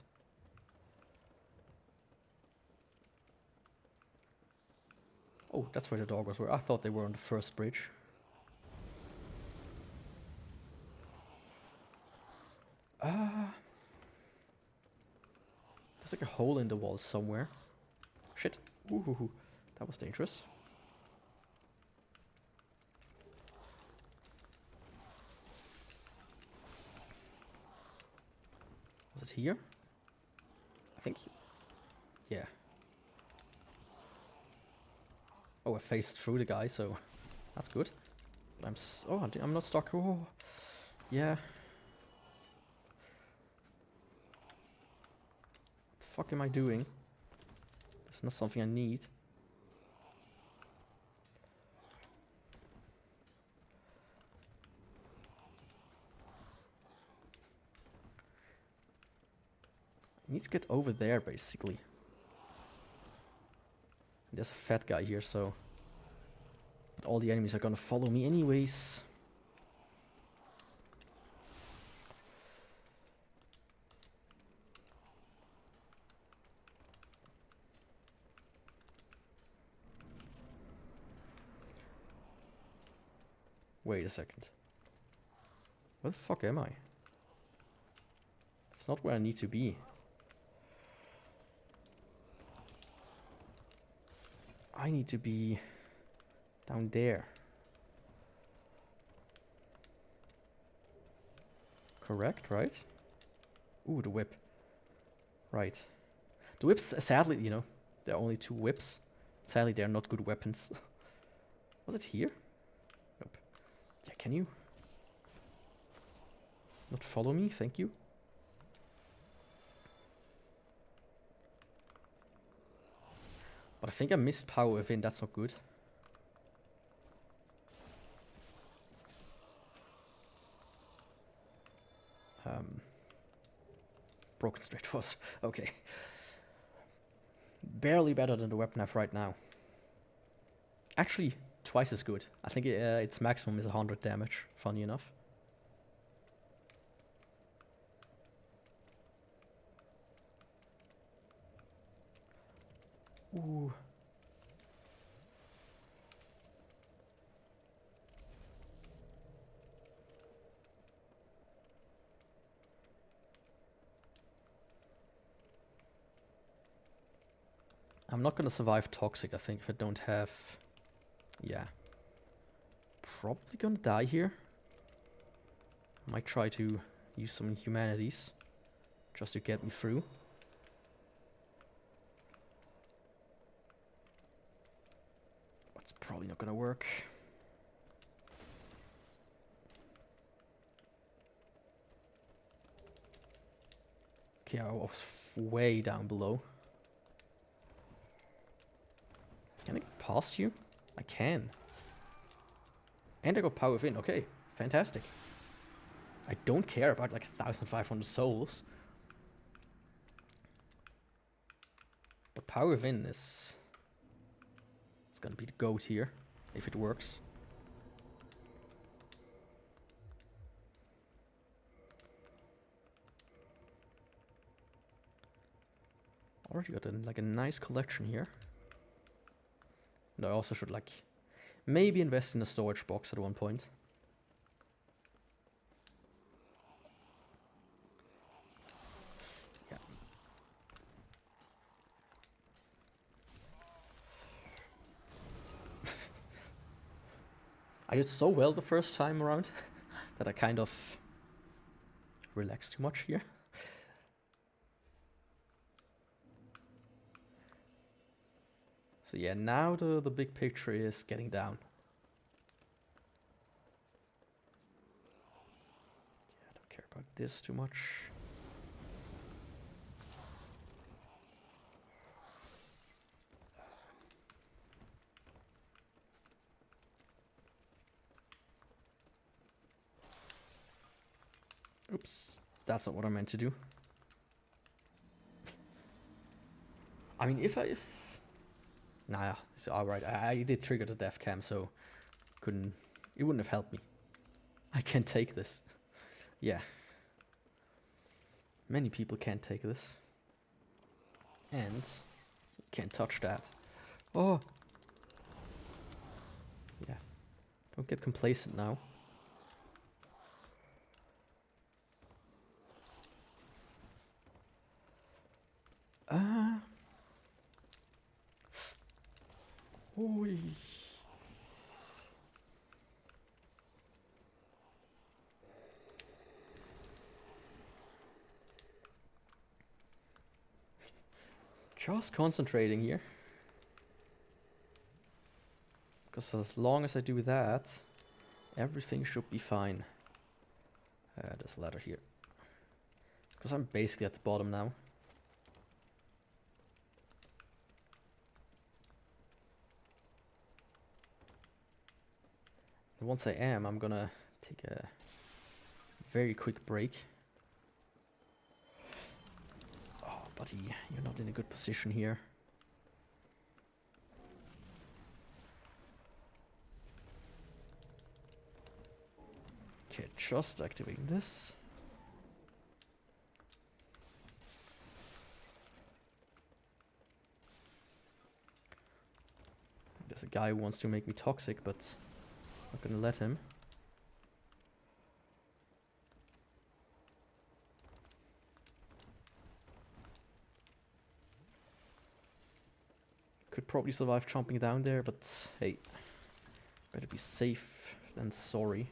Oh, that's where the doggos were. I thought they were on the first bridge. There's like a hole in the wall somewhere. Shit. Ooh, that was dangerous. Was it here? I think... Yeah. Oh, I phased through the guy, so that's good. But I'm not stuck. Oh, yeah. What the fuck am I doing? That's not something I need. I need to get over there, basically. There's a fat guy here, so... But all the enemies are gonna follow me anyways. Wait a second. Where the fuck am I? It's not where I need to be. I need to be down there. Correct, right? Ooh, the whip. Right. The whips, sadly, you know, there are only 2 whips. Sadly, they're not good weapons. Was it here? Nope. Yeah, can you not follow me? Thank you. But I think I missed Power Within, that's not good. Broken Straight Sword. Okay. Barely better than the weapon I have right now. Actually, twice as good. I think its maximum is 100 damage, funny enough. Ooh. I'm not gonna survive toxic, I think, if I don't have... Yeah. Probably gonna die here. Might try to use some humanities just to get me through. But it's probably not gonna work. Okay, I was way down below. Can I get past you? I can. And I got power within. Okay, fantastic. I don't care about like 1,500 souls. But power within is... It's gonna be the goat here, if it works. Already got like a nice collection here. And I also should like maybe invest in a storage box at one point. Yeah. I did so well the first time around that I kind of relaxed too much here. So yeah, now the big picture is getting down. Yeah, I don't care about this too much. Oops, that's not what I meant to do. I mean, if nah, it's alright. I did trigger the death cam, so it wouldn't have helped me. I can't take this. Yeah. Many people can't take this. And you can't touch that. Oh! Yeah. Don't get complacent now. Oi. Just concentrating here. Because as long as I do that, everything should be fine. There's a ladder here. Because I'm basically at the bottom now. And once I am, I'm gonna take a very quick break. Oh, buddy, you're not in a good position here. Okay, just activating this. There's a guy who wants to make me toxic, but I'm not gonna let him. Could probably survive jumping down there, but hey, better be safe than sorry.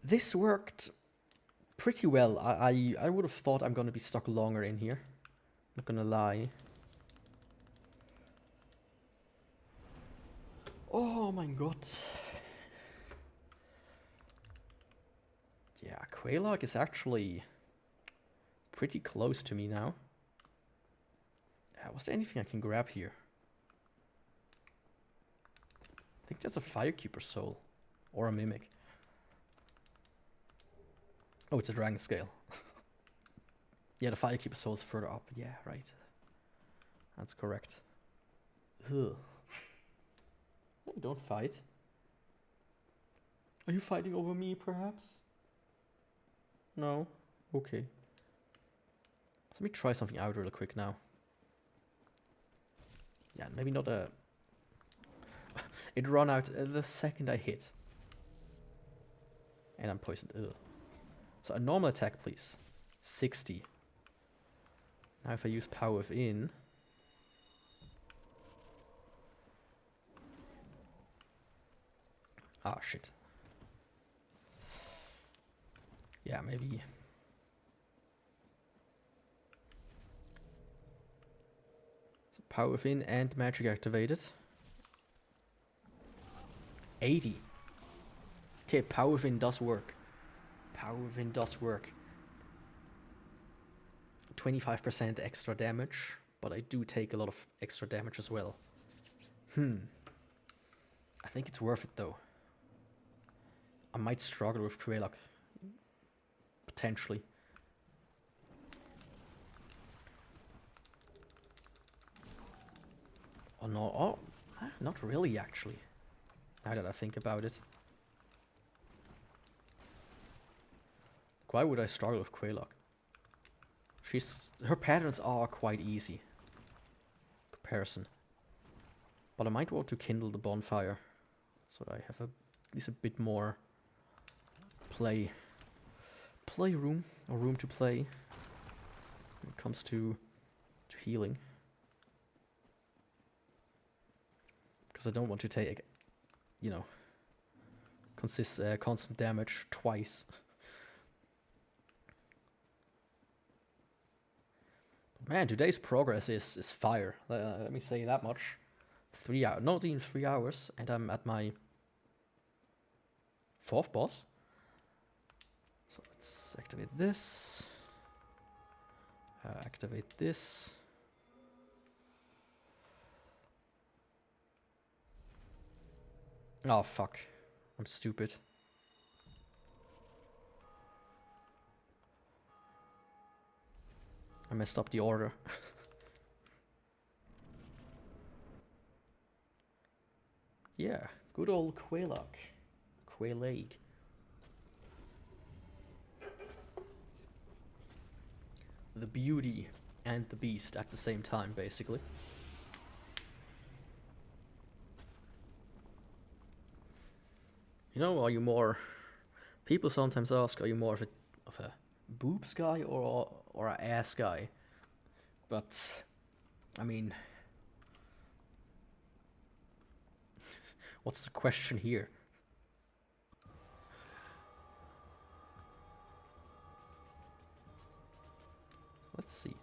This worked pretty well. I would have thought I'm gonna be stuck longer in here. Not gonna lie. Oh my god. Yeah, Quelaag is actually pretty close to me now. Was there anything I can grab here? I think that's a Firekeeper soul. Or a Mimic. Oh, it's a Dragon Scale. Yeah, the Firekeeper soul is further up. Yeah, right. That's correct. Ugh. Hey, don't fight. Are you fighting over me, perhaps? No? Okay. Let me try something out real quick now. Yeah, maybe not a... It ran out the second I hit. And I'm poisoned. Ugh. So a normal attack, please. 60. Now if I use Power Within... Ah, shit. Yeah, maybe... So Power Within and Magic activated. 80. Okay, Power Within does work. Power Within does work. 25% extra damage, but I do take a lot of extra damage as well. I think it's worth it though. I might struggle with Krelok. Potentially. Oh no, oh, not really actually. Now that I think about it. Why would I struggle with Krelok? Her patterns are quite easy. Comparison. But I might want to kindle the bonfire. So I have at least a bit more play room, or room to play when it comes to healing. Because I don't want to take, you know, constant damage twice. Man, today's progress is fire. Let me say that much. 3 hours, not even 3 hours, and I'm at my 4th boss. So let's activate this. Activate this. Oh fuck, I'm stupid. I messed up the order. Yeah, good old Krelok. Krelok. The beauty and the beast at the same time, basically. You know, are you more... People sometimes ask, are you more of a boobs guy or an ass guy? But, I mean... What's the question here? Let's see.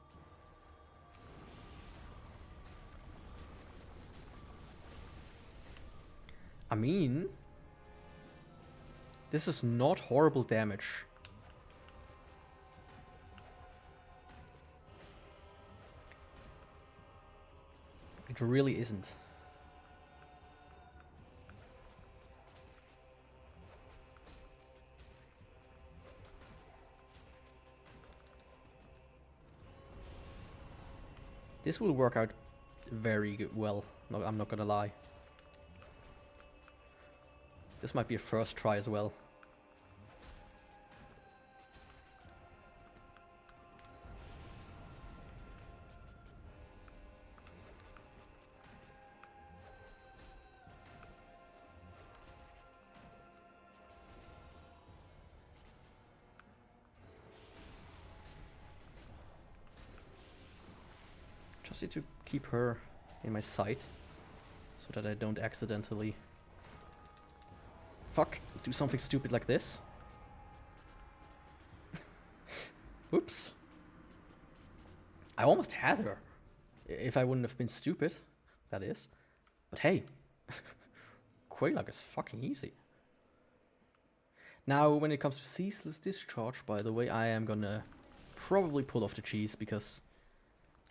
I mean... This is not horrible damage. It really isn't. This will work out very good, well. No, I'm not gonna lie. This might be a first try as well. Just need to keep her in my sight so that I don't accidentally do something stupid like this. Oops. I almost had her. If I wouldn't have been stupid, that is. But hey, Krelok is fucking easy. Now, when it comes to Ceaseless Discharge, by the way, I am gonna probably pull off the cheese because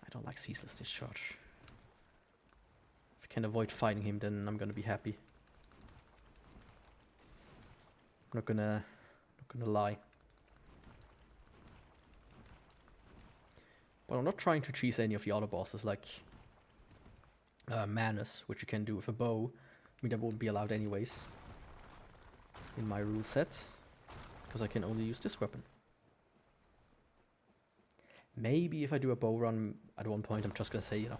I don't like Ceaseless Discharge. If I can avoid fighting him, then I'm gonna be happy. I'm not gonna lie. But I'm not trying to cheese any of the other bosses, like Manus, which you can do with a bow. I mean, that won't be allowed anyways in my rule set, because I can only use this weapon. Maybe if I do a bow run at one point, I'm just gonna say, you know,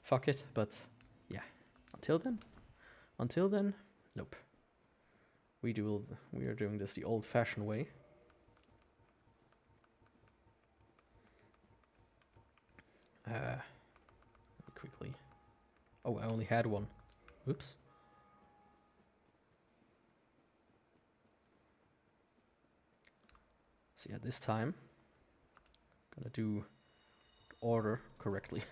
fuck it. But yeah, until then, nope. We are doing this the old-fashioned way. Quickly. Oh, I only had one. Oops. So yeah, this time I'm gonna do order correctly.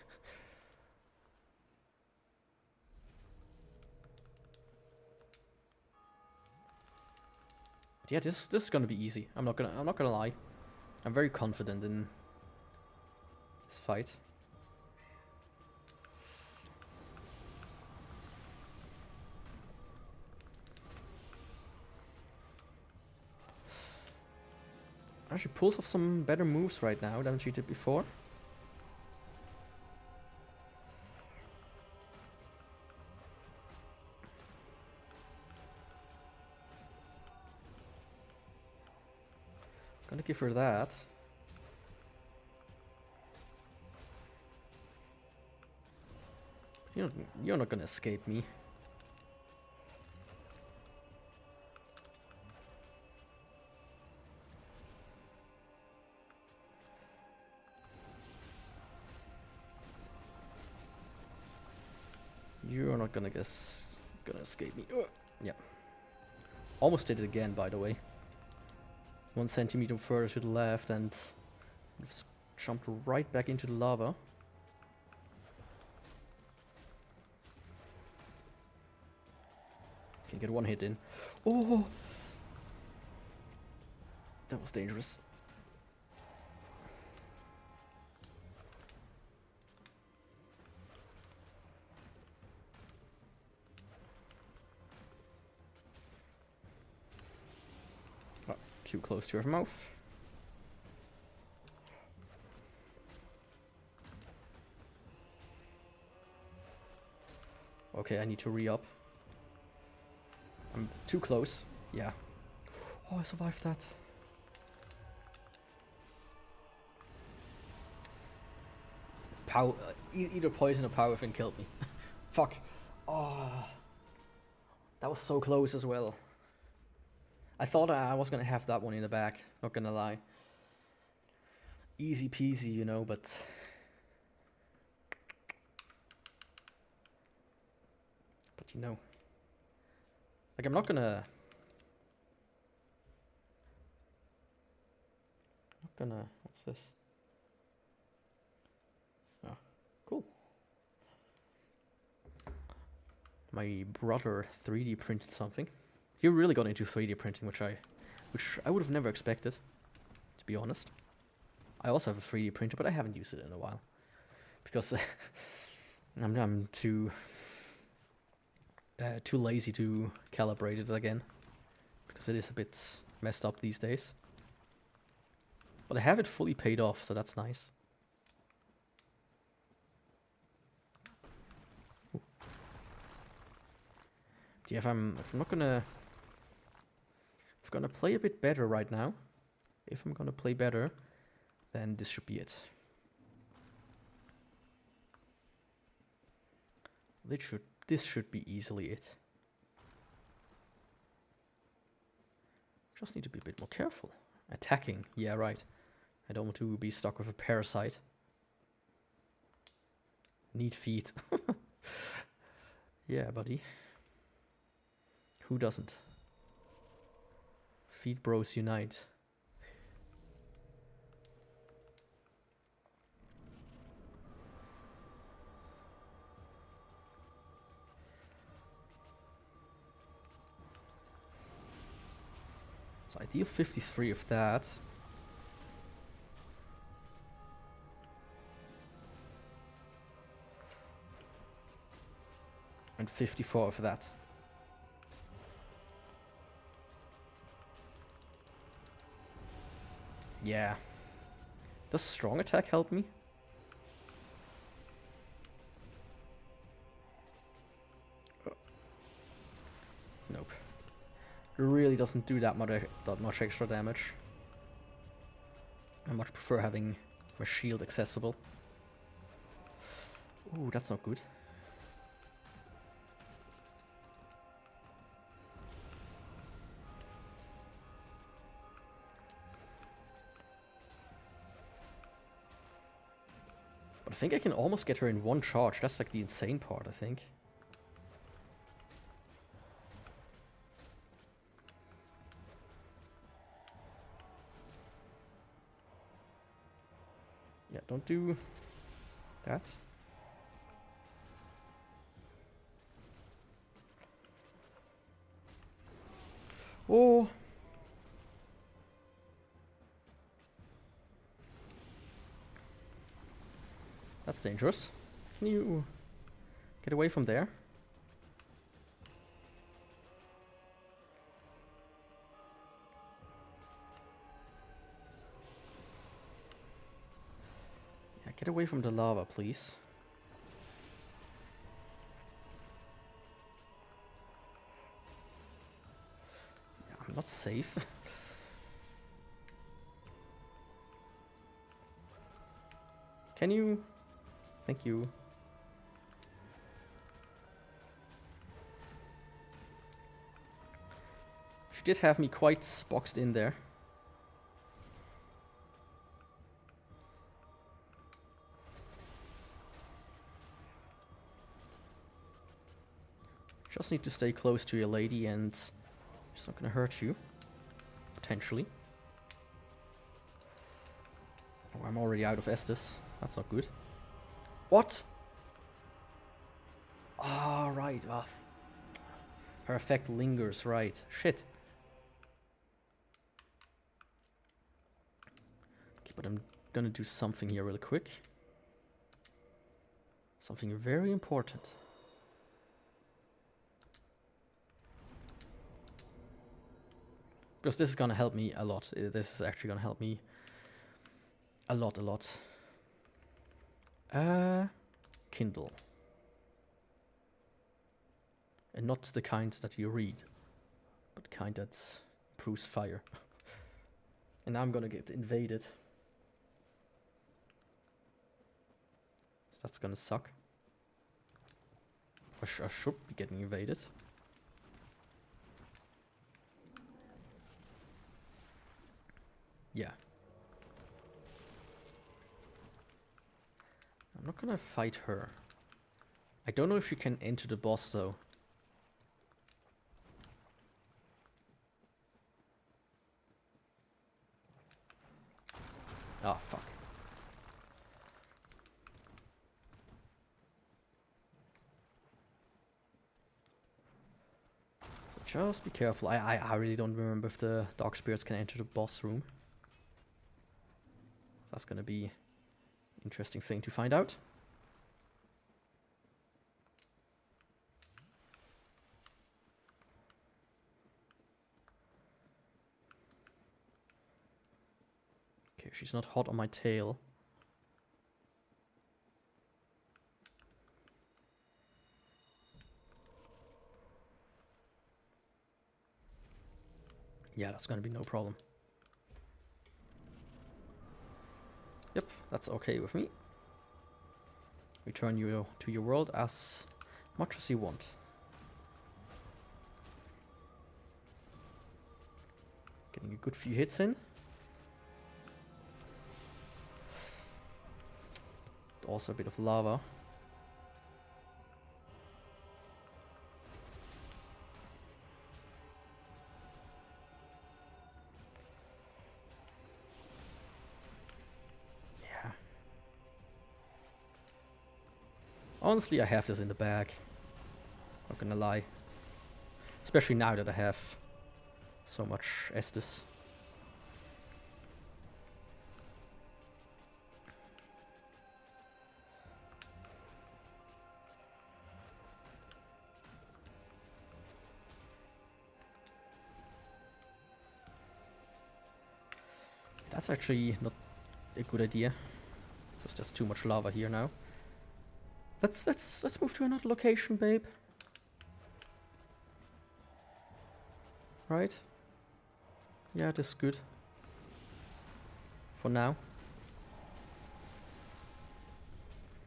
But yeah, this is gonna be easy. I'm not gonna lie. I'm very confident in this fight. She pulls off some better moves right now than she did before. Gonna give her that. You're not gonna escape me. You're not gonna escape me. Yeah. Almost did it again, by the way. 1 centimeter further to the left and jumped right back into the lava. Can get one hit in. Oh! That was dangerous. Too close to her mouth. Okay, I need to re-up. I'm too close. Yeah. Oh, I survived that. Either poison or power thing killed me. Fuck. Oh, that was so close as well. I thought I was gonna have that one in the back, not gonna lie. Easy peasy, you know, but... But you know... Like, I'm not gonna... What's this? Oh, cool. My brother 3D printed something. He really got into 3D printing, which I would have never expected, to be honest. I also have a 3D printer, but I haven't used it in a while because I'm too lazy to calibrate it again because it is a bit messed up these days. But I have it fully paid off, so that's nice. Ooh. Yeah, if I'm gonna play a bit better right now, then this should be it. This should be easily it. Just need to be a bit more careful. Attacking, yeah, right. I don't want to be stuck with a parasite. Need feet. Yeah, buddy. Who doesn't? Feet bros unite. So I deal 53 of that. And 54 of that. Yeah. Does strong attack help me? Nope. It really doesn't do that much extra damage. I much prefer having my shield accessible. Ooh, that's not good. But I think I can almost get her in one charge. That's like the insane part, I think. Yeah, don't do that. Oh. That's dangerous. Can you get away from there? Yeah, get away from the lava, please. Yeah, I'm not safe. Can you? Thank you. She did have me quite boxed in there. Just need to stay close to your lady and she's not gonna hurt you. Potentially. Oh, I'm already out of Estus. That's not good. What? Ah, right. Oh, her effect lingers, right. Shit. Okay, but I'm gonna do something here really quick. Something very important. Because this is gonna help me a lot. This is actually gonna help me a lot. Kindle. And not the kind that you read, but the kind that improves fire. And now I'm gonna get invaded. So that's gonna suck. I should be getting invaded. Yeah. I'm not gonna fight her. I don't know if she can enter the boss though. Oh, fuck. So just be careful. I really don't remember if the dark spirits can enter the boss room. That's gonna be an interesting thing to find out. Okay, she's not hot on my tail. Yeah, that's gonna be no problem. Yep, that's okay with me. Return you to your world as much as you want. Getting a good few hits in. Also a bit of lava. Yeah. Honestly, I have this in the bag. Not gonna lie. Especially now that I have so much Estus. That's actually not a good idea. There's just too much lava here now. Let's move to another location, babe. Right? Yeah, that's good. For now.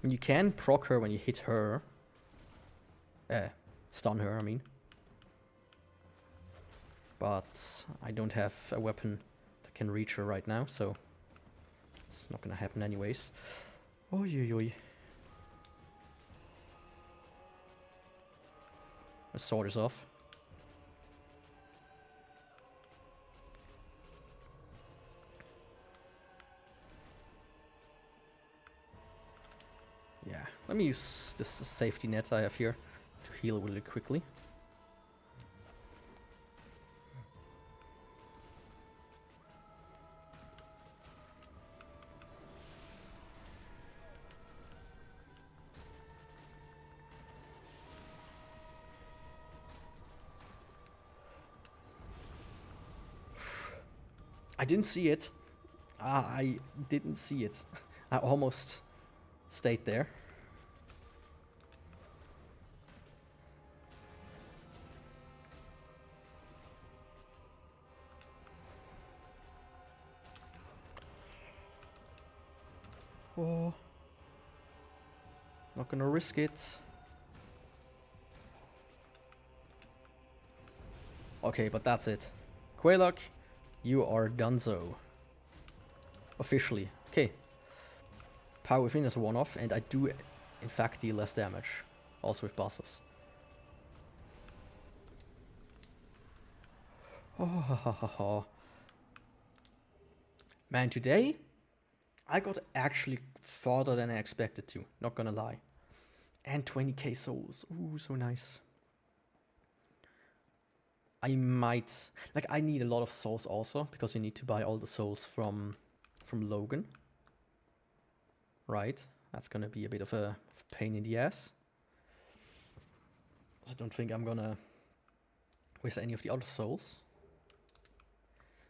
And you can proc her when you hit her. Stun her, I mean. But I don't have a weapon that can reach her right now, so it's not gonna happen anyways. Oi, oi, oi. The sword is off. Yeah, let me use this safety net I have here to heal really quickly. I didn't see it. I didn't see it. I almost stayed there. Oh, not gonna risk it. Okay, but that's it. Quaylok, you are donezo. Officially. Okay. Power within is a one-off, and I do, in fact, deal less damage. Also with bosses. Oh, ha, ha, ha, ha. Man, today I got actually farther than I expected to. Not gonna lie. And 20k souls. Ooh, so nice. I might... Like, I need a lot of souls also, because you need to buy all the souls from Logan. Right? That's gonna be a bit of a pain in the ass. I don't think I'm gonna waste any of the other souls.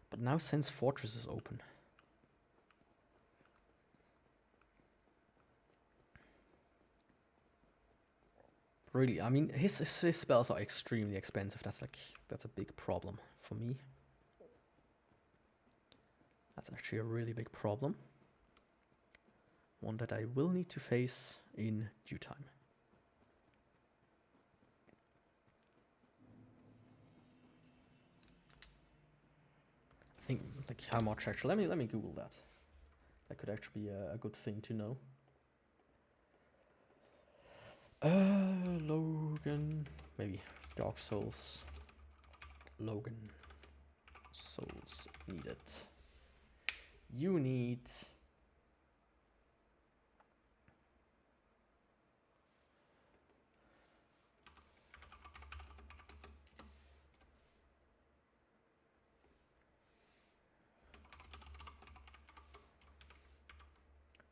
But now Sen's Fortress is open. Really, I mean, his spells are extremely expensive. That's a big problem for me. That's actually a really big problem. One that I will need to face in due time. I think, like, how much actually? Let me Google that. That could actually be a good thing to know. Logan, maybe Dark Souls. Logan, souls needed. You need...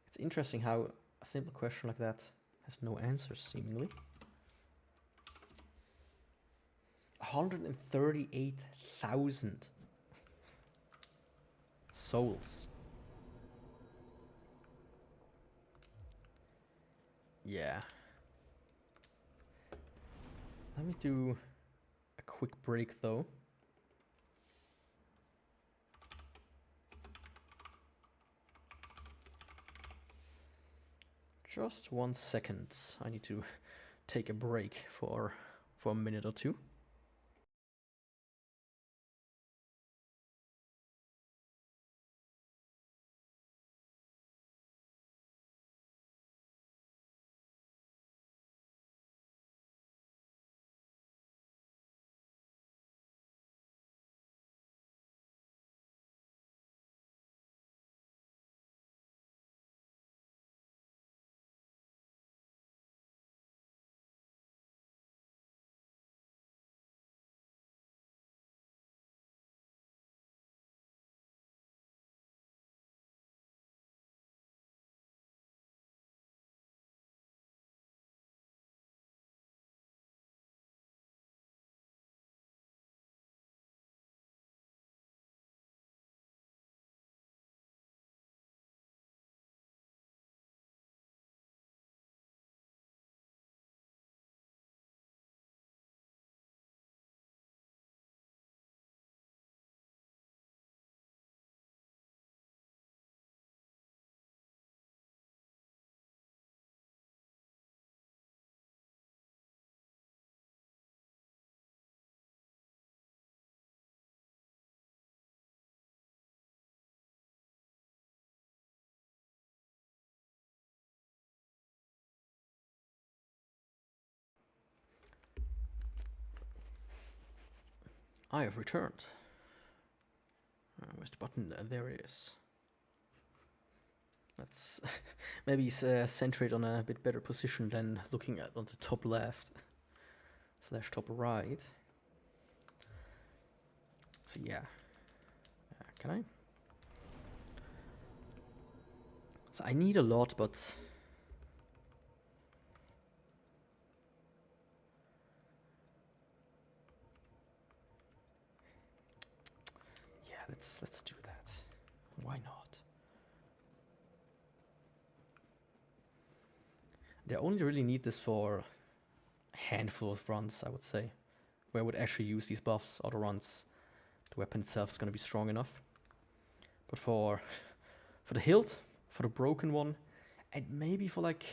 It's interesting how a simple question like that has no answers, seemingly. 138,000 souls. Yeah. Let me do a quick break though. Just 1 second. I need to take a break for a minute or two. I have returned. Where's the button? There it is. Let's maybe center it on a bit better position than looking at on the top left / top right. So yeah, can I? So I need a lot, but yeah, let's do that. Why not? They only really need this for a handful of runs, I would say, where I would actually use these buffs. Other runs, the weapon itself is going to be strong enough. But for the hilt, for the broken one, and maybe for like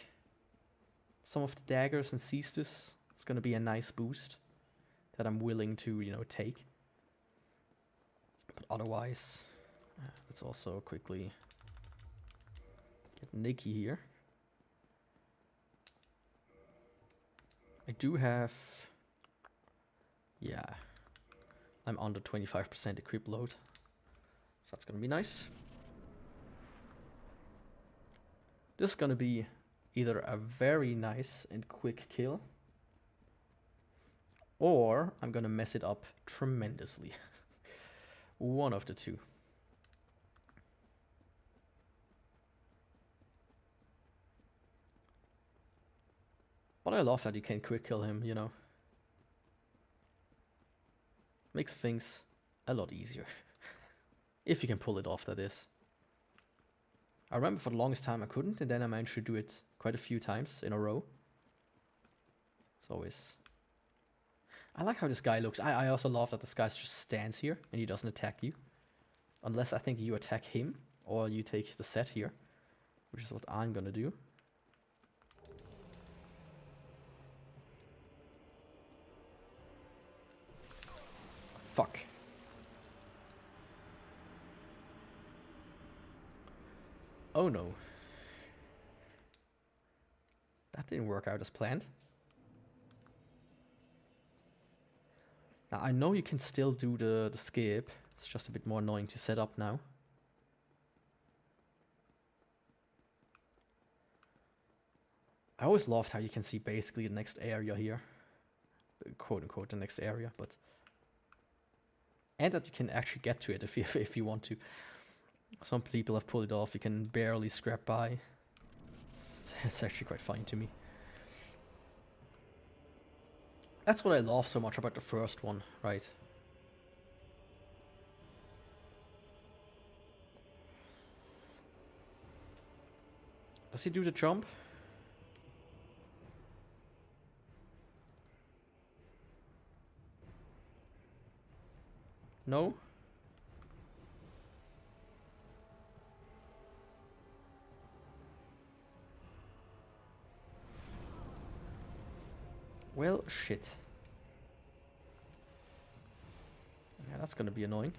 some of the daggers and ceases, it's going to be a nice boost that I'm willing to, you know, take. But otherwise, let's also quickly get Nikki here. I do have, yeah, I'm under 25% equip load, so that's gonna be nice. This is gonna be either a very nice and quick kill, or I'm gonna mess it up tremendously. One of the two. But I love that you can quick kill him, you know. Makes things a lot easier. If you can pull it off, that is. I remember for the longest time I couldn't, and then I managed to do it quite a few times in a row. It's always... I like how this guy looks. I also love that this guy just stands here and he doesn't attack you. Unless I think you attack him, or you take the set here, which is what I'm gonna do. Fuck. Oh no. That didn't work out as planned. Now I know you can still do the skip. It's just a bit more annoying to set up now. I always loved how you can see basically the next area here. Quote unquote the next area, but... And that you can actually get to it if you want to. Some people have pulled it off. You can barely scrap by. It's actually quite funny to me. That's what I love so much about the first one, right? Does he do the jump? No? Well, shit. Yeah, that's gonna be annoying.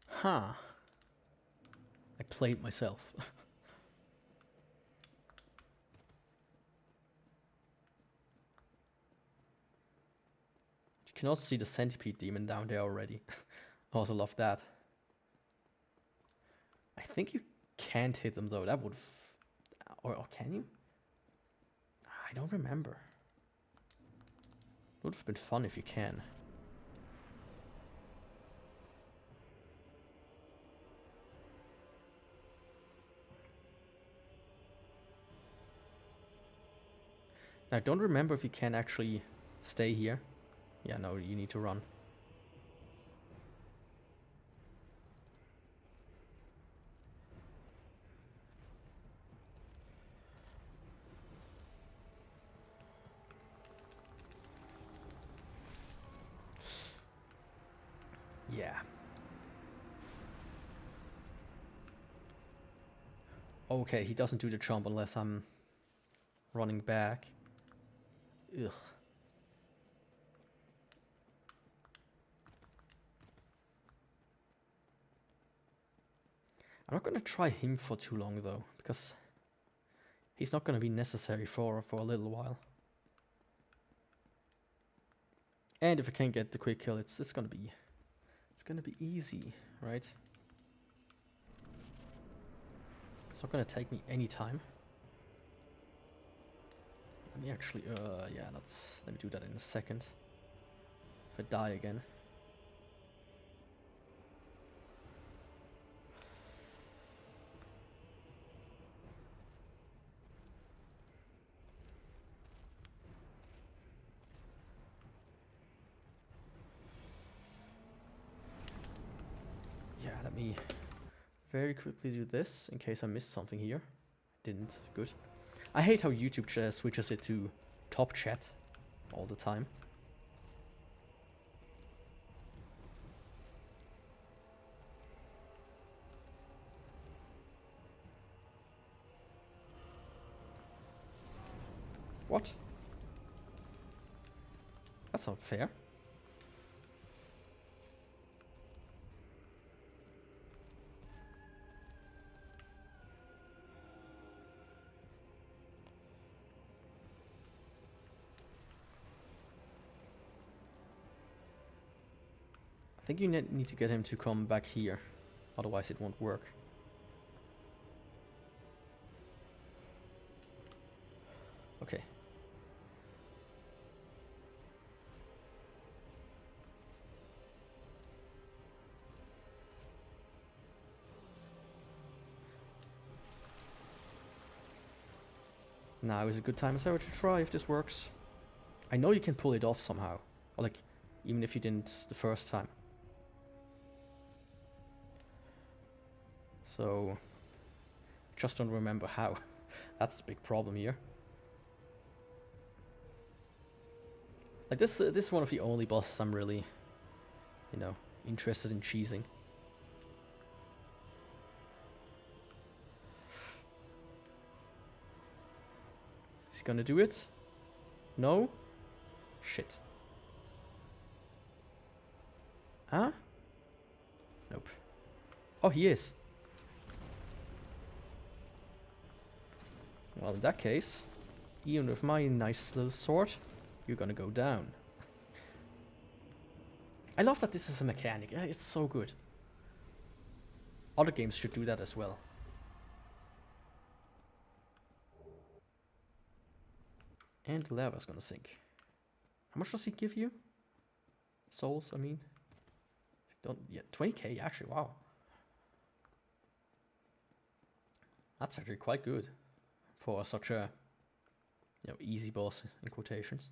Huh. I played myself. You can also see the centipede demon down there already. I also love that. I think you can't hit them though. That would... Or can you? I don't remember. Would have been fun if you can. I don't remember if you can actually stay here. Yeah, no, you need to run. Yeah. Okay, he doesn't do the jump unless I'm running back. Ugh. I'm not gonna try him for too long though, because he's not gonna be necessary for a little while. And if I can get the quick kill, it's gonna be easy, right? It's not gonna take me any time. Let me actually, yeah, let me do that in a second. If I die again. Yeah, let me very quickly do this in case I missed something here. Didn't. Good. I hate how YouTube switches it to top chat all the time. What? That's not fair. I think you need to get him to come back here, otherwise it won't work. Okay. Now is a good time as ever to try if this works. I know you can pull it off somehow, or like, even if you didn't the first time. So, just don't remember how. That's the big problem here. Like this is one of the only bosses I'm really, you know, interested in cheesing. Is he gonna do it? No? Shit. Huh? Nope. Oh, he is. Well, in that case, even with my nice little sword, you're gonna go down. I love that this is a mechanic. It's so good. Other games should do that as well. And the lava's gonna sink. How much does he give you? Souls, I mean. Don't, yeah, 20k actually, wow. That's actually quite good for such a, you know, easy boss in quotations.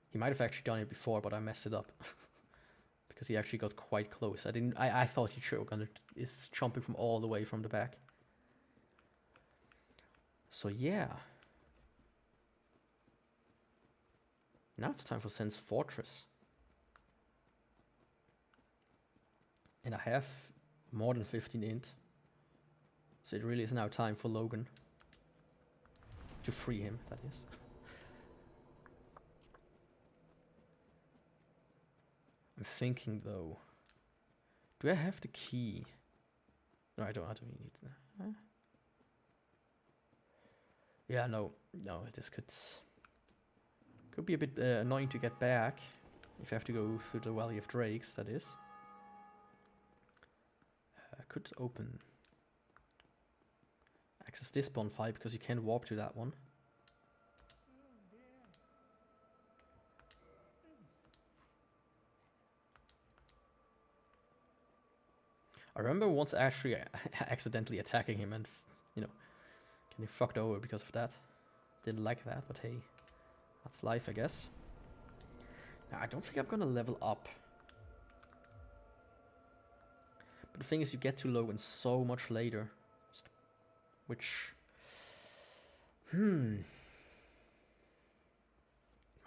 He might have actually done it before, but I messed it up. Because he actually got quite close. I thought he is jumping from all the way from the back. So yeah. Now it's time for Sen's Fortress. And I have more than 15 int. So it really is now time for Logan. To free him, that is. I'm thinking though. Do I have the key? No, I don't need that. Huh? Yeah, no, this could be a bit annoying to get back if I have to go through the Valley of Drakes, that is. I could access this bonfire because you can warp to that one. I remember once actually accidentally attacking him and, you know, getting fucked over because of that. Didn't like that, but hey, that's life, I guess. Now, I don't think I'm gonna level up. But the thing is, you get to Logan so much later. Which...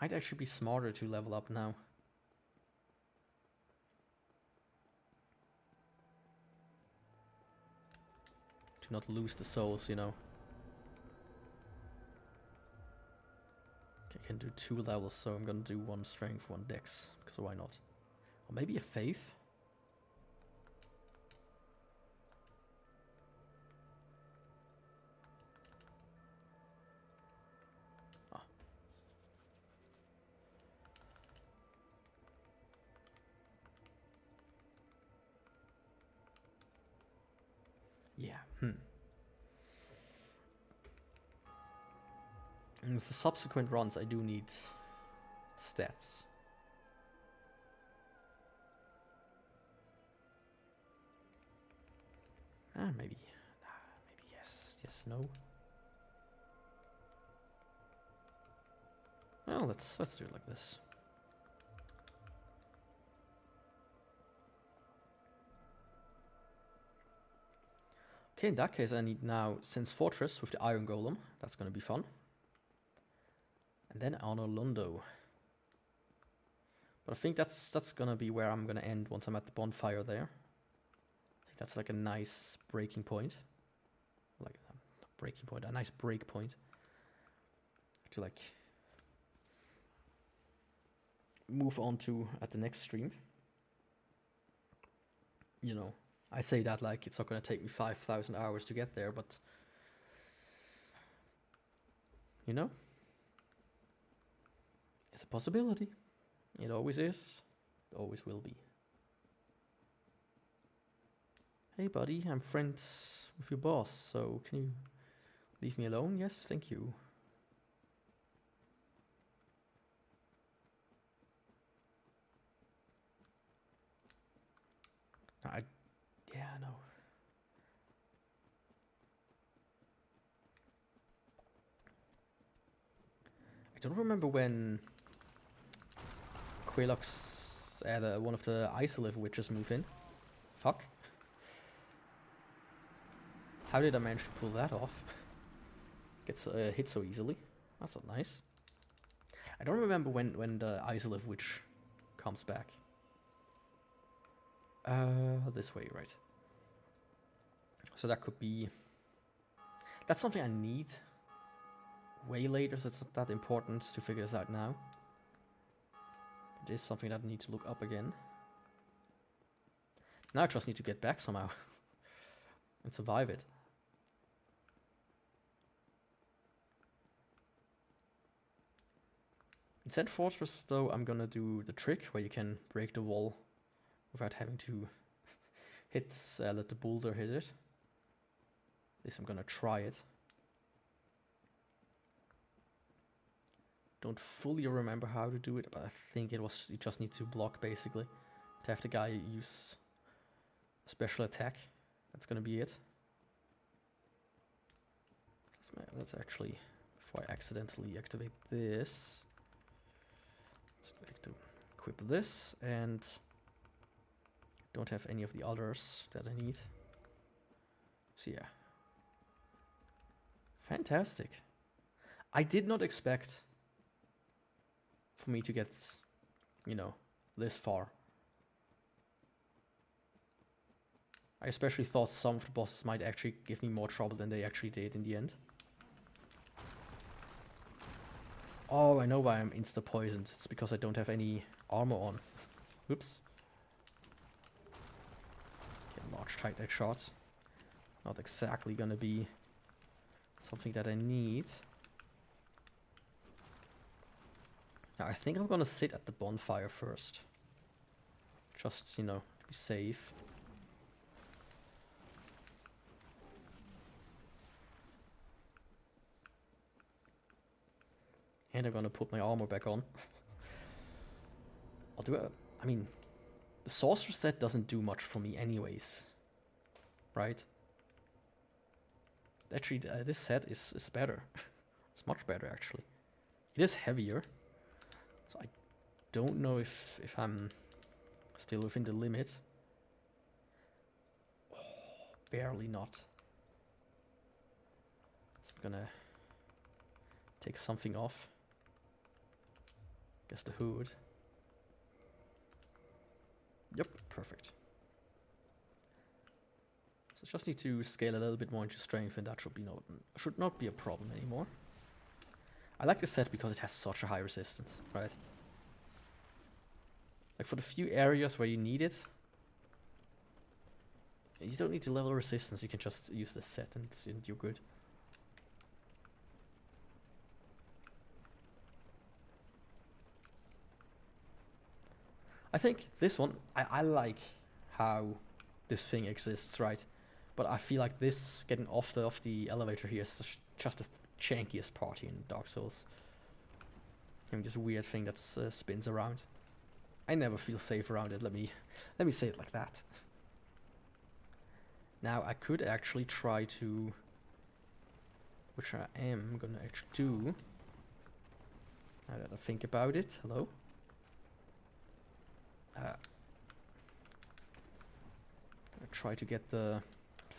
might actually be smarter to level up now. To not lose the souls, you know. I can do 2 levels, so I'm gonna do 1 strength, 1 dex, because why not? Or maybe a faith? And for subsequent runs, I do need stats. Maybe. Maybe yes. Yes, no. Well, let's do it like this. Okay, in that case, I need now Sense Fortress with the Iron Golem. That's going to be fun. And then Honor Lundo. But I think that's going to be where I'm going to end once I'm at the bonfire there. I think that's like a nice breaking point. Like, not breaking point, a nice break point. To like move on to at the next stream. You know, I say that like it's not going to take me 5,000 hours to get there, but you know, it's a possibility. It always is. It always will be. Hey buddy, I'm friends with your boss, so can you leave me alone? Yes, thank you. Yeah, I know. I don't remember when Quailox had one of the Isolith witches move in. Fuck. How did I manage to pull that off? Gets hit so easily. That's not nice. I don't remember when the Isolith witch comes back. This way, right? So that could be... That's something I need way later, so it's not that important to figure this out now. It is something that I need to look up again. Now I just need to get back somehow and survive it. In Sand Fortress, though, I'm gonna do the trick where you can break the wall without having to let the boulder hit it. At least I'm gonna try it. Don't fully remember how to do it, but I think it was you just need to block basically to have the guy use a special attack. That's gonna be it. Let's actually, before I accidentally activate this, let's equip this and don't have any of the others that I need. So yeah. Fantastic. I did not expect for me to get, you know, this far. I especially thought some of the bosses might actually give me more trouble than they actually did in the end. Oh, I know why I'm insta-poisoned. It's because I don't have any armor on. Oops. Okay, large tight edge shots. Not exactly gonna be something that I need. Now, I think I'm gonna sit at the bonfire first. Just, you know, to be safe. And I'm gonna put my armor back on. I mean, the sorcerer set doesn't do much for me anyways. Right? Actually, this set is better. It's much better, actually. It is heavier. So I don't know if I'm still within the limit. Oh, barely not. So I'm gonna take something off. Guess the hood. Yep, perfect. So just need to scale a little bit more into strength, and that should not be a problem anymore. I like this set because it has such a high resistance, right? Like for the few areas where you need it, you don't need to level resistance, you can just use this set and you're good. I think this one, I like how this thing exists, right? But I feel like this getting off the elevator here is just the jankiest part here in Dark Souls. Having this weird thing that spins around. I never feel safe around it. Let me say it like that. Now I could actually try to, which I am gonna actually do. Now that I think about it, hello. I'll try to get the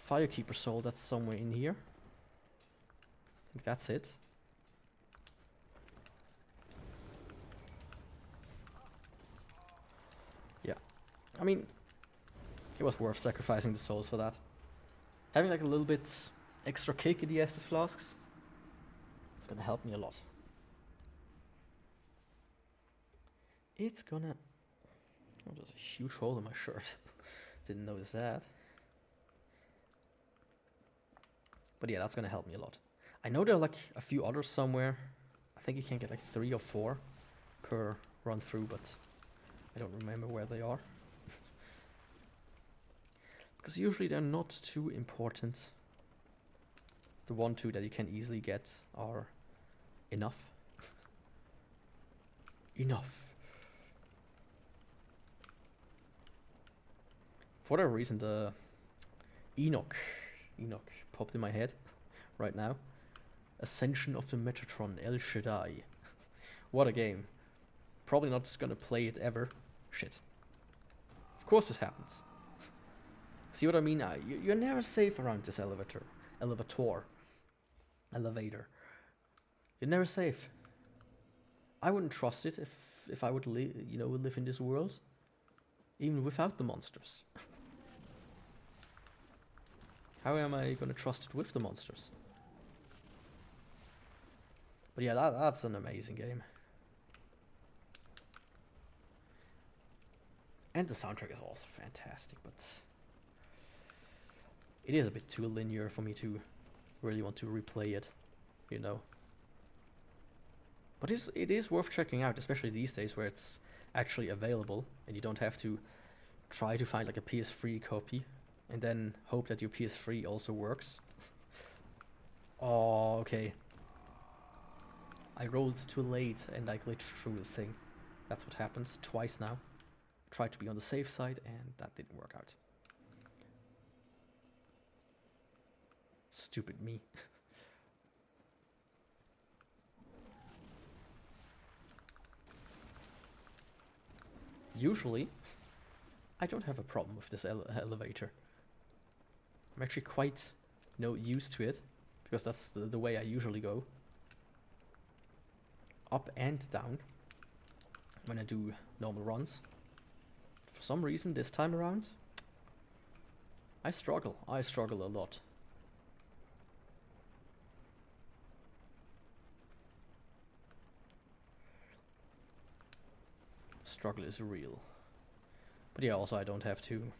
Firekeeper soul that's somewhere in here. I think that's it. Yeah, I mean, it was worth sacrificing the souls for that. Having like a little bit extra kick in the Estus flasks, it's gonna help me a lot. It's gonna... Oh, there's a huge hole in my shirt. Didn't notice that. But yeah, that's gonna help me a lot. I know there are like a few others somewhere. I think you can get like 3 or 4 per run through, but I don't remember where they are. Because usually they're not too important. The 1-2 that you can easily get are enough. Enough. For whatever reason, the Enoch popped in my head right now. Ascension of the Metatron, El Shaddai. What a game. Probably not gonna play it ever. Shit. Of course this happens. See what I mean? You're never safe around this elevator. Elevator. You're never safe. I wouldn't trust it if I would live in this world, even without the monsters. How am I gonna trust it with the monsters? But yeah, that's an amazing game. And the soundtrack is also fantastic, but it is a bit too linear for me to really want to replay it, you know. But it is worth checking out, especially these days where it's actually available and you don't have to try to find like a PS3 copy and then hope that your PS3 also works. Oh, okay. I rolled too late and I glitched through the thing. That's what happened twice now. Tried to be on the safe side and that didn't work out. Stupid me. Usually, I don't have a problem with this elevator. I'm actually quite, used to it, because that's the way I usually go. Up and down, when I do normal runs. For some reason, this time around, I struggle. I struggle a lot. Struggle is real. But yeah, also I don't have to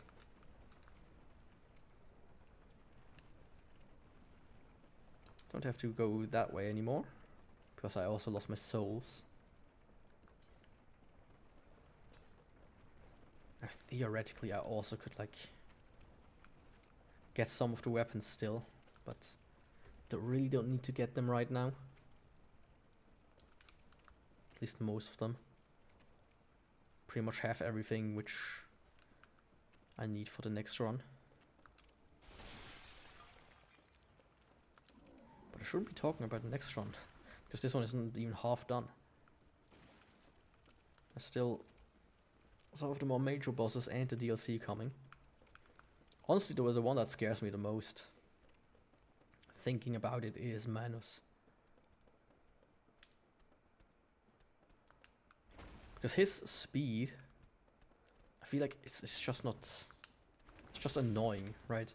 go that way anymore, because I also lost my souls. Theoretically I also could like get some of the weapons still, but really don't need to get them right now. At least most of them. Pretty much have everything which I need for the next run. But I shouldn't be talking about the next run, because this one isn't even half done. There's still some of the more major bosses and the DLC coming. Honestly, the one that scares me the most, thinking about it, is Manus. Because his speed, I feel like it's just not... It's just annoying, right?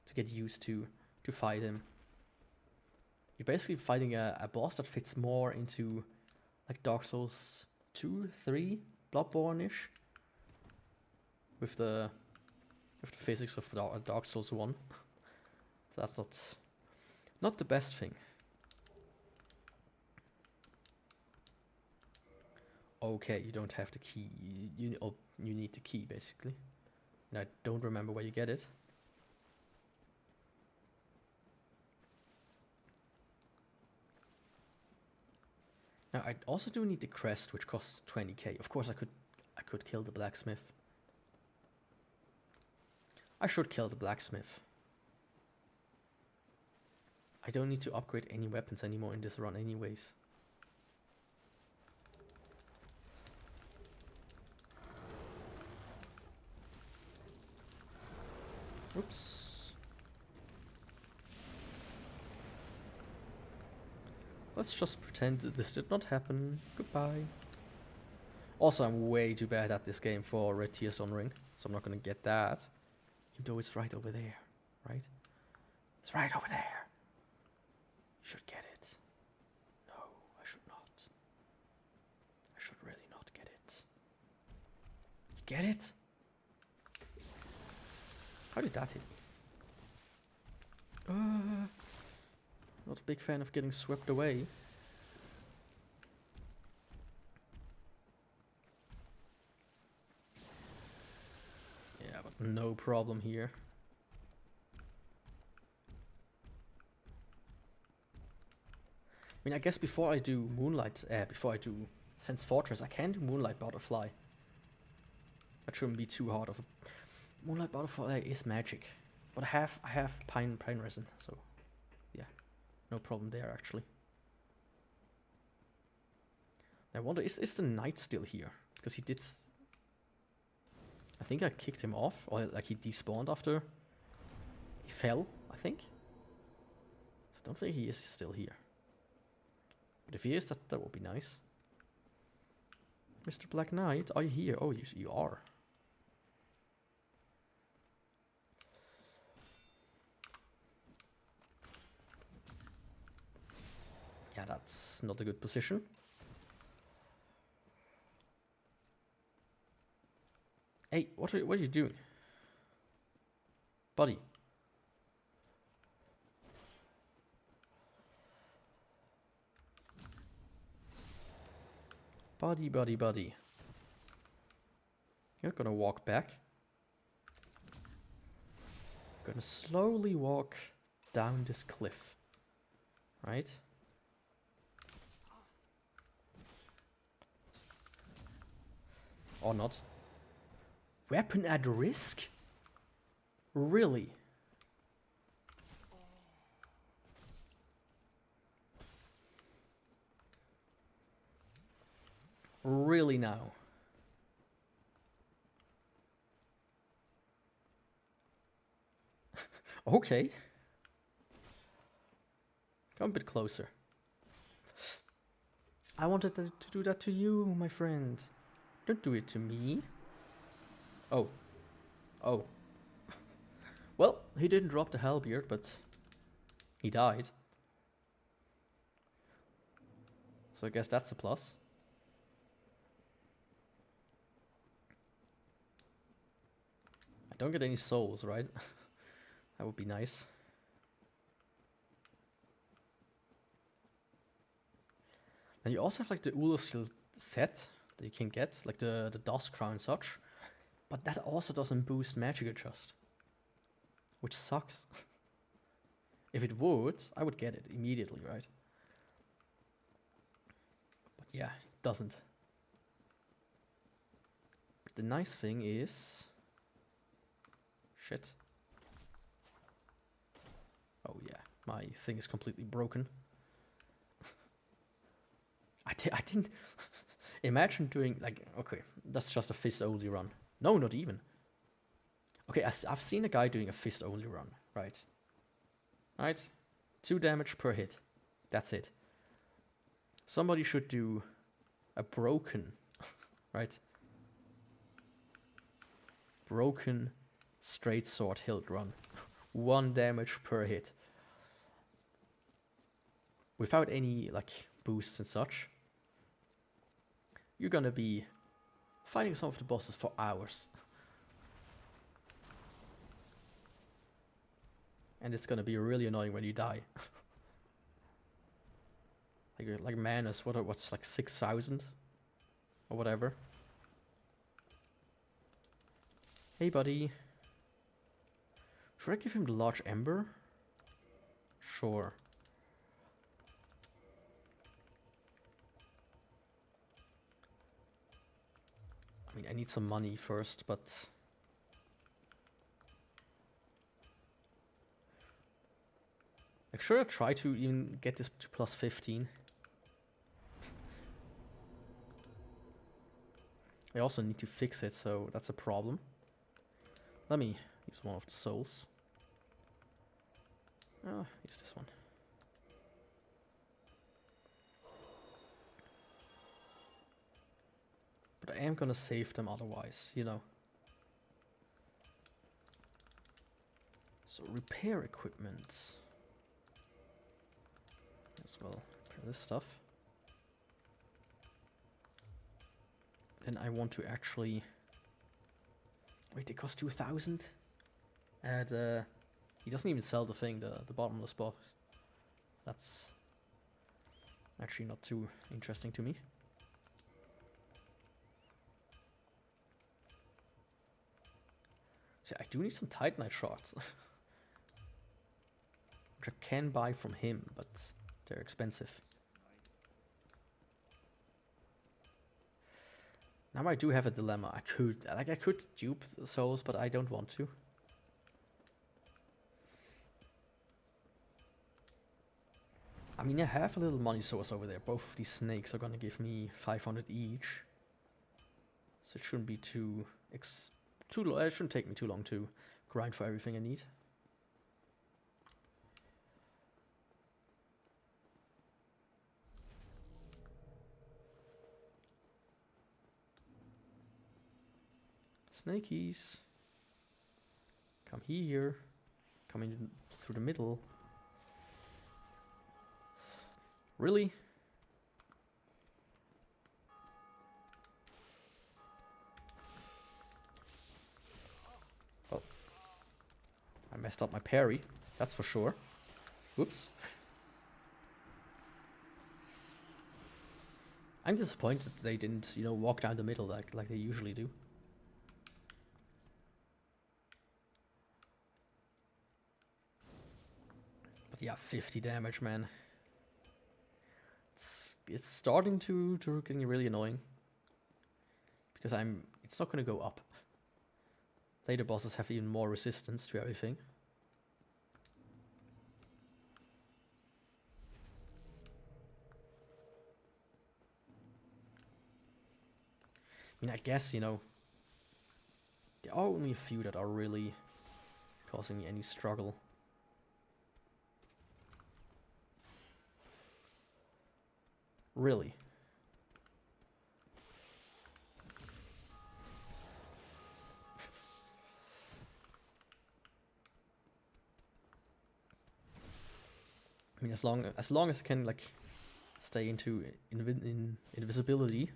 To get used to fight him. You're basically fighting a boss that fits more into like Dark Souls 2, 3, Bloodborne-ish. With the physics of Dark Souls 1. So that's not the best thing. Okay, you don't have the key. You need the key, basically. And I don't remember where you get it. Now I also do need the crest, which costs 20k. Of course, I could kill the blacksmith. I should kill the blacksmith. I don't need to upgrade any weapons anymore in this run anyways. Oops. Let's just pretend that this did not happen. Goodbye. Also, I'm way too bad at this game for Red Tier Stone Ring, so I'm not gonna get that. Even though it's right over there, right? It's right over there. You should get it. No, I should not. I should really not get it. You get it? How did that hit me? Not a big fan of getting swept away. Yeah, but no problem here. I mean, I guess before I do Moonlight, before I do Sense Fortress, I can do Moonlight Butterfly. That shouldn't be too hard of a... Moonlight Butterfly is magic. But I have pine resin, so yeah, no problem there actually. I wonder, is the knight still here? Because he did... I think I kicked him off, or like he despawned after he fell, I think. So I don't think he is still here. But if he is, that would be nice. Mr. Black Knight, are you here? Oh, you are. Yeah, that's not a good position. Hey, what are you doing? Buddy. Buddy. You're gonna walk back. Gonna slowly walk down this cliff. Right? Or not. Weapon at risk? Really? Really now? Okay. Come a bit closer. I wanted to do that to you, my friend. Don't do it to me. Oh. Oh. Well, he didn't drop the halberd, but he died. So I guess that's a plus. I don't get any souls, right? That would be nice. And you also have like the Ulo skill set that you can get, like the Dust Crown and such. But that also doesn't boost magic adjust. Which sucks. If it would, I would get it immediately, right? But yeah, it doesn't. But the nice thing is... Shit. Oh yeah, my thing is completely broken. I didn't... Imagine doing, like, okay, that's just a fist-only run. No, not even. Okay, I've seen a guy doing a fist-only run, right? Right? 2 damage per hit. That's it. Somebody should do a broken, right? Broken straight sword hilt run. 1 damage per hit. Without any, like, boosts and such. You're gonna be fighting some of the bosses for hours. And it's gonna be really annoying when you die. like Manus, what's like 6,000? Or whatever. Hey buddy. Should I give him the large ember? Sure. I mean, I need some money first, but... Like, should I try to even get this to plus 15? I also need to fix it, so that's a problem. Let me use one of the souls. Oh, use this one. But I am gonna save them otherwise, you know. So repair equipment. As well, repair this stuff. Then I want to actually... Wait, they cost 2,000? And he doesn't even sell the thing, the bottomless box. That's actually not too interesting to me. So I do need some Titanite shards. Which I can buy from him, but they're expensive. Now I do have a dilemma. I could dupe the souls, but I don't want to. I mean, I have a little money source over there. Both of these snakes are gonna give me 500 each. So it shouldn't be too long. It shouldn't take me too long to grind for everything I need. Snakies, come here, come in through the middle. Really? Oh, I messed up my parry, that's for sure. Whoops. I'm disappointed they didn't, you know, walk down the middle like they usually do. But yeah, 50 damage, man. It's starting to getting really annoying. Because it's not gonna go up. Later bosses have even more resistance to everything. I mean, I guess, you know, there are only a few that are really causing me any struggle. Really. I mean, as long as I can like stay into invisibility,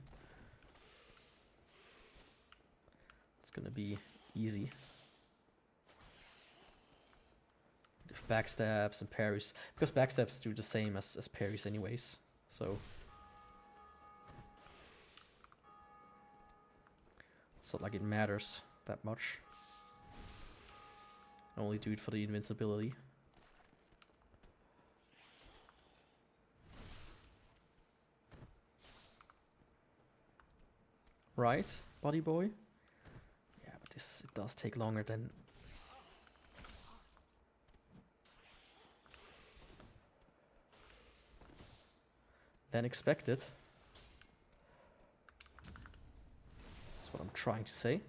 it's gonna be easy. If backstabs and parries, because backstabs do the same as parries anyways, so it's not like it matters that much. I only do it for the invincibility. Right, buddy boy? Yeah, but it does take longer than expected. That's what I'm trying to say.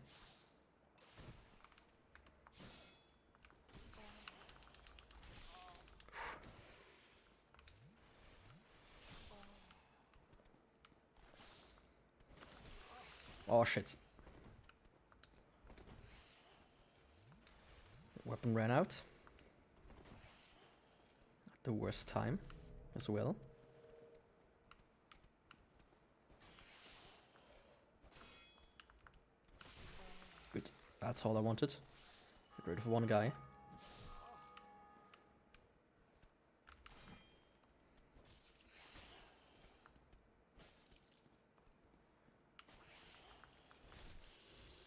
Oh shit. The weapon ran out. At the worst time as well. Good. That's all I wanted. Get rid of one guy.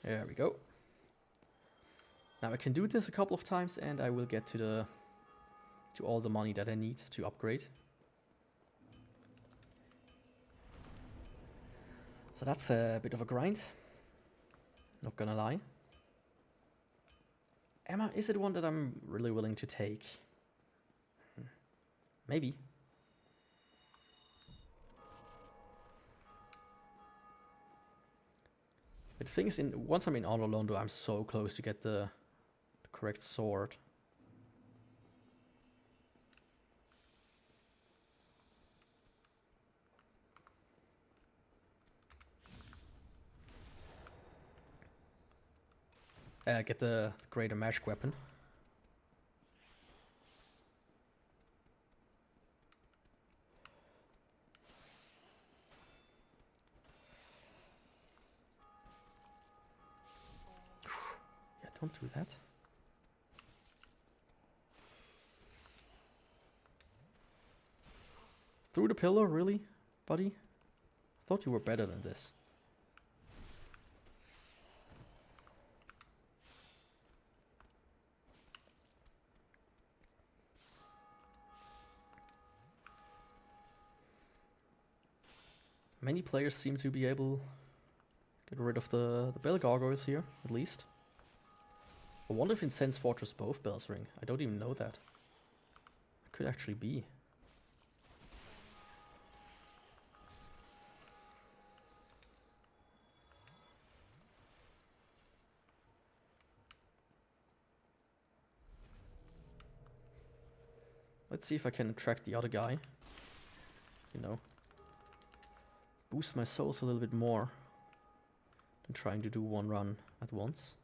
There we go. Now I can do this a couple of times and I will get to all the money that I need to upgrade. So that's a bit of a grind. Not gonna lie. Is it one that I'm really willing to take? Maybe. But the thing is, once I'm in Honor Londo, I'm so close to get the correct sword. Get the greater magic weapon. Yeah, don't do that. Through the pillar, really, buddy? Thought you were better than this. Many players seem to be able to get rid of the bell gargoyles here, at least. I wonder if in Sense Fortress both bells ring. I don't even know that. It could actually be. Let's see if I can attract the other guy. You know. Boost my souls a little bit more than trying to do one run at once.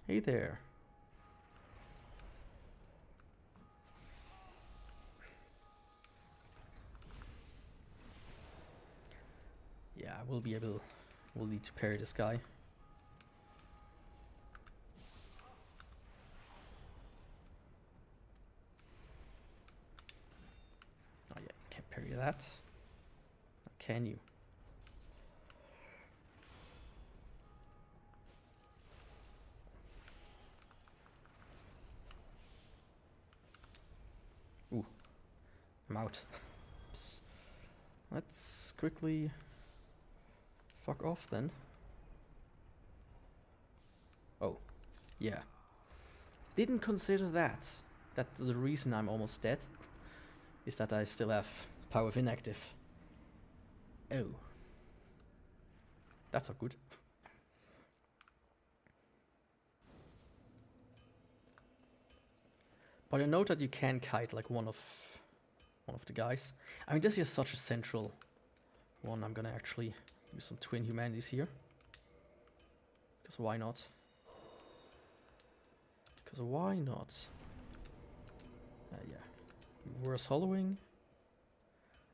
Hey there. Yeah, we'll need to parry this guy. Oh yeah, you can't parry that. Or can you? Ooh, I'm out. Oops. Let's quickly fuck off then. Oh, yeah. Didn't consider that. That's the reason I'm almost dead. Is that I still have Power of Inactive. Oh. That's not good. But I know that you can kite like one of the guys. I mean, this is such a central one. I'm gonna actually use some Twin Humanities here. Because why not? Because why not? Yeah. Reverse hollowing.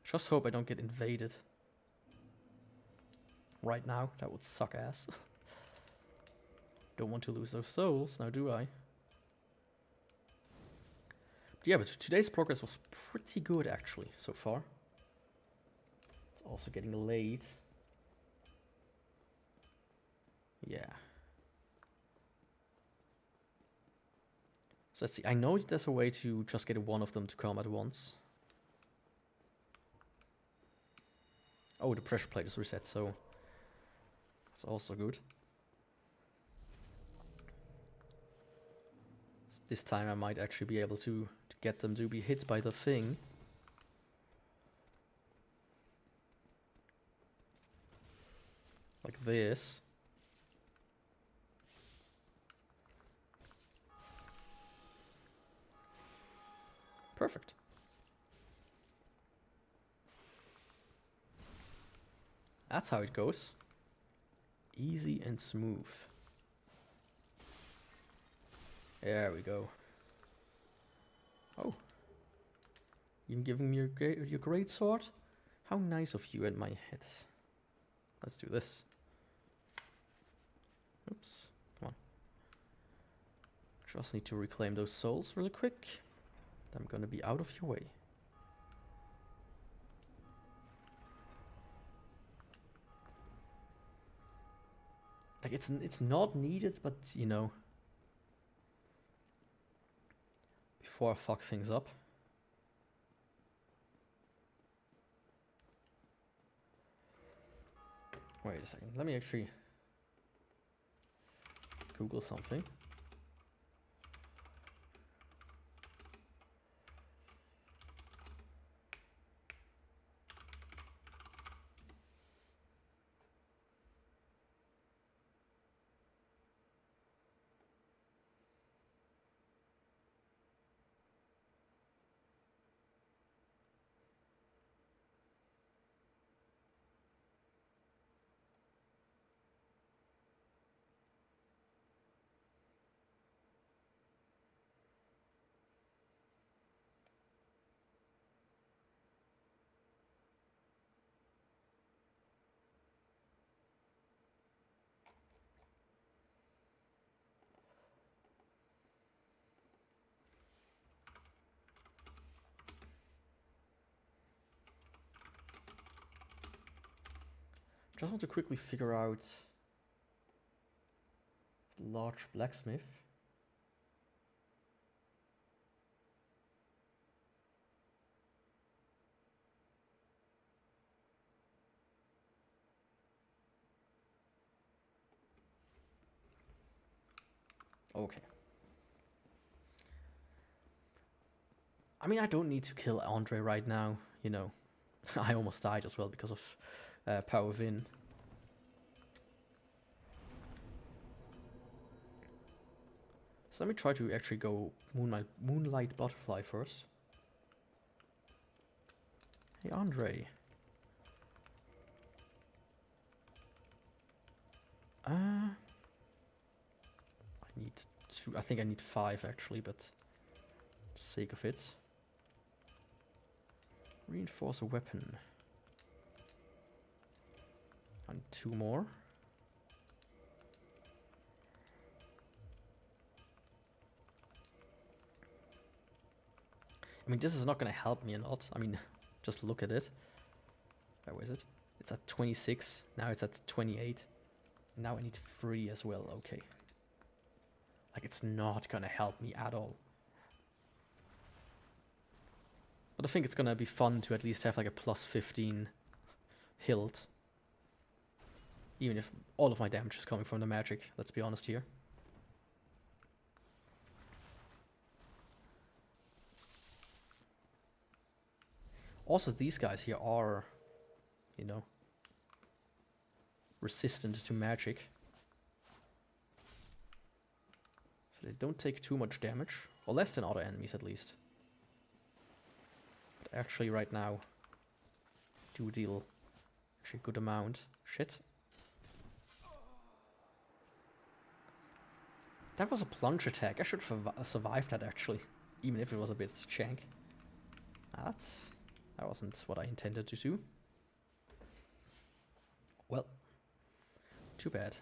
Just hope I don't get invaded. Right now, that would suck ass. Don't want to lose those souls, now do I? But yeah, but today's progress was pretty good actually, so far. It's also getting late. Yeah. So let's see, I know there's a way to just get one of them to come at once. Oh, the pressure plate is reset, so that's also good. This time I might actually be able to get them to be hit by the thing. Like this. Perfect. That's how it goes. Easy and smooth. There we go. Oh. You giving me your great sword? How nice of you and my head. Let's do this. Oops. Come on. Just need to reclaim those souls really quick. I'm gonna be out of your way. Like it's not needed, but you know, before I fuck things up. Wait a second, let me actually Google something. Just want to quickly figure out the large blacksmith. Okay. I mean, I don't need to kill Andre right now, you know. I almost died as well because of Power Within. So let me try to actually go Moonlight Butterfly first. Hey, Andre. I need 2. I think I need 5 actually, but for the sake of it. Reinforce a weapon. And 2 more. I mean, this is not going to help me a lot. I mean, just look at it. Where is it? It's at 26. Now it's at 28. Now I need 3 as well. Okay. Like, it's not going to help me at all. But I think it's going to be fun to at least have like a plus 15 hilt. Even if all of my damage is coming from the magic. Let's be honest here. Also, these guys here are, you know, resistant to magic. So they don't take too much damage, or less than other enemies at least. But actually right now, do deal actually a good amount. Shit. That was a plunge attack. I should have survived that actually, even if it was a bit jank. That wasn't what I intended to do. Well, too bad.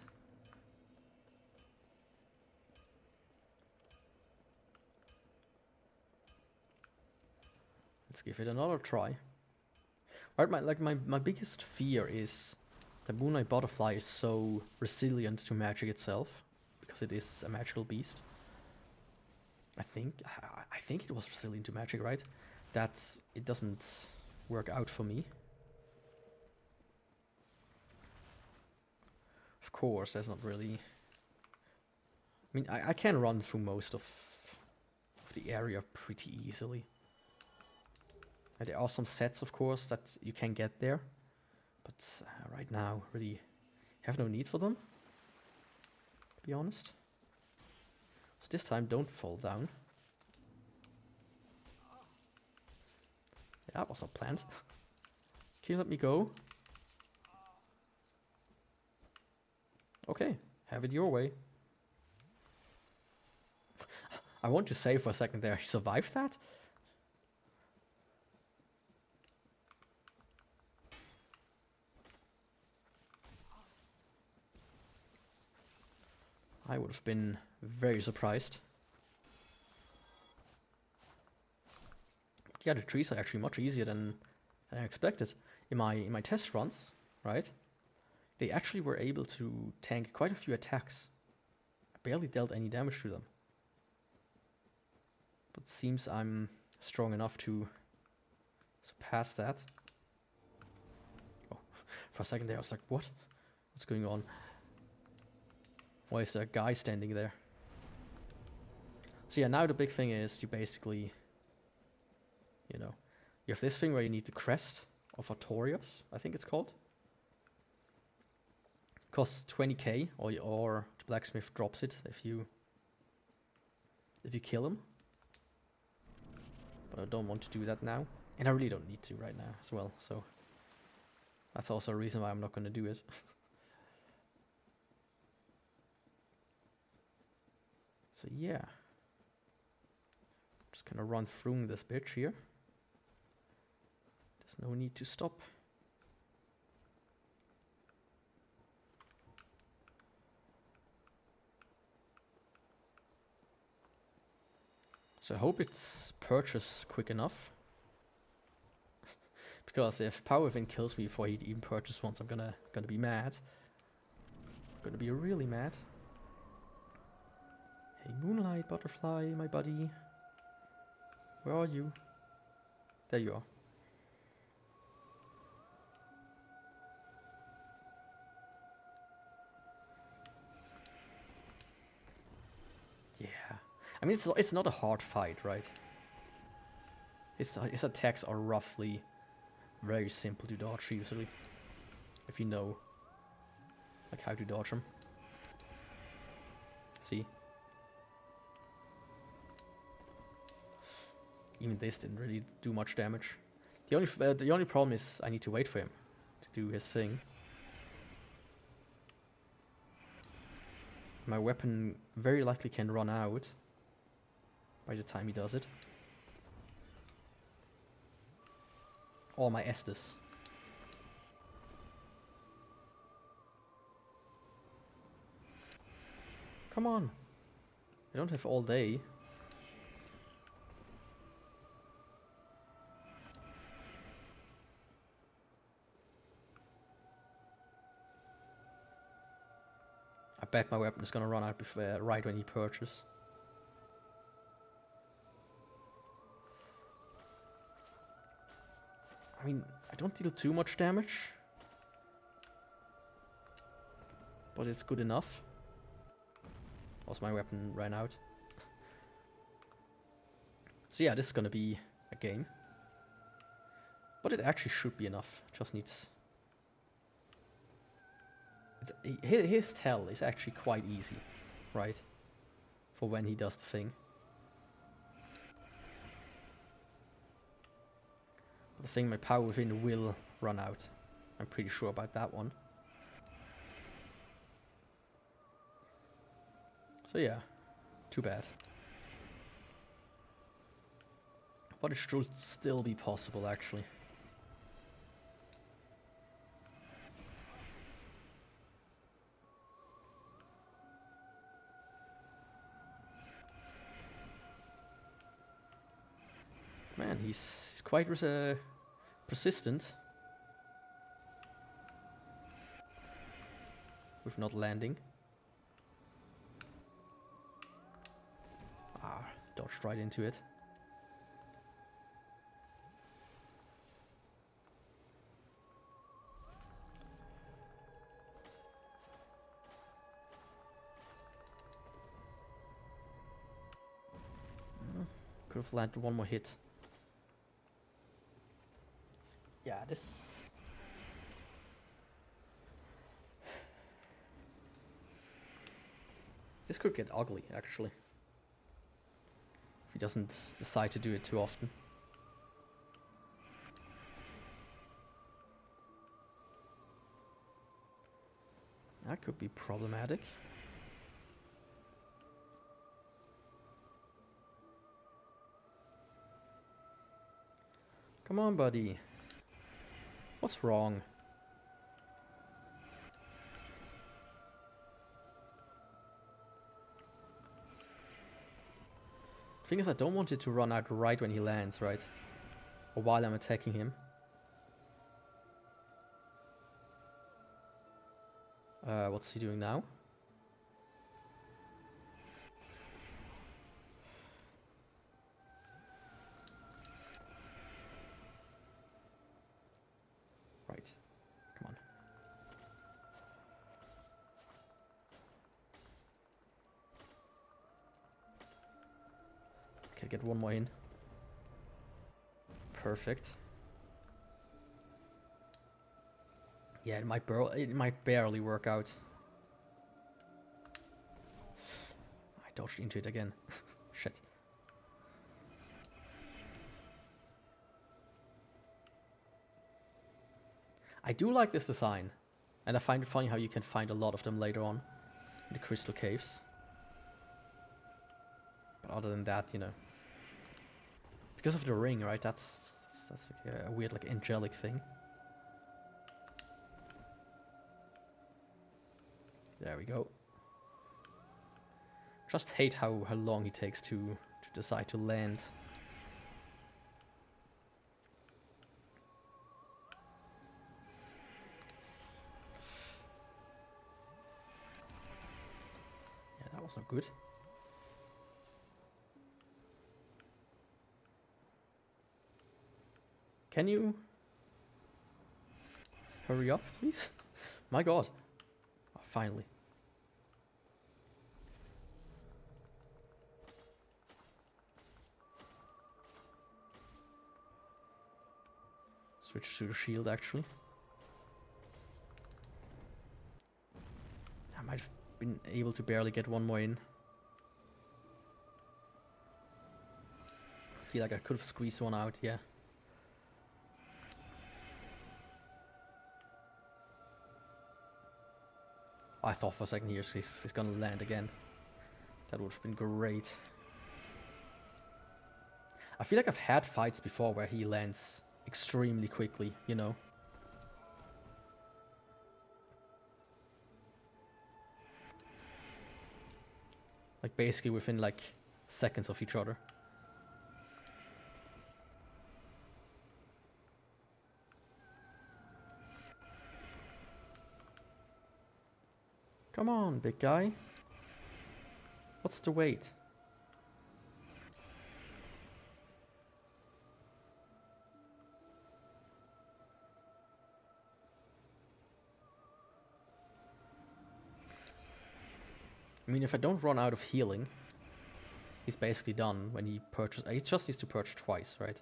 Let's give it another try. Right, my biggest fear is the Moonlight Butterfly is so resilient to magic itself, because it is a magical beast. I think it was resilient to magic, right? That it doesn't work out for me. Of course, there's not really... I mean, I can run through most of the area pretty easily. And there are some sets, of course, that you can get there. But right now, really have no need for them, to be honest. So this time, don't fall down. Yeah, that was not planned. Can you let me go? Okay, have it your way. I want to say for a second there, he survived that? I would have been very surprised. Yeah, the trees are actually much easier than I expected. In my test runs, right? They actually were able to tank quite a few attacks. I barely dealt any damage to them. But it seems I'm strong enough to surpass that. Oh, for a second there I was like, what? What's going on? Why is there a guy standing there? So yeah, now the big thing is you basically, you know, you have this thing where you need the crest of Artorias, I think it's called. Costs 20k, or the blacksmith drops it if you kill him. But I don't want to do that now, and I really don't need to right now as well. So that's also a reason why I'm not going to do it. So yeah, just gonna run through this bitch here. There's no need to stop. So I hope it's purchase quick enough. Because if Power Within kills me before he even purchase once, I'm gonna be mad. I'm gonna be really mad. Hey Moonlight Butterfly, my buddy. Where are you? There you are. Yeah. I mean, it's not a hard fight, right? His attacks are roughly very simple to dodge usually. If you know like how to dodge them. See? Even this didn't really do much damage. The only problem is I need to wait for him to do his thing. My weapon very likely can run out by the time he does it. Or my Estus. Come on. I don't have all day. I bet my weapon is gonna run out before, right when he purchases. I mean, I don't deal too much damage, but it's good enough. Also, my weapon ran out. So yeah, this is gonna be a game. But it actually should be enough. Just needs... his tell is actually quite easy, right? For when he does the thing. But the thing, my Power Within will run out. I'm pretty sure about that one. So yeah, too bad. But it should still be possible, actually. Man, he's quite persistent with not landing. Ah, dodged right into it. Could have landed one more hit. Yeah, this... this could get ugly, actually. If he doesn't decide to do it too often. That could be problematic. Come on, buddy. What's wrong? The thing is, I don't want it to run out right when he lands, right? Or while I'm attacking him. What's he doing now? Right. Come on. get one more in. Perfect. Yeah, it might barely work out. I dodged into it again. Shit. I do like this design, and I find it funny how you can find a lot of them later on in the crystal caves. But other than that, you know, because of the ring, right? That's like a weird, like, angelic thing. There we go. Just hate how long he takes to decide to land. Yeah, that was not good. Can you hurry up, please? My god. Oh, finally. Switch to the shield, actually. I might have been able to barely get one more in. I feel like I could have squeezed one out, yeah. I thought for a second here he's gonna land again. That would have been great. I feel like I've had fights before where he lands extremely quickly, you know. Like basically within like seconds of each other. Come on, big guy. What's the wait? I mean, if I don't run out of healing, he's basically done when he purchases. He just needs to purchase twice, right?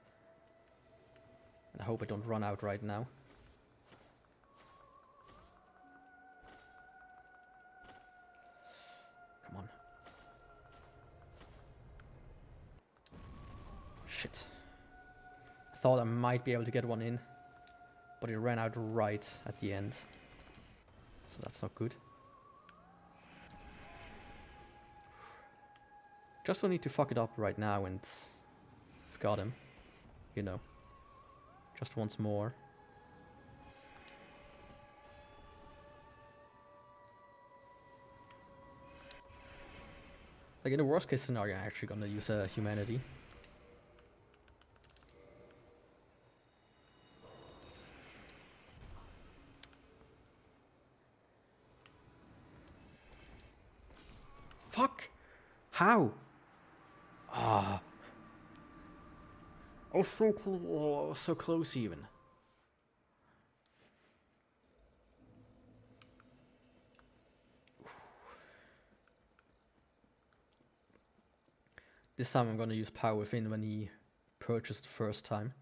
And I hope I don't run out right now. Come on. Shit. I thought I might be able to get one in, but it ran out right at the end. So that's not good. Just don't need to fuck it up right now and I've got him. You know. Just once more. Like in the worst case scenario, I'm actually gonna use humanity. Fuck! How? Ah. Oh, so cool. Oh, so close even. This time I'm gonna use Power Within when he purchased the first time.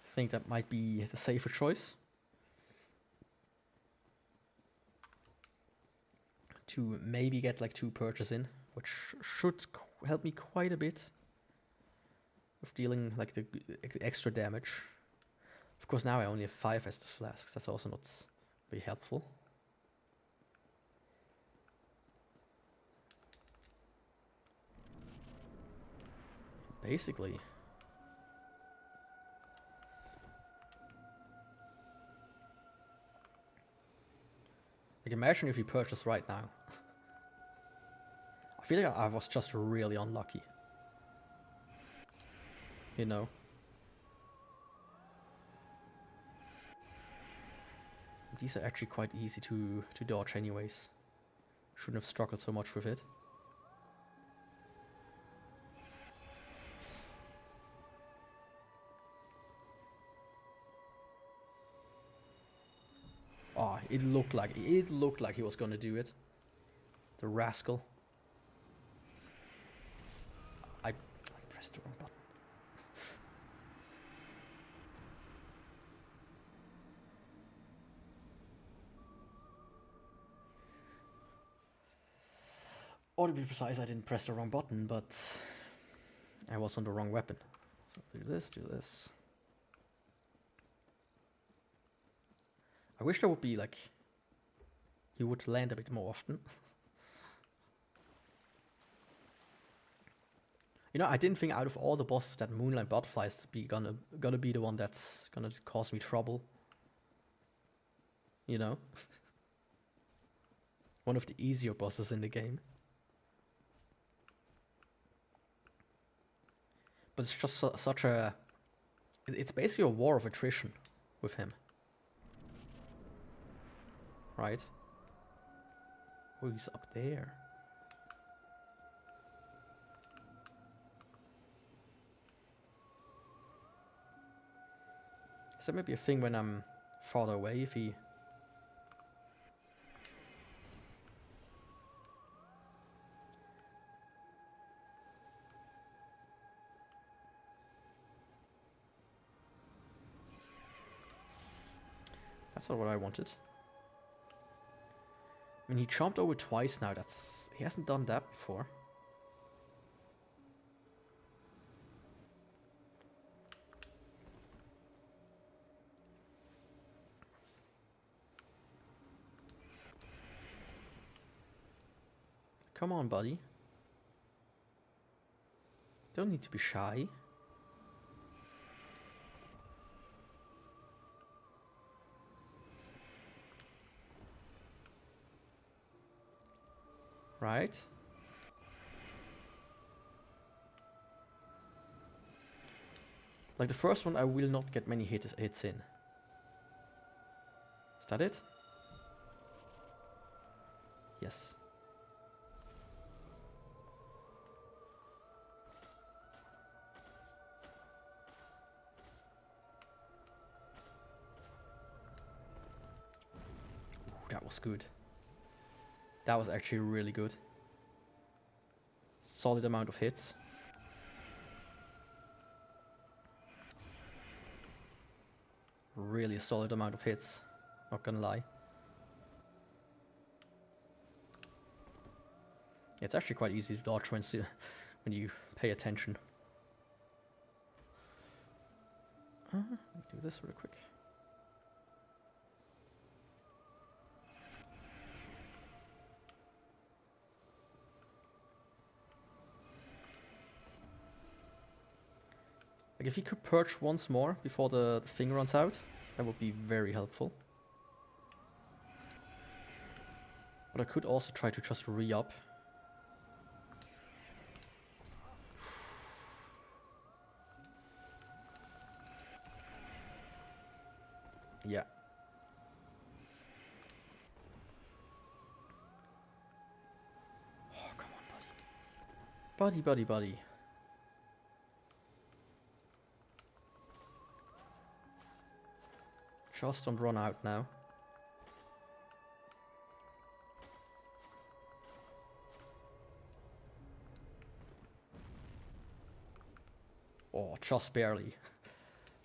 I think that might be the safer choice. To maybe get like 2 purchases in, which should help me quite a bit with dealing like the extra damage. Of course, now I only have 5 Estus Flasks. That's also not very helpful. Basically. Like, imagine if you purchase right now. I feel like I was just really unlucky. You know? These are actually quite easy to dodge anyways. Shouldn't have struggled so much with it. Oh, it looked like he was gonna do it. The rascal. I pressed the wrong button. Or to be precise, I didn't press the wrong button, but I was on the wrong weapon. So do this, do this. I wish there would be like, you would land a bit more often. You know, I didn't think out of all the bosses that Moonlight Butterfly is gonna be the one that's gonna cause me trouble. You know? One of the easier bosses in the game. But it's just such a... It's basically a war of attrition with him. Right? Oh, he's up there. Is that maybe a thing when I'm farther away if he... That's not what I wanted. I mean, he chomped over twice now. He hasn't done that before. Come on, buddy. Don't need to be shy. Right? Like the first one, I will not get many hits in. Is that it? Yes. Ooh, that was good. That was actually really good. Solid amount of hits. Really solid amount of hits. Not gonna lie. It's actually quite easy to dodge when you pay attention. Let me do this real quick. Like if he could perch once more before the thing runs out, that would be very helpful. But I could also try to just re-up. Yeah. Oh, come on, buddy. Buddy. Just don't run out now. Oh, just barely.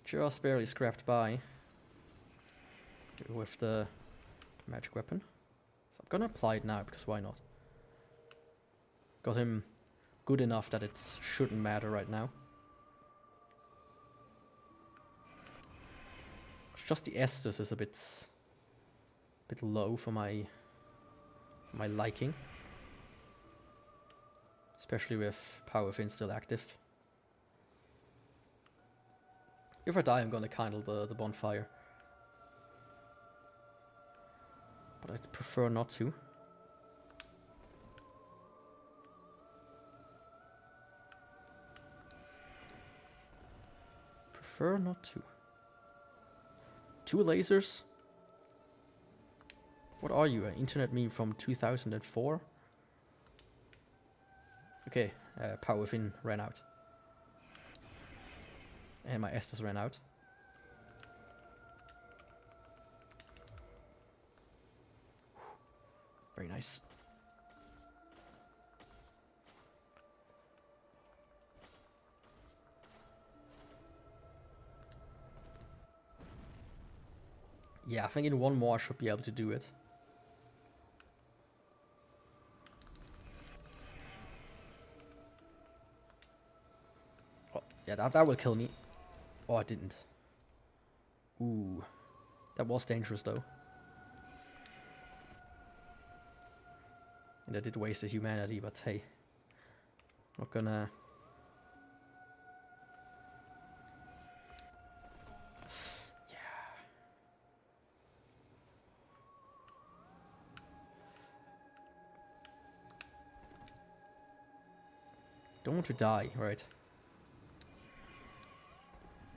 Just barely scrapped by. With the magic weapon. So I'm gonna apply it now, because why not? Got him good enough that it shouldn't matter right now. Just the Estus is a bit low for my liking. Especially with Power Within still active. If I die, I'm gonna kindle the bonfire. But I'd prefer not to. Prefer not to. 2 lasers? What are you, an internet meme from 2004? Okay, Power Within ran out. And my Estus ran out. Very nice. Yeah, I think in one more I should be able to do it. Oh, yeah, that will kill me. Oh, I didn't. Ooh. That was dangerous, though. And I did waste the humanity, but hey. Not gonna... Yeah. Don't want to die, right?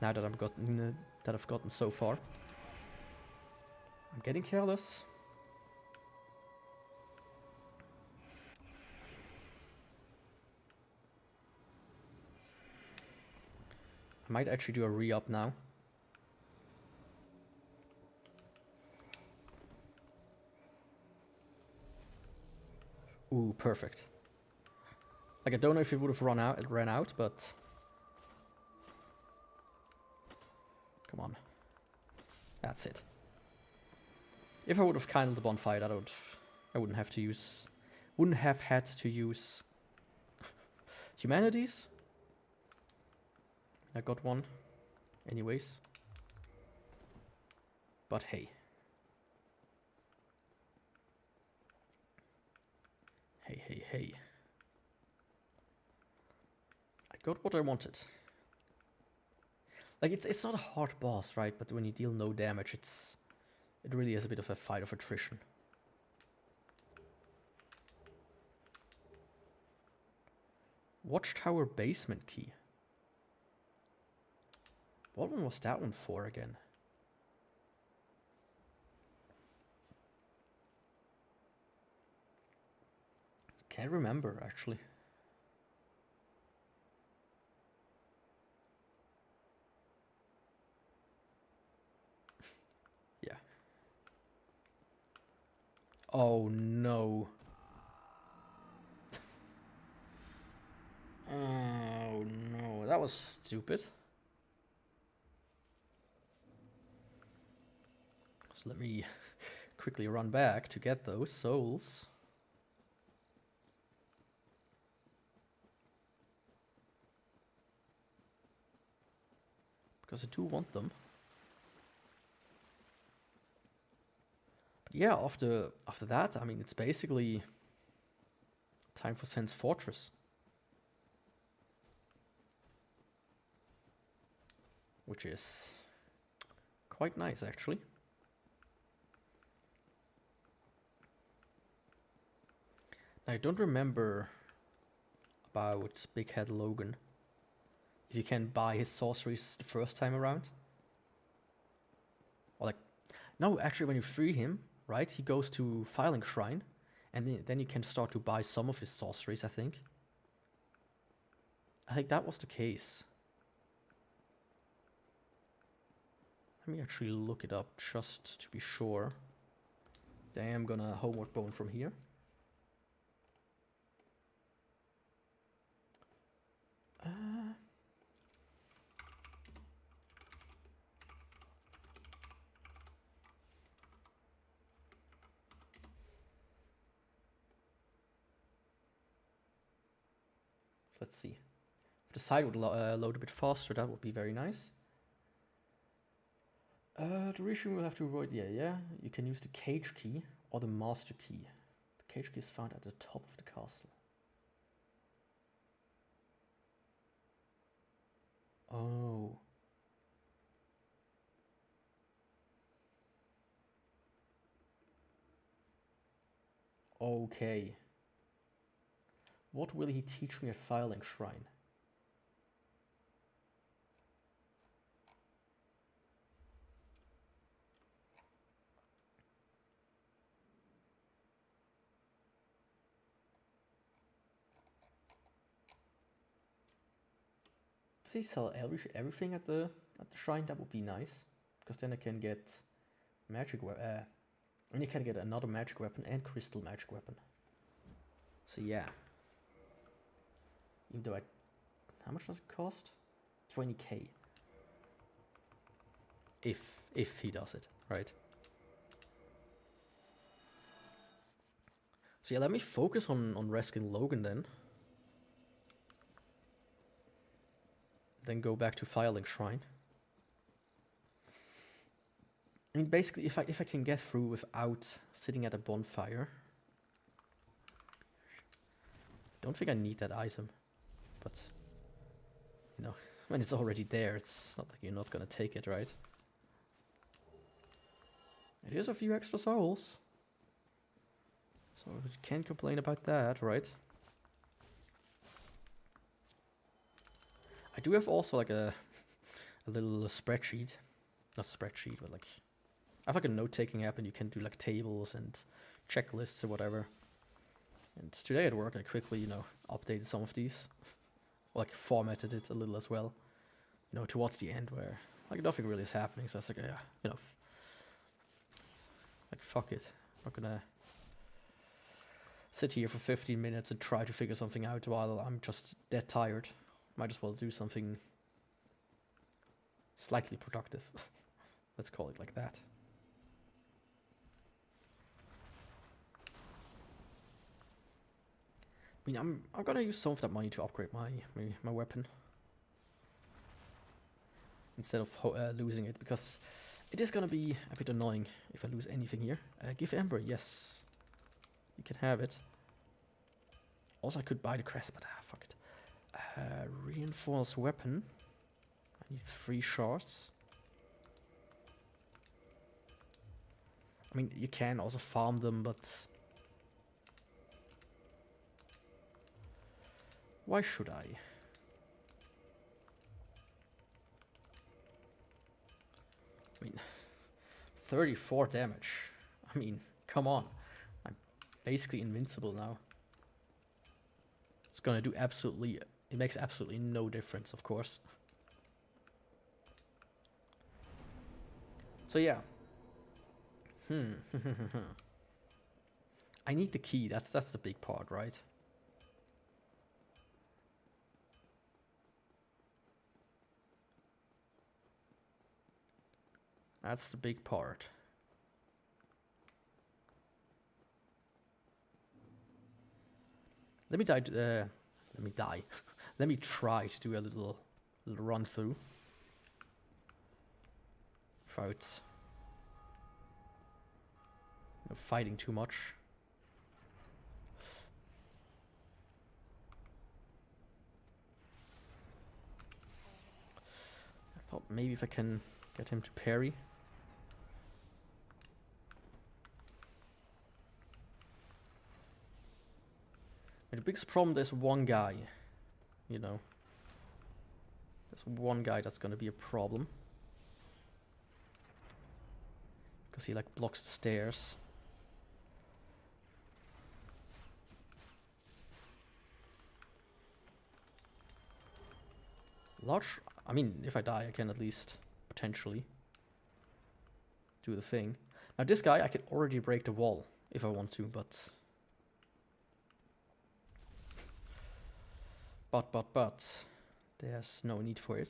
Now that I've gotten so far. I'm getting careless. I might actually do a re-up now. Ooh, perfect. Like, I don't know if it would have ran out, but... Come on. That's it. If I would have kindled the bonfire, I wouldn't have had to use humanities. I got one, anyways. But hey. Hey. I got what I wanted. Like, it's not a hard boss, right? But when you deal no damage, it really is a bit of a fight of attrition. Watchtower basement key. What one was that one for again? Can't remember, actually. Yeah. Oh no. Oh no, that was stupid. So let me quickly run back to get those souls. Because I do want them. But yeah, after that, I mean, it's basically time for Sen's Fortress. Which is quite nice, actually. I don't remember about Big Head Logan. If you can buy his sorceries the first time around. Or like, no, actually when you free him, right, he goes to Filing Shrine. And then you can start to buy some of his sorceries, I think. I think that was the case. Let me actually look it up just to be sure. Then I'm gonna Homeward Bone from here. So let's see. If the site would load a bit faster, that would be very nice. Duration will have to avoid, yeah. You can use the cage key or the master key. The cage key is found at the top of the castle. Oh. Okay. What will he teach me at Filing Shrine? Does he sell everything at the shrine? That would be nice, because then I can get magic weapon. And you can get another magic weapon and crystal magic weapon. So yeah. Even though how much does it cost? 20k. If he does it, right? So yeah, let me focus on rescuing Logan then. Then go back to Firelink Shrine. I mean, basically, if I can get through without sitting at a bonfire. Don't think I need that item, but you know, when it's already there, it's not like you're not gonna take it, right? It is a few extra souls, so you can't complain about that, right? I do have also like a little spreadsheet, not spreadsheet, but like I have like a note-taking app, and you can do like tables and checklists or whatever. And today at work, I quickly, you know, updated some of these, like formatted it a little as well, you know, towards the end where like nothing really is happening. So it's like, yeah, you know, like fuck it, I'm not gonna sit here for 15 minutes and try to figure something out while I'm just dead tired. Might as well do something slightly productive. Let's call it like that. I mean, I'm gonna use some of that money to upgrade my weapon instead of losing it, because it is gonna be a bit annoying if I lose anything here. Give Ember, yes, you can have it. Also, I could buy the crest, but fuck it. Reinforced weapon. I need 3 shards. I mean, you can also farm them, but why should I? I mean, 34 damage. I mean, come on. I'm basically invincible now. It's gonna do absolutely... It makes absolutely no difference, of course. So yeah. I need the key. That's the big part, right? That's the big part. Let me die. Let me die. Let me try to do a little run through without fighting too much. I thought maybe if I can get him to parry. And the biggest problem, there's one guy, you know. There's one guy that's gonna be a problem. Because he like blocks the stairs. I mean, if I die, I can at least potentially do the thing. Now this guy, I can already break the wall if I want to, but there's no need for it.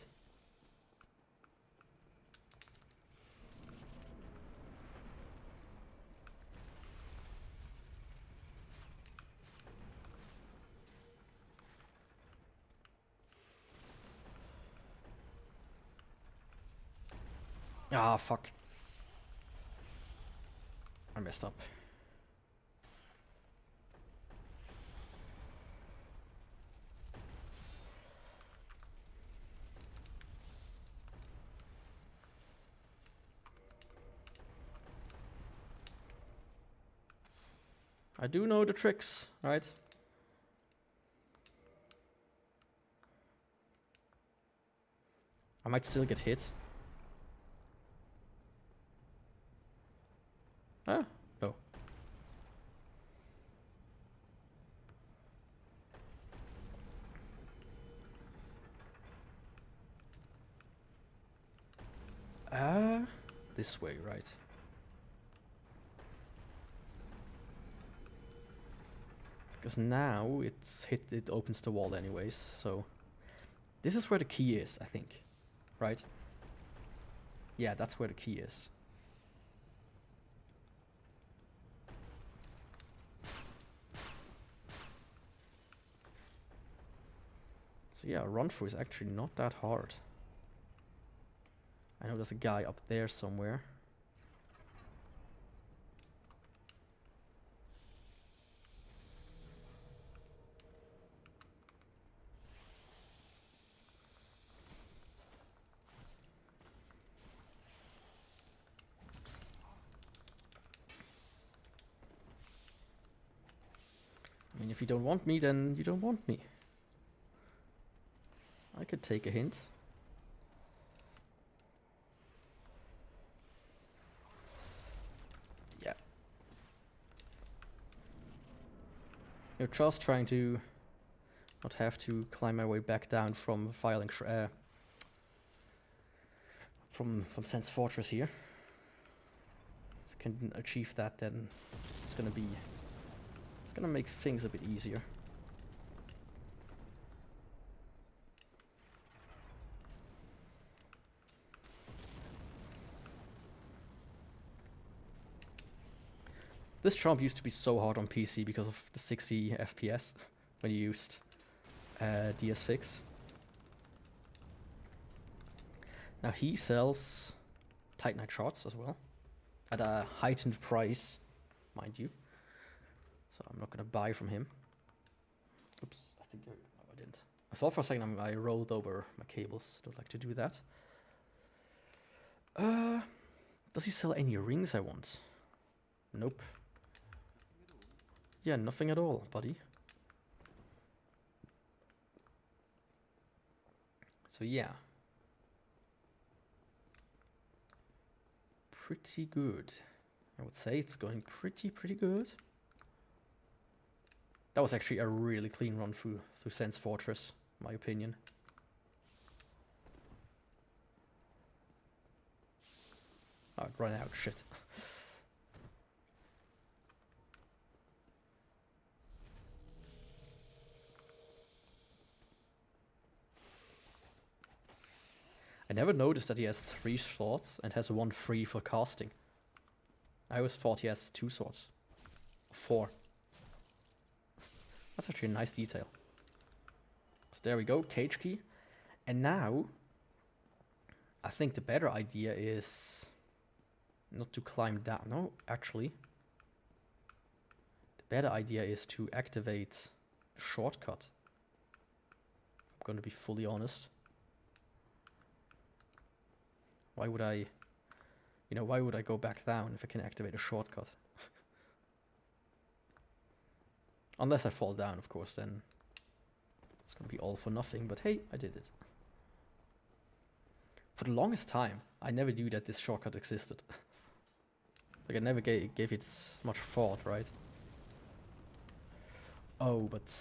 Ah, fuck. I messed up. I do know the tricks, right? I might still get hit. Ah, no. This way, right? Because now it opens the wall anyways, so this is where the key is, I think. Right? Yeah, that's where the key is. So yeah, run through is actually not that hard. I know there's a guy up there somewhere. I mean, if you don't want me, then you don't want me. I could take a hint. Yeah. You're just trying to not have to climb my way back down from filing from Sense Fortress here. If you can achieve that, then it's gonna make things a bit easier. This jump used to be so hard on PC because of the 60 FPS when you used DS Fix. Now he sells Titanite shards as well, at a heightened price, mind you. So I'm not gonna buy from him. Oops, I think no, I didn't. I thought for a second I rolled over my cables. Don't like to do that. Does he sell any rings I want? Nope. Yeah, nothing at all, buddy. So yeah. Pretty good. I would say it's going pretty good. That was actually a really clean run through Sense Fortress, in my opinion. Oh, it ran out, shit. I never noticed that he has 3 swords and has 1 free for casting. I always thought he has 2 swords. 4. That's actually a nice detail. So there we go, cage key. And now, I think the better idea is not to climb down. No, actually, the better idea is to activate the shortcut. I'm going to be fully honest. Why would I, why would I go back down if I can activate a shortcut? Unless I fall down, of course, then it's going to be all for nothing, but hey, I did it. For the longest time, I never knew that this shortcut existed. Like, I never gave it much thought, right? Oh, but...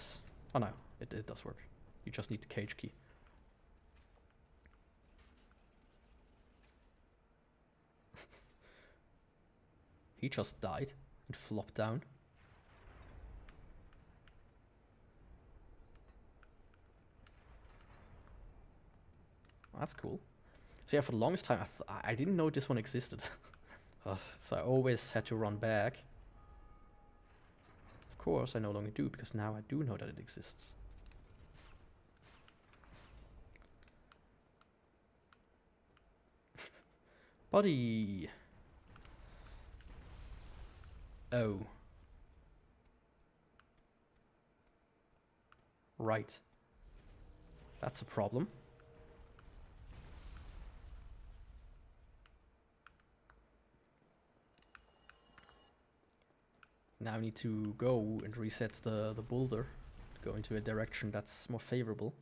Oh no, it does work. You just need the cage key. He just died and flopped down. That's cool. So yeah, for the longest time, I didn't know this one existed. So I always had to run back. Of course, I no longer do, because now I do know that it exists. Buddy! Oh. Right. That's a problem. Now I need to go and reset the boulder to go into a direction that's more favorable.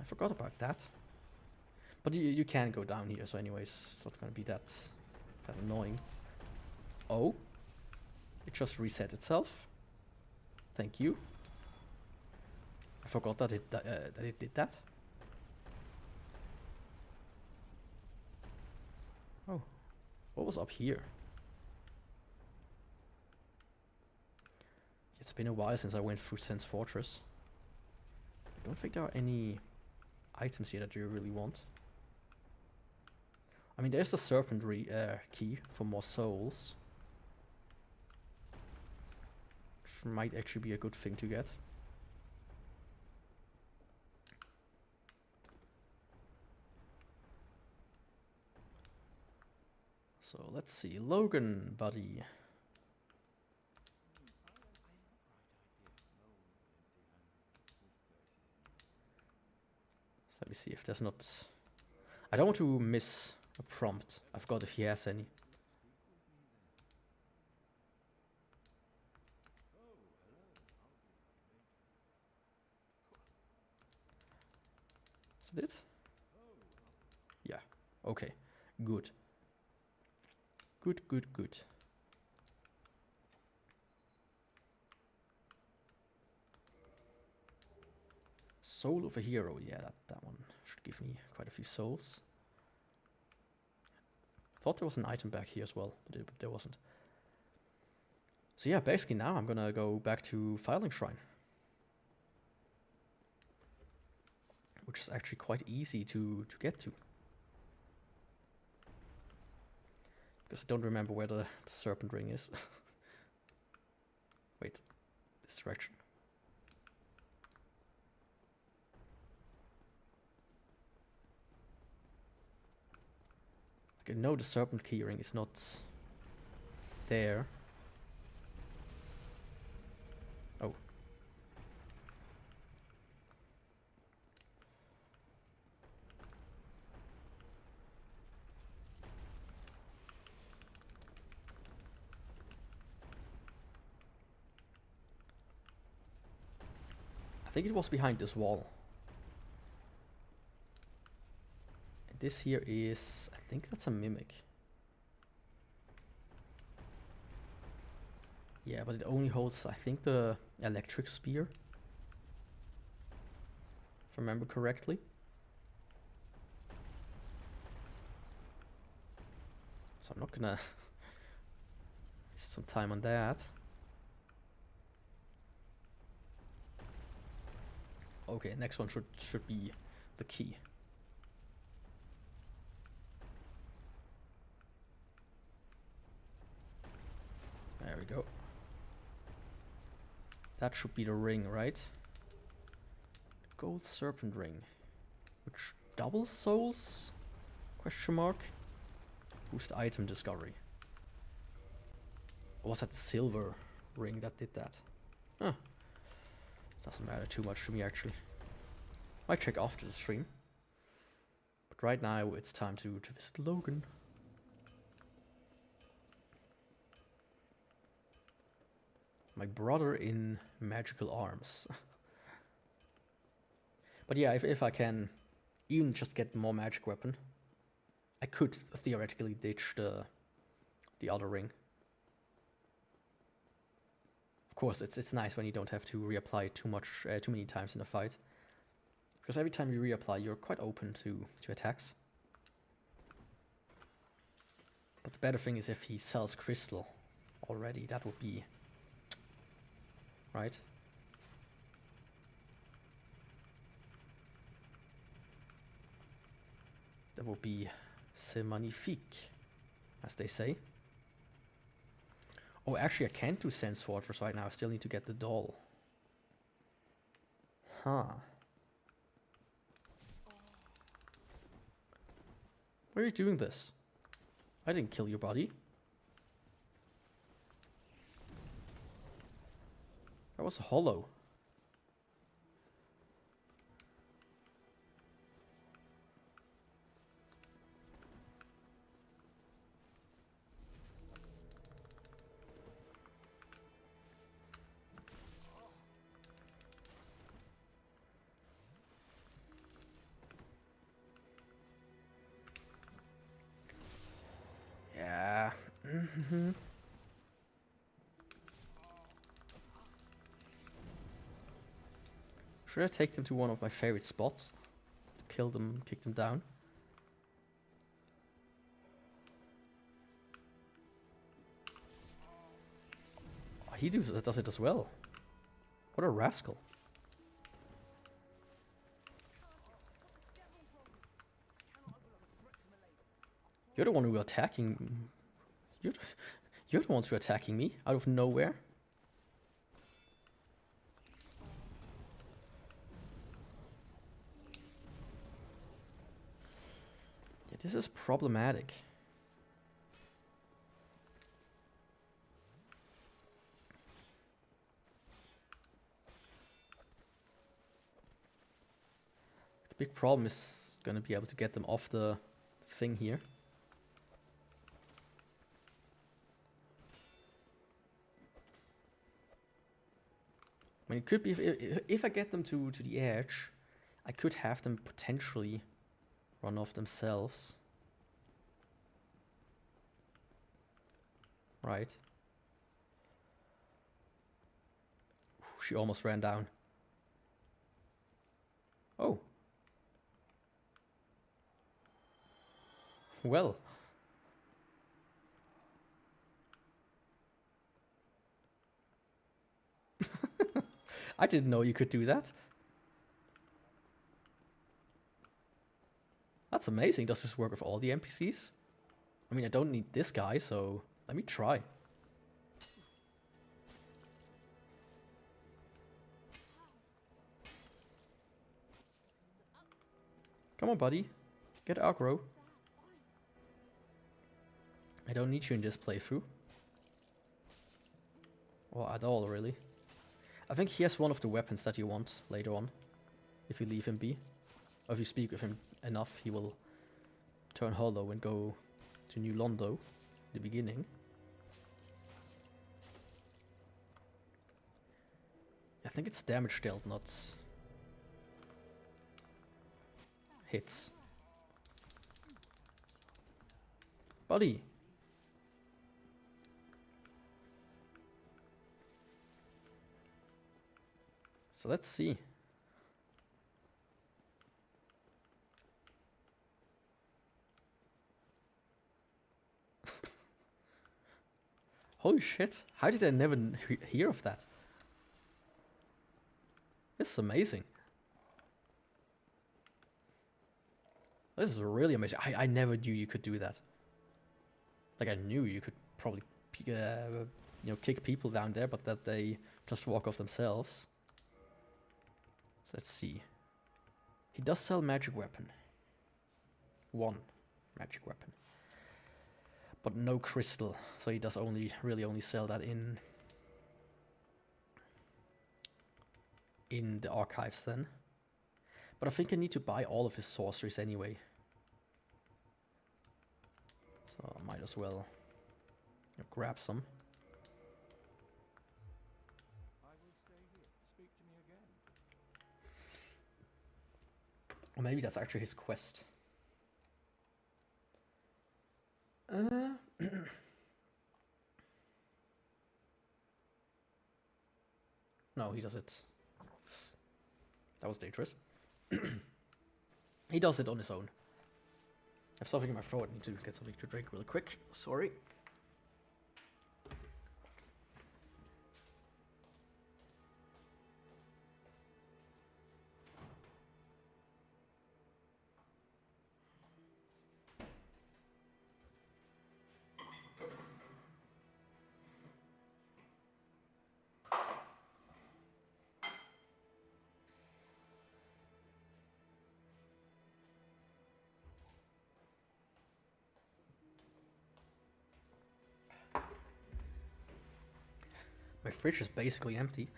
I forgot about that. But you can go down here, so anyways, it's not gonna be that annoying. Oh, it just reset itself. Thank you. I forgot that it did that. Oh, what was up here? It's been a while since I went through Sense Fortress. I don't think there are any items here that you really want. I mean, there's the serpent key for more souls. Which might actually be a good thing to get. So let's see, Logan, buddy. So let me see if there's not... I don't want to miss a prompt. I forgot if he has any. Is that it? Yeah, okay, good. Good. Soul of a hero, yeah, that one should give me quite a few souls. Thought there was an item back here as well, but there wasn't. So yeah, basically now I'm gonna go back to Filing Shrine. Which is actually quite easy to get to. Because I don't remember where the serpent ring is. Wait, this direction. Okay, no, the serpent keyring is not there. Oh. I think it was behind this wall. And this here is, I think that's a mimic. Yeah, but it only holds, I think, the electric spear. If I remember correctly. So I'm not gonna waste some time on that. Okay, next one should be the key. There we go. That should be the ring, right? Gold serpent ring. Which double souls? Question mark. Boost item discovery. Or was that the silver ring that did that? Huh. Doesn't matter too much to me actually. Might check after the stream. But right now it's time to visit Logan. My brother in magical arms. But yeah, if I can even just get more magic weapon, I could theoretically ditch the other ring. Of course, it's nice when you don't have to reapply too many times in a fight, because every time you reapply, you're quite open to attacks. But the better thing is if he sells crystal already, that would be right. That would be c'est magnifique, as they say. Oh, actually, I can't do Sense Fortress right now. I still need to get the doll. Huh. Why are you doing this? I didn't kill your body. That was hollow. Yeah. Mm-hmm. Should I take them to one of my favorite spots to kill them, kick them down? Oh, he does it as well. What a rascal. You're the one who are attacking. You're the ones who are attacking me out of nowhere. Yeah, this is problematic. The big problem is gonna be able to get them off the thing here. I mean, it could be if I get them to the edge, I could have them potentially run off themselves. Right. She almost ran down. Oh. Well. I didn't know you could do that. That's amazing. Does this work with all the NPCs? I mean, I don't need this guy, so let me try. Come on, buddy. Get aggro. I don't need you in this playthrough. Or at all, really. I think he has one of the weapons that you want later on. If you leave him be. Or if you speak with him enough, he will turn hollow and go to New Londo in the beginning. I think it's damage dealt, not hits. Buddy. So let's see. Holy shit, how did I never hear of that? This is amazing. This is really amazing. I never knew you could do that. Like, I knew you could probably you know, kick people down there, but that they just walk off themselves. So let's see. He does sell magic weapon. One magic weapon. But no crystal, so he does really only sell that in the archives then. But I think I need to buy all of his sorceries anyway. So I might as well grab some. I will stay here. Speak to me again. Or maybe that's actually his quest. No, he does it. That was dangerous. He does it on his own. I have something in my throat. I need to get something to drink really quick. Sorry. My fridge is basically empty.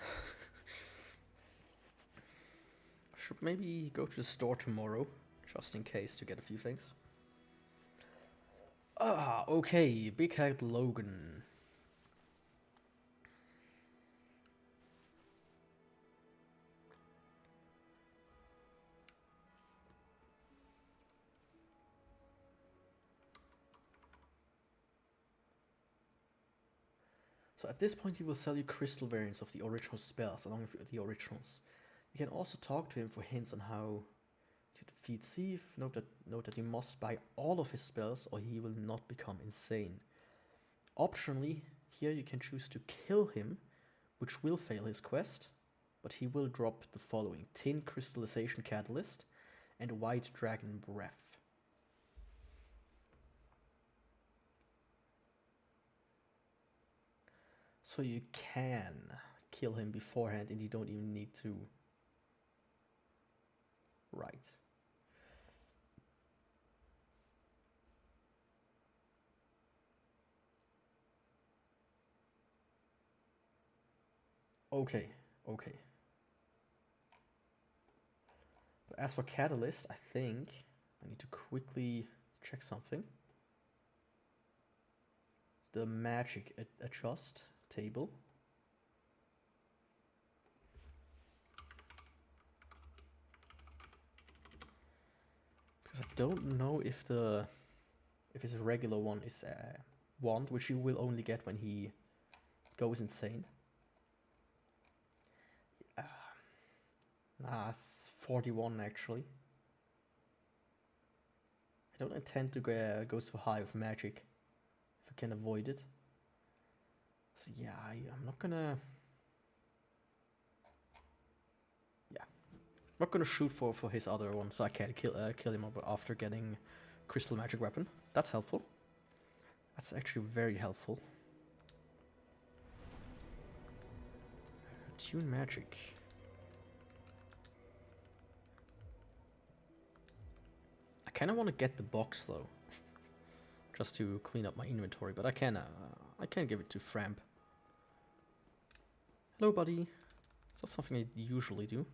Should maybe go to the store tomorrow, just in case, to get a few things. Ah, okay, Big Head Logan. So at this point he will sell you crystal variants of the original spells along with the originals. You can also talk to him for hints on how to defeat Thief. Note that you must buy all of his spells or he will not become insane. Optionally, here you can choose to kill him, which will fail his quest, but he will drop the following: Tin Crystallization Catalyst and White Dragon Breath. So you can kill him beforehand and you don't even need to. Right. Okay, okay. But as for Catalyst, I think I need to quickly check something. The magic adjust table. Because I don't know if his regular one is a wand, which you will only get when he goes insane. Nah, it's 41 actually. I don't intend to go so high with magic if I can avoid it. So yeah, I'm not gonna. Yeah, I'm not gonna shoot for his other one, so I can kill him after getting crystal magic weapon. That's helpful. That's actually very helpful. Tune magic. I kind of want to get the box though, just to clean up my inventory. But I can give it to Framp. Hello, buddy. It's not something I usually do.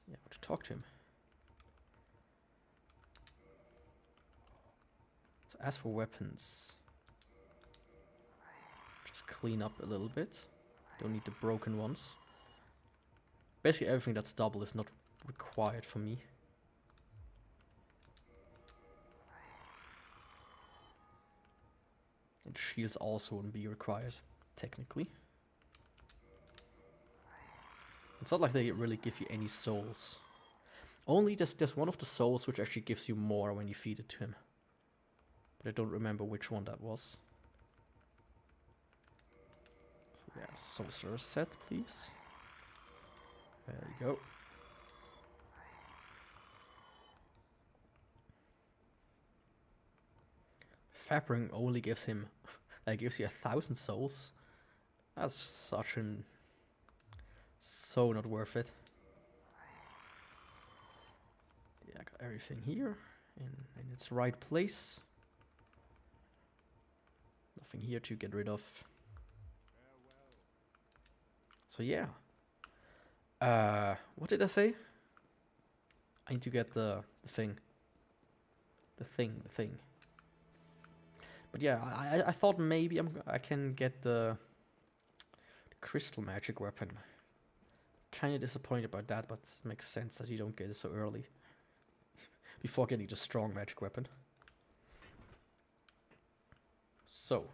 Yeah, I want to talk to him. So as for weapons, just clean up a little bit. Don't need the broken ones. Basically everything that's double is not required for me. And shields also wouldn't be required, technically. It's not like they really give you any souls. Only there's one of the souls which actually gives you more when you feed it to him. But I don't remember which one that was. So yeah, sorcerer set, please. There you go. Fabric only gives him, gives you 1,000 souls. That's so not worth it. Yeah, I got everything here in its right place. Nothing here to get rid of. So yeah. What did I say? I need to get the thing. The thing. But yeah, I thought maybe I can get the crystal magic weapon. Kind of disappointed about that, but it makes sense that you don't get it so early. Before getting the strong magic weapon. So.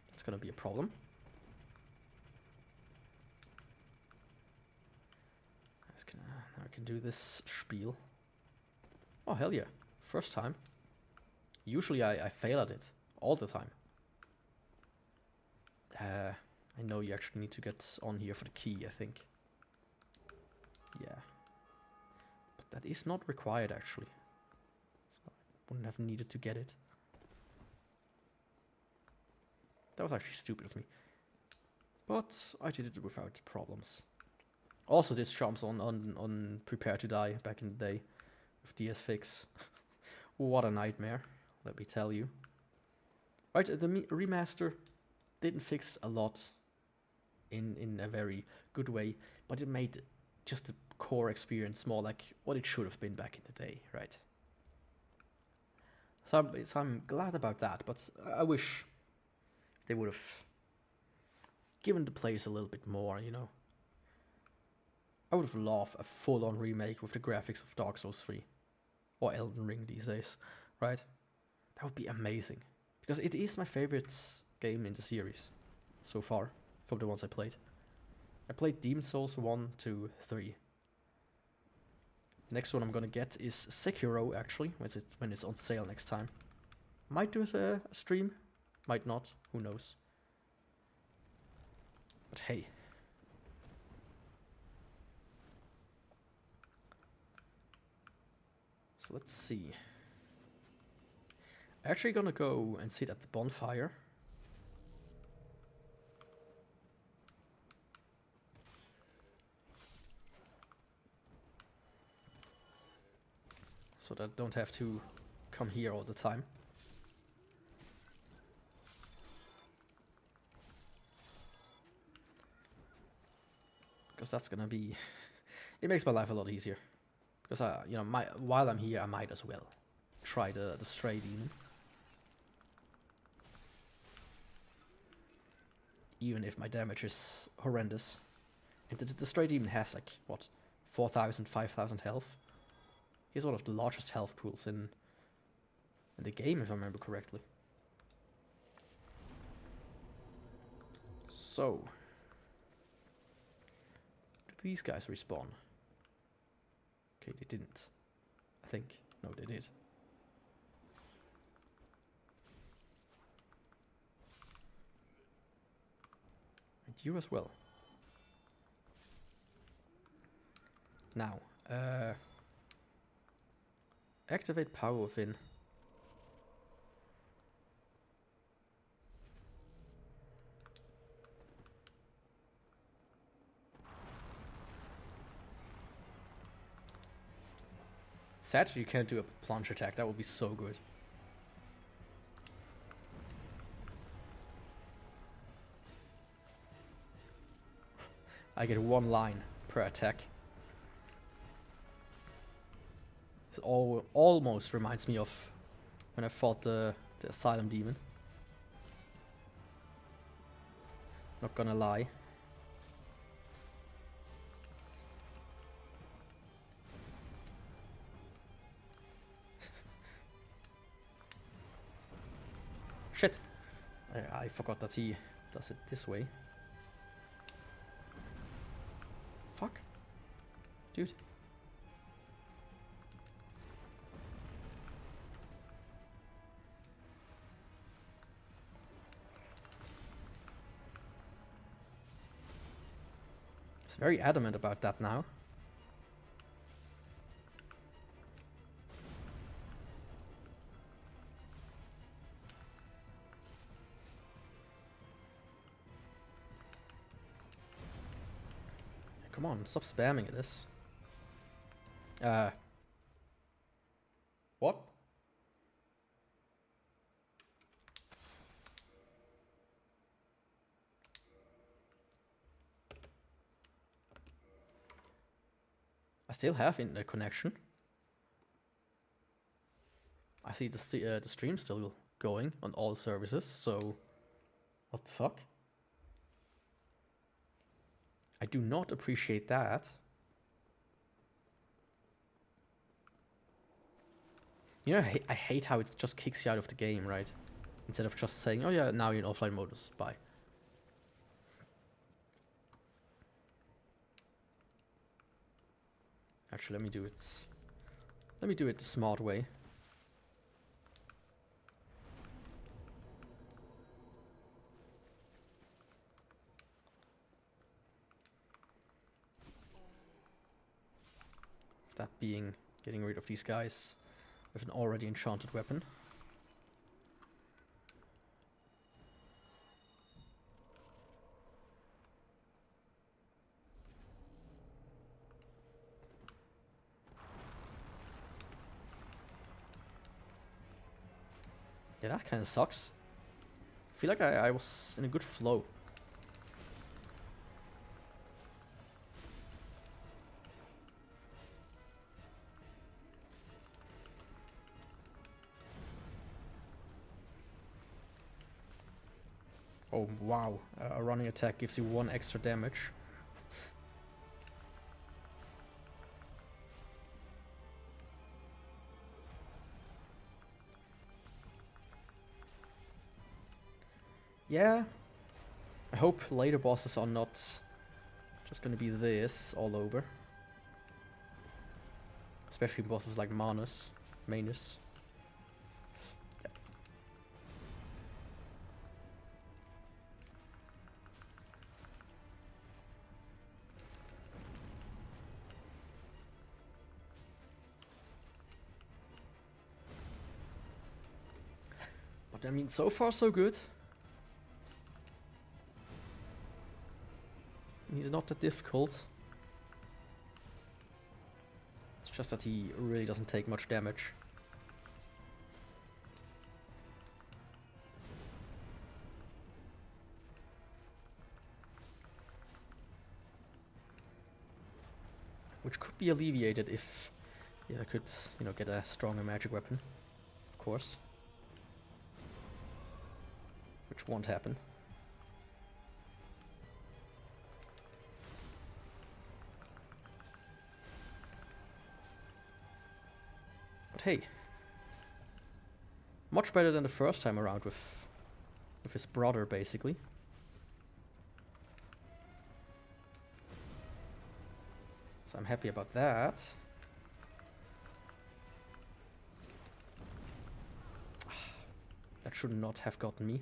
That's gonna be a problem. Now I can do this spiel. Oh, hell yeah. First time. Usually I fail at it. All the time. I know you actually need to get on here for the key, I think. Yeah. But that is not required, actually. So I wouldn't have needed to get it. That was actually stupid of me. But I did it without problems. Also, this jumps on Prepare to Die back in the day with DS Fix. What a nightmare, let me tell you. Right, the remaster didn't fix a lot in a very good way, but it made just the core experience more like what it should have been back in the day, right? So I'm glad about that, but I wish they would have given the players a little bit more, you know. I would have loved a full-on remake with the graphics of Dark Souls 3. Or Elden Ring these days, right? That would be amazing. Because it is my favorite game in the series so far, from the ones I played. I played Demon Souls 1, 2, 3. Next one I'm gonna get is Sekiro, actually, when it's on sale next time. Might do a stream, might not, who knows. But hey. So let's see. Actually gonna go and sit at the bonfire. So that I don't have to come here all the time. Because that's gonna be... it makes my life a lot easier. Because you know, while I'm here, I might as well try the stray demon. Even if my damage is horrendous. And the stray demon has like, what, 4,000, 5,000 health? He's one of the largest health pools in the game, if I remember correctly. So... did these guys respawn? Okay, they didn't. I think. No, they did. And you as well. Now, activate power within. Sad you can't do a plunge attack, that would be so good. I get one line per attack. This almost reminds me of when I fought the Asylum Demon. Not gonna lie. Shit! I forgot that he does it this way. Fuck. Dude. He's very adamant about that now. Come on, stop spamming this. What? I still have internet connection. I see the stream still going on all services, so what the fuck? I do not appreciate that. You know, I hate how it just kicks you out of the game, right? Instead of just saying, oh yeah, now you're in offline modus, bye. Actually, let me do it. Let me do it the smart way. That being getting rid of these guys with an already enchanted weapon. Yeah, that kind of sucks. I feel like I was in a good flow. Oh wow, a running attack gives you 1 extra damage. Yeah, I hope later bosses are not just gonna be this all over. Especially bosses like Manus. Yeah. But I mean, so far so good. He's not that difficult. It's just that he really doesn't take much damage. Which could be alleviated if I could, you know, get a stronger magic weapon, of course. Which won't happen. But hey, much better than the first time around with his brother, basically. So I'm happy about that. That should not have gotten me.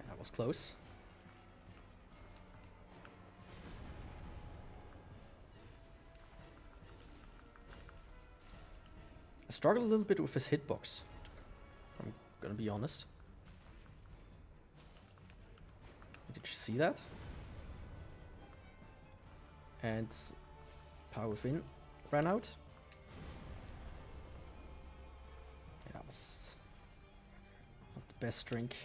That was close. I struggled a little bit with his hitbox. I'm gonna be honest. Did you see that? And power within ran out. Yeah, that was not the best drink.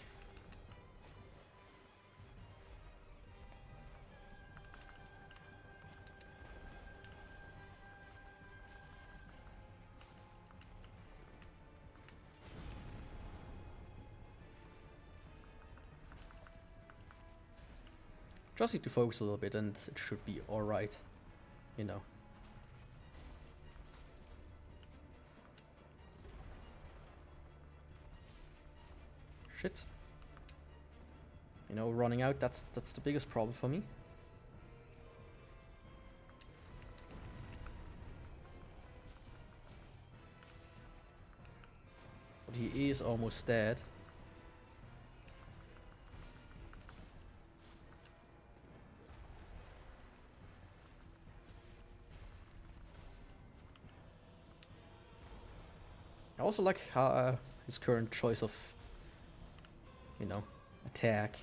Just need to focus a little bit and it should be alright, you know. Shit. You know, running out, that's the biggest problem for me. But he is almost dead. I also like how his current choice of, you know, attack.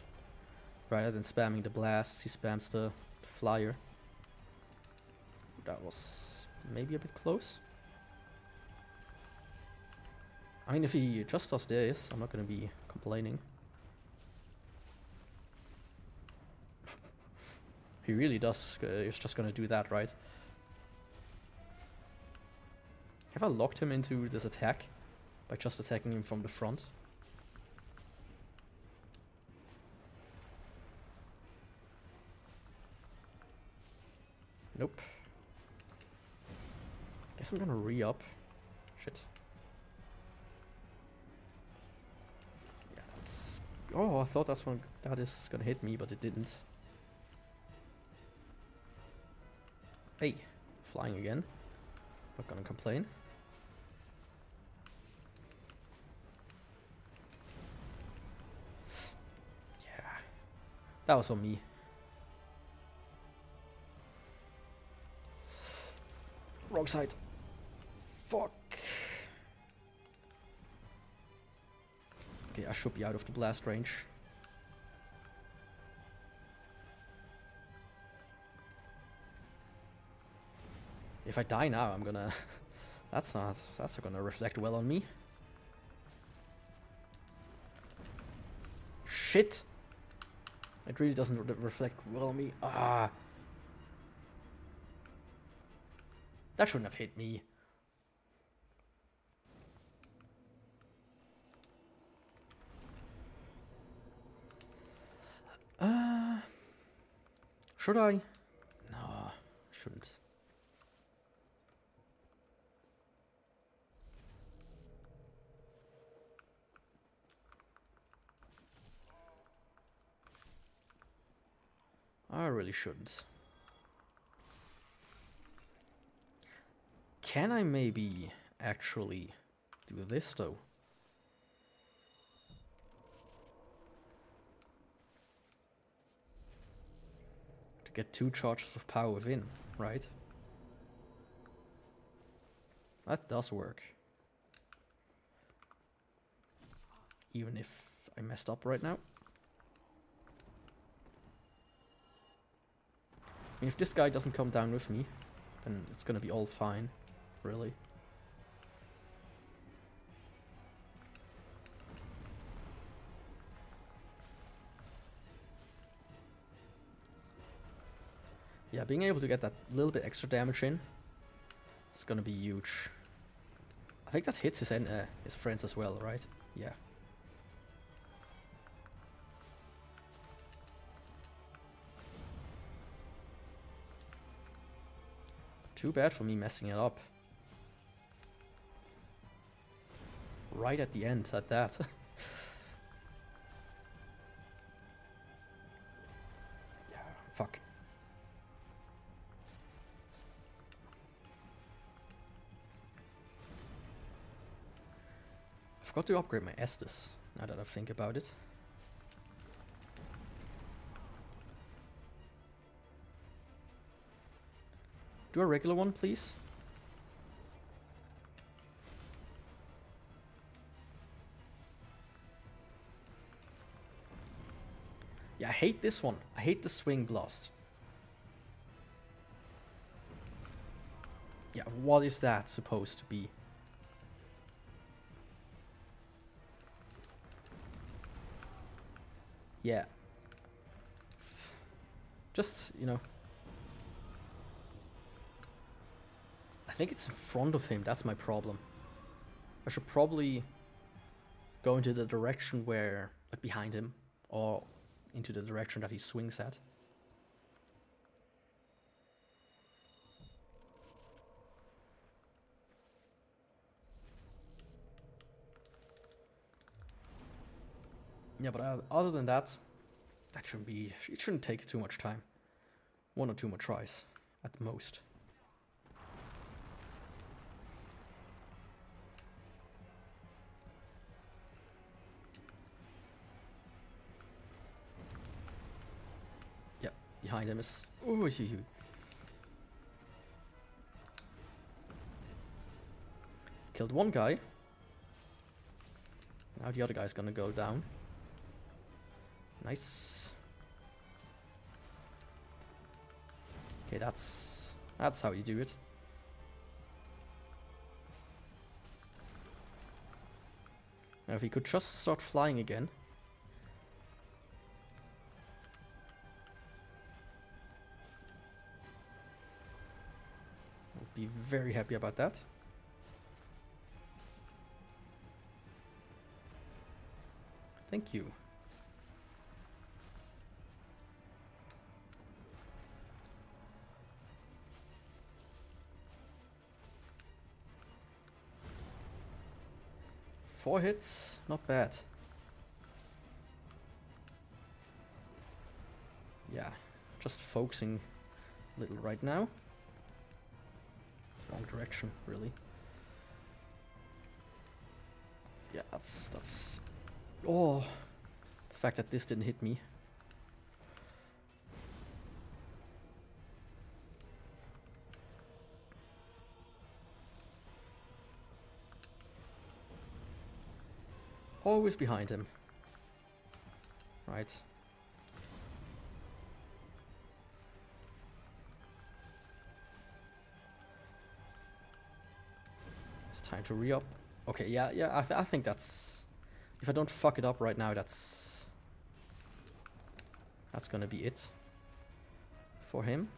Rather than spamming the blasts, he spams the flyer. That was maybe a bit close. I mean, if he just does this, I'm not gonna be complaining. He really does, he's just gonna do that, right? Have I locked him into this attack by just attacking him from the front? Nope. Guess I'm gonna re-up. Shit. Yeah, that's... Oh, I thought that is gonna hit me, but it didn't. Hey, flying again. Not gonna complain. Yeah, that was on me. Wrong side. Fuck. Okay, I should be out of the blast range. If I die now, I'm gonna... that's not gonna reflect well on me. Shit! It really doesn't reflect well on me. Ah! That shouldn't have hit me. Should I? No, shouldn't. I really shouldn't. Can I maybe actually do this though? to get 2 charges of power within, right? That does work. Even if I messed up right now. I mean, if this guy doesn't come down with me, then it's gonna be all fine, really. Yeah, being able to get that little bit extra damage in is gonna be huge. I think that hits his friends as well, right? Yeah. Too bad for me messing it up. Right at the end, at that. Yeah, fuck. I forgot to upgrade my Estus, now that I think about it. Do a regular one, please. Yeah, I hate this one. I hate the swing blast. Yeah, what is that supposed to be? Yeah. Just, you know. I think it's in front of him, that's my problem. I should probably go into the direction where, like, behind him, or into the direction that he swings at. Yeah, but other than that, that shouldn't be, it shouldn't take too much time. 1 or 2 more tries, at the most. Yep, behind him is... Ooh, killed one guy. Now the other guy's gonna go down. Nice. Okay, that's how you do it. Now if he could just start flying again. I'll be very happy about that. Thank you. Four hits, not bad. Yeah, just focusing a little right now. Wrong direction, really. Yeah, that's... Oh, the fact that this didn't hit me. Always behind him. Right. It's time to re-up. Okay, yeah, I think that's... If I don't fuck it up right now, that's gonna be it for him.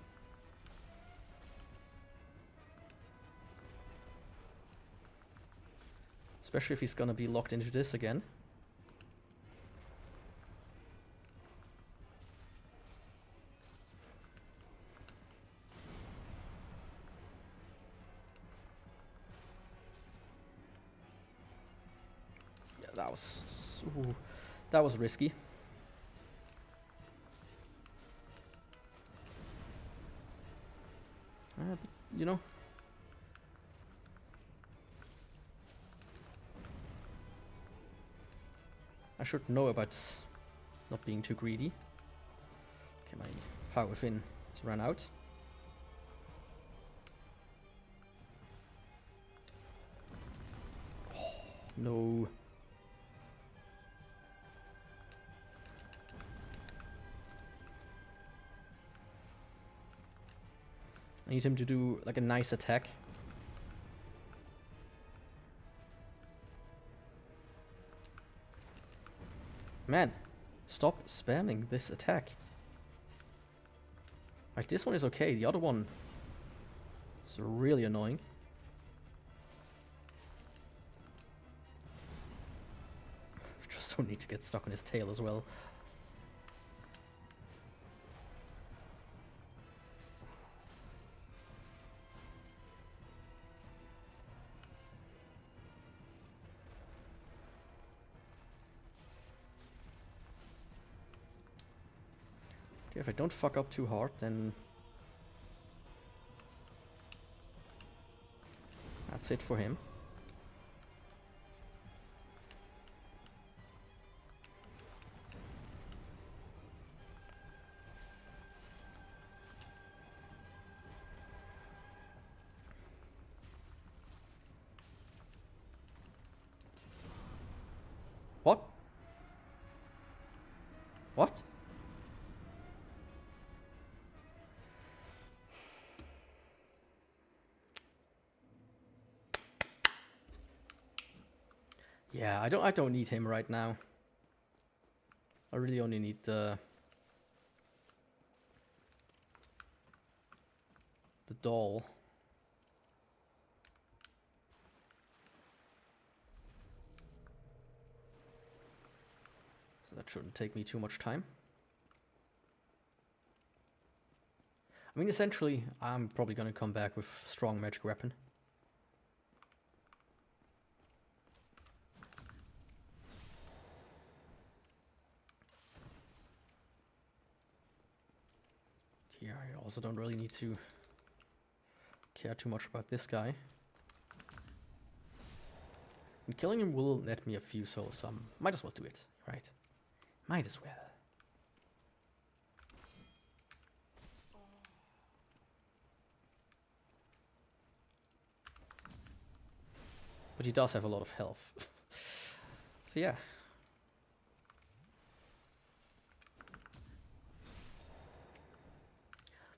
Especially if he's gonna be locked into this again. Yeah, that was risky. But, you know. I should know about not being too greedy. Okay, my power within It's ran out. Oh, no. I need him to do like a nice attack. Man, stop spamming this attack. Like, this one is okay, the other one is really annoying. Just don't need to get stuck on his tail as well. Okay, if I don't fuck up too hard, then that's it for him. What? What? Yeah, I don't need him right now. I really only need the doll. So that shouldn't take me too much time. I mean, essentially, I'm probably gonna come back with strong magic weapon. Here, I also don't really need to care too much about this guy. And killing him will net me a few souls, so might as well do it, right? Might as well. But he does have a lot of health. So yeah.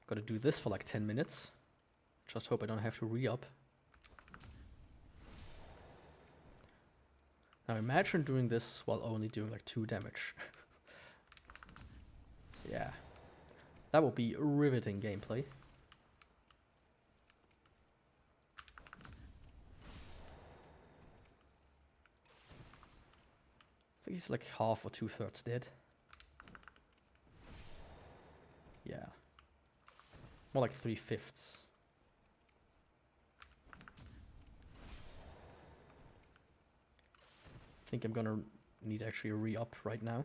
Gotta do this for like 10 minutes. Just hope I don't have to re-up. Now imagine doing this while only doing like 2 damage. Yeah. That would be riveting gameplay. I think he's like half or 2/3 dead. Yeah. More like 3/5. I think I'm gonna need actually a re-up right now.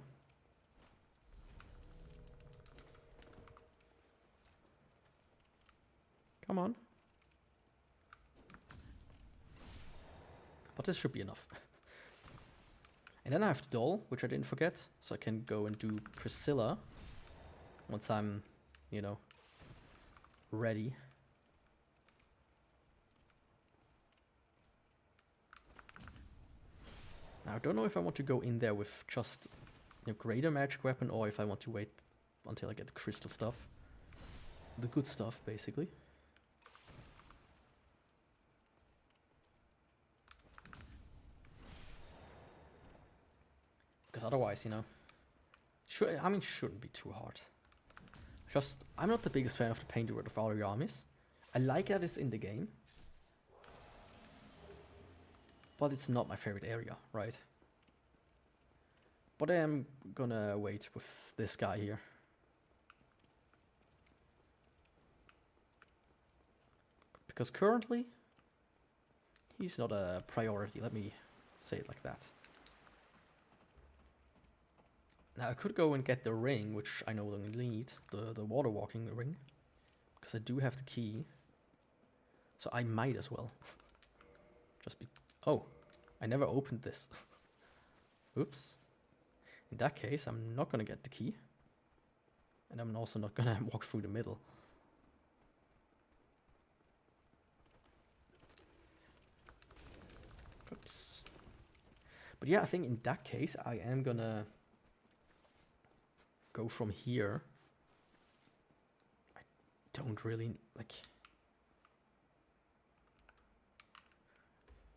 Come on. But this should be enough. And then I have the doll, which I didn't forget, so I can go and do Priscilla once I'm, you know, ready. Now I don't know if I want to go in there with just greater magic weapon or if I want to wait until I get the crystal stuff. The good stuff, basically. Because otherwise, shouldn't be too hard. Just, I'm not the biggest fan of the paint of all your armies. I like that it's in the game. But it's not my favorite area, right? But I am gonna wait with this guy here. Because currently, he's not a priority, let me say it like that. Now I could go and get the ring, which I no longer need, the water walking ring. Because I do have the key. So I might as well. Just be... Oh, I never opened this. Oops. In that case, I'm not gonna get the key. And I'm also not gonna walk through the middle. Oops. But yeah, I think in that case, I am gonna go from here. I don't really, like...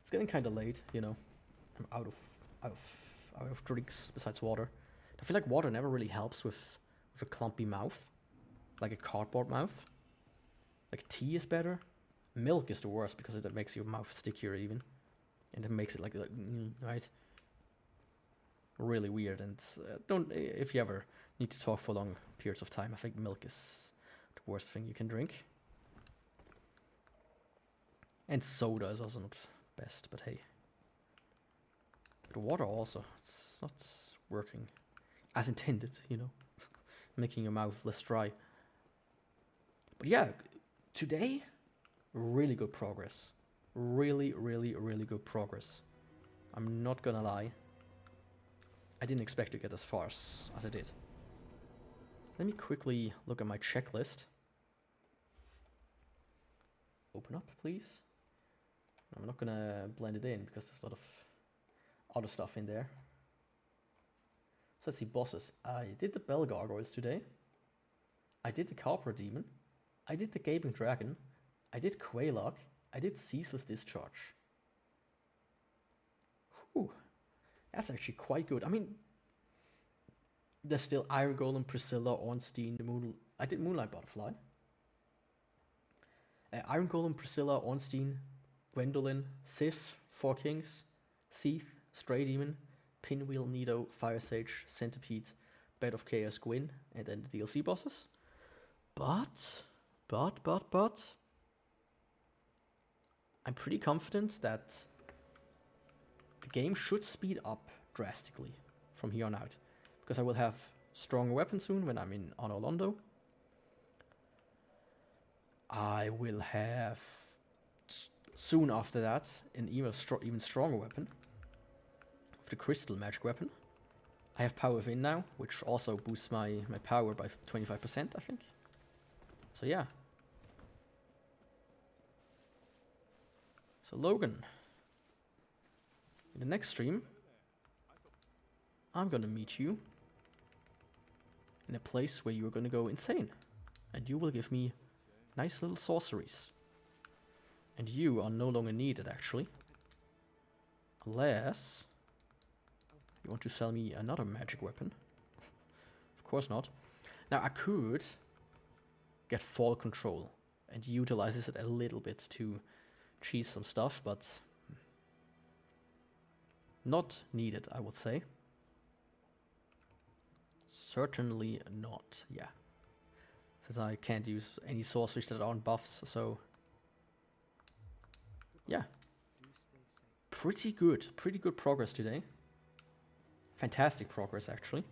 It's getting kind of late, you know. I'm out of drinks besides water. I feel like water never really helps with a clumpy mouth. Like a cardboard mouth. Like tea is better. Milk is the worst because it makes your mouth stickier even. And it makes it like right? Really weird. And if you ever need to talk for long periods of time, I think milk is the worst thing you can drink. And soda is also not best, but hey. But water also, it's not working as intended, you know. Making your mouth less dry. But yeah, today, really good progress. Really, really, really good progress. I'm not gonna lie. I didn't expect to get as far as I did. Let me quickly look at my checklist. Open up, please. I'm not gonna blend it in because there's a lot of other stuff in there. So let's see, bosses. I did the Bell Gargoyles today. I did the Carper Demon. I did the Gaping Dragon. I did Quaylog. I did Ceaseless Discharge. Whew. That's actually quite good. I mean, there's still Iron Golem, Priscilla, Ornstein, I did Moonlight Butterfly. Iron Golem, Priscilla, Ornstein, Gwendolyn, Sif, Four Kings, Seath, Stray Demon, Pinwheel, Nido, Fire Sage, Centipede, Bed of Chaos, Gwyn, and then the DLC bosses. But, I'm pretty confident that the game should speed up drastically from here on out. Because I will have stronger weapons soon when I'm in Honor Londo. I will have soon after that an even stronger weapon. With the Crystal Magic Weapon. I have Power Within now, which also boosts my power by 25%, I think. So yeah. So Logan, in the next stream, I'm gonna meet you in a place where you're gonna go insane. And you will give me nice little sorceries. And you are no longer needed, actually. Unless you want to sell me another magic weapon. Of course not. Now I could get Fall Control and utilizes it a little bit to cheese some stuff, but not needed, I would say. Certainly not, yeah. Since I can't use any sorceries that aren't buffs, so yeah. Pretty good progress today. Fantastic progress, actually.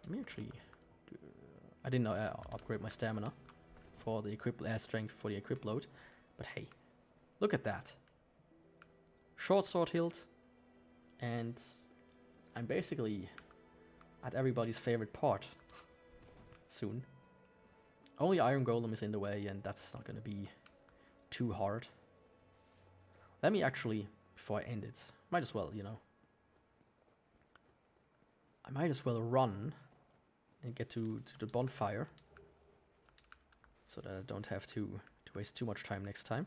Let me actually I didn't upgrade my stamina for the strength for the equip load, but hey, look at that. Short sword hilt, and I'm basically at everybody's favorite part soon. Only Iron Golem is in the way, and that's not gonna be too hard. Let me actually, before I end it, might as well, you know. I might as well run and get to the bonfire so that I don't have to waste too much time next time.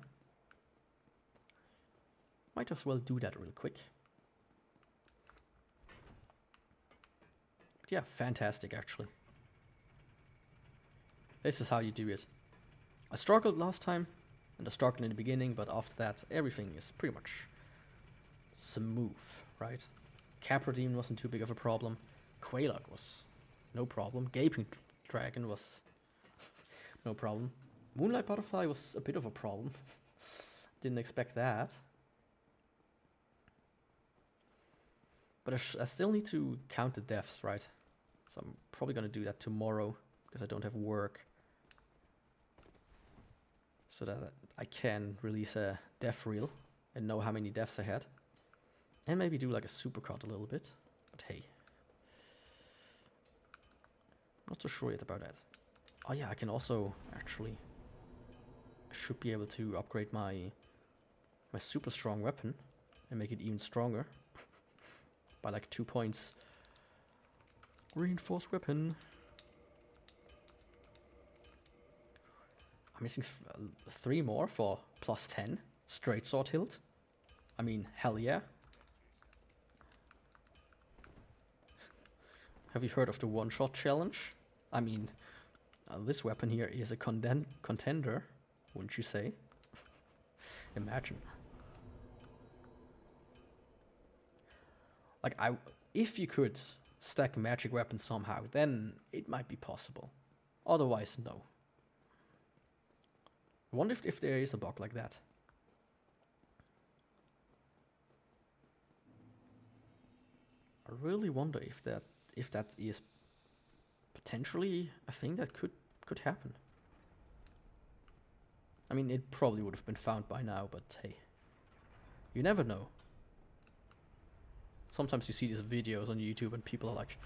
Might as well do that real quick. But yeah, fantastic actually. This is how you do it. I struggled last time, and I struggled in the beginning, but after that everything is pretty much smooth, right? Capra Demon wasn't too big of a problem. Quaylog was no problem. Gaping Dragon was no problem. Moonlight Butterfly was a bit of a problem. Didn't expect that. But I still need to count the deaths, right? So I'm probably gonna do that tomorrow because I don't have work. So that I can release a death reel and know how many deaths I had. And maybe do like a supercut a little bit. But hey. Not so sure yet about that. Oh yeah, I can also actually... I should be able to upgrade my my super strong weapon and make it even stronger by like 2 points. Reinforced weapon. I'm missing 3 more for plus 10. Straight Sword Hilt. I mean, hell yeah. Have you heard of the one-shot challenge? I mean, this weapon here is a contender, wouldn't you say? Imagine. Like, if you could stack magic weapons somehow, then it might be possible. Otherwise, no. I wonder if there is a bug like that. I really wonder if that is potentially a thing that could happen. I mean, it probably would have been found by now, but hey, you never know. Sometimes you see these videos on YouTube and people are like,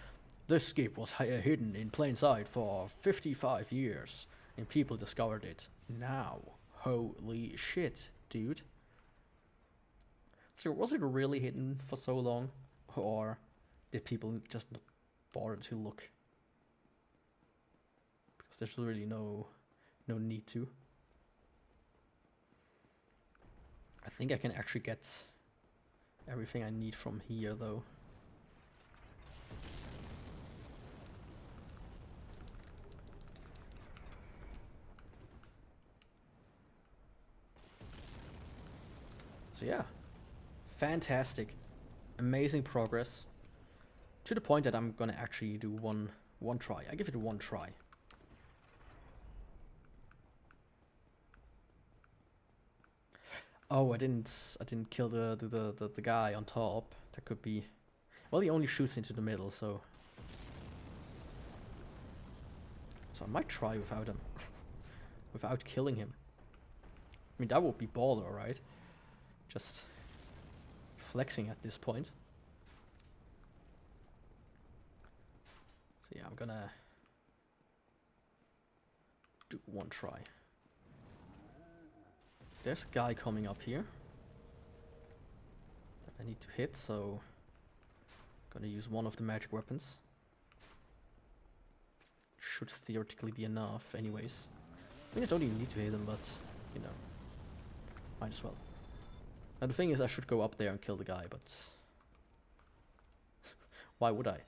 this skip was hidden in plain sight for 55 years and people discovered it now. Holy shit, dude. So was it really hidden for so long, or did people just not bother to look? Because there's really no need to. I think I can actually get everything I need from here, though. So yeah, fantastic, amazing progress. To the point that I'm gonna actually do one try. I give it one try. Oh, I didn't kill the guy on top. That could be. Well, he only shoots into the middle, so I might try without him, without killing him. I mean, that would be baller, right? Just flexing at this point. So yeah, I'm gonna do one try. There's a guy coming up here that I need to hit, so I'm gonna use one of the magic weapons. Should theoretically be enough anyways. I mean, I don't even need to hit him, but, you know, might as well. Now the thing is, I should go up there and kill the guy, but why would I?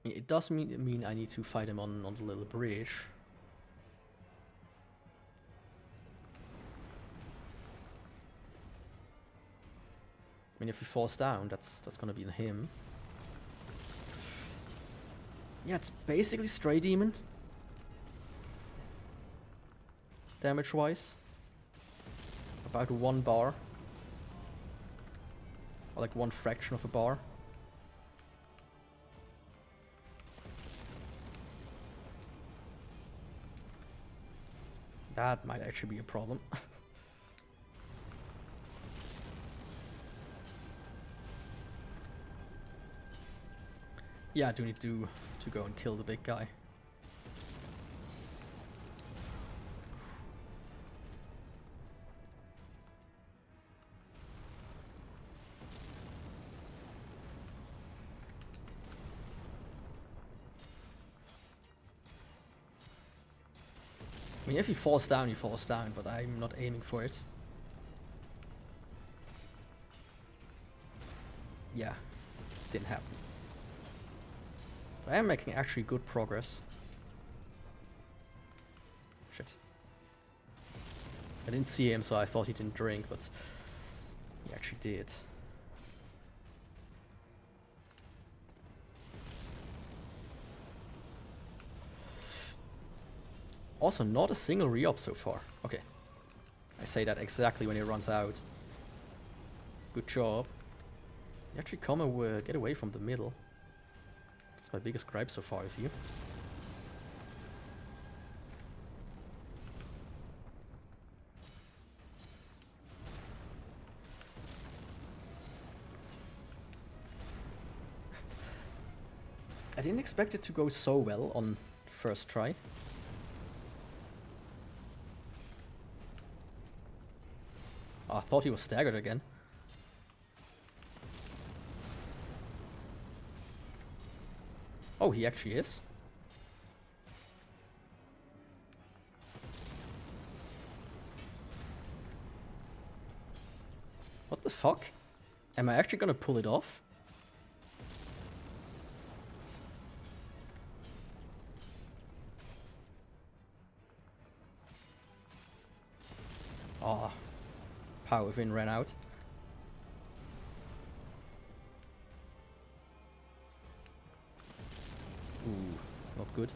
I mean, it does mean I need to fight him on the little bridge. I mean, if he falls down, that's gonna be on him. Yeah, it's basically Stray Demon. Damage-wise. About 1 bar. Or like 1 fraction of a bar. That might actually be a problem. Yeah, I do need to go and kill the big guy. I mean, if he falls down, he falls down, but I'm not aiming for it. Yeah, didn't happen. But I am making actually good progress. Shit. I didn't see him, so I thought he didn't drink, but he actually did. Also, not a single re-up so far. Okay. I say that exactly when he runs out. Good job. You actually come and get away from the middle. That's my biggest gripe so far with you. I didn't expect it to go so well on first try. Oh, I thought he was staggered again. Oh, he actually is. What the fuck? Am I actually gonna pull it off? Oh, power within ran out. Ooh, not good.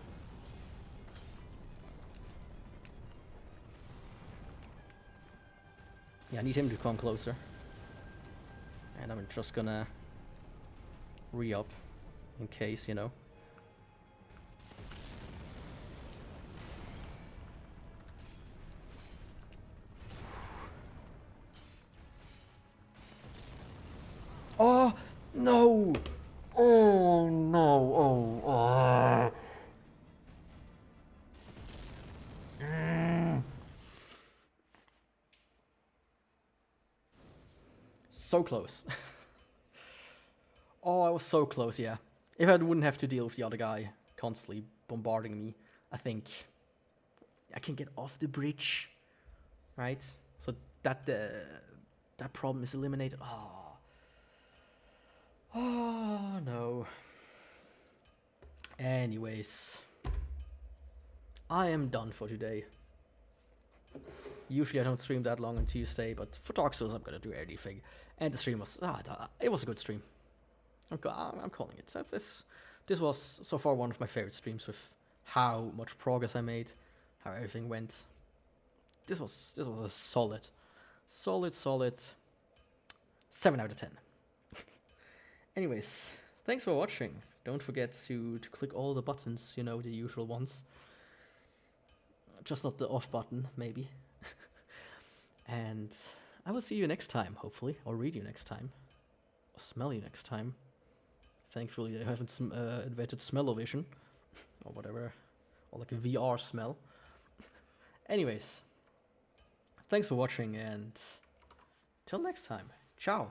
Yeah, I need him to come closer. And I'm just gonna re-up in case, you know. Oh, no! Oh, no. Oh, So close. Oh, I was so close, yeah. If I wouldn't have to deal with the other guy constantly bombarding me, I think I can get off the bridge, right? So that that problem is eliminated. Oh no. Anyways, I am done for today. Usually I don't stream that long on Tuesday, but for Dark Souls I'm gonna do anything. And the stream was it was a good stream. I'm calling it. This was so far one of my favorite streams with how much progress I made, how everything went. This was a solid 7 out of 10. Anyways, thanks for watching. Don't forget to click all the buttons, you know, the usual ones. Just not the off button, maybe. And I will see you next time, hopefully, or read you next time, or smell you next time. Thankfully, I haven't invented smell-o-vision, or whatever, or like a VR smell. Anyways, thanks for watching, and till next time, ciao!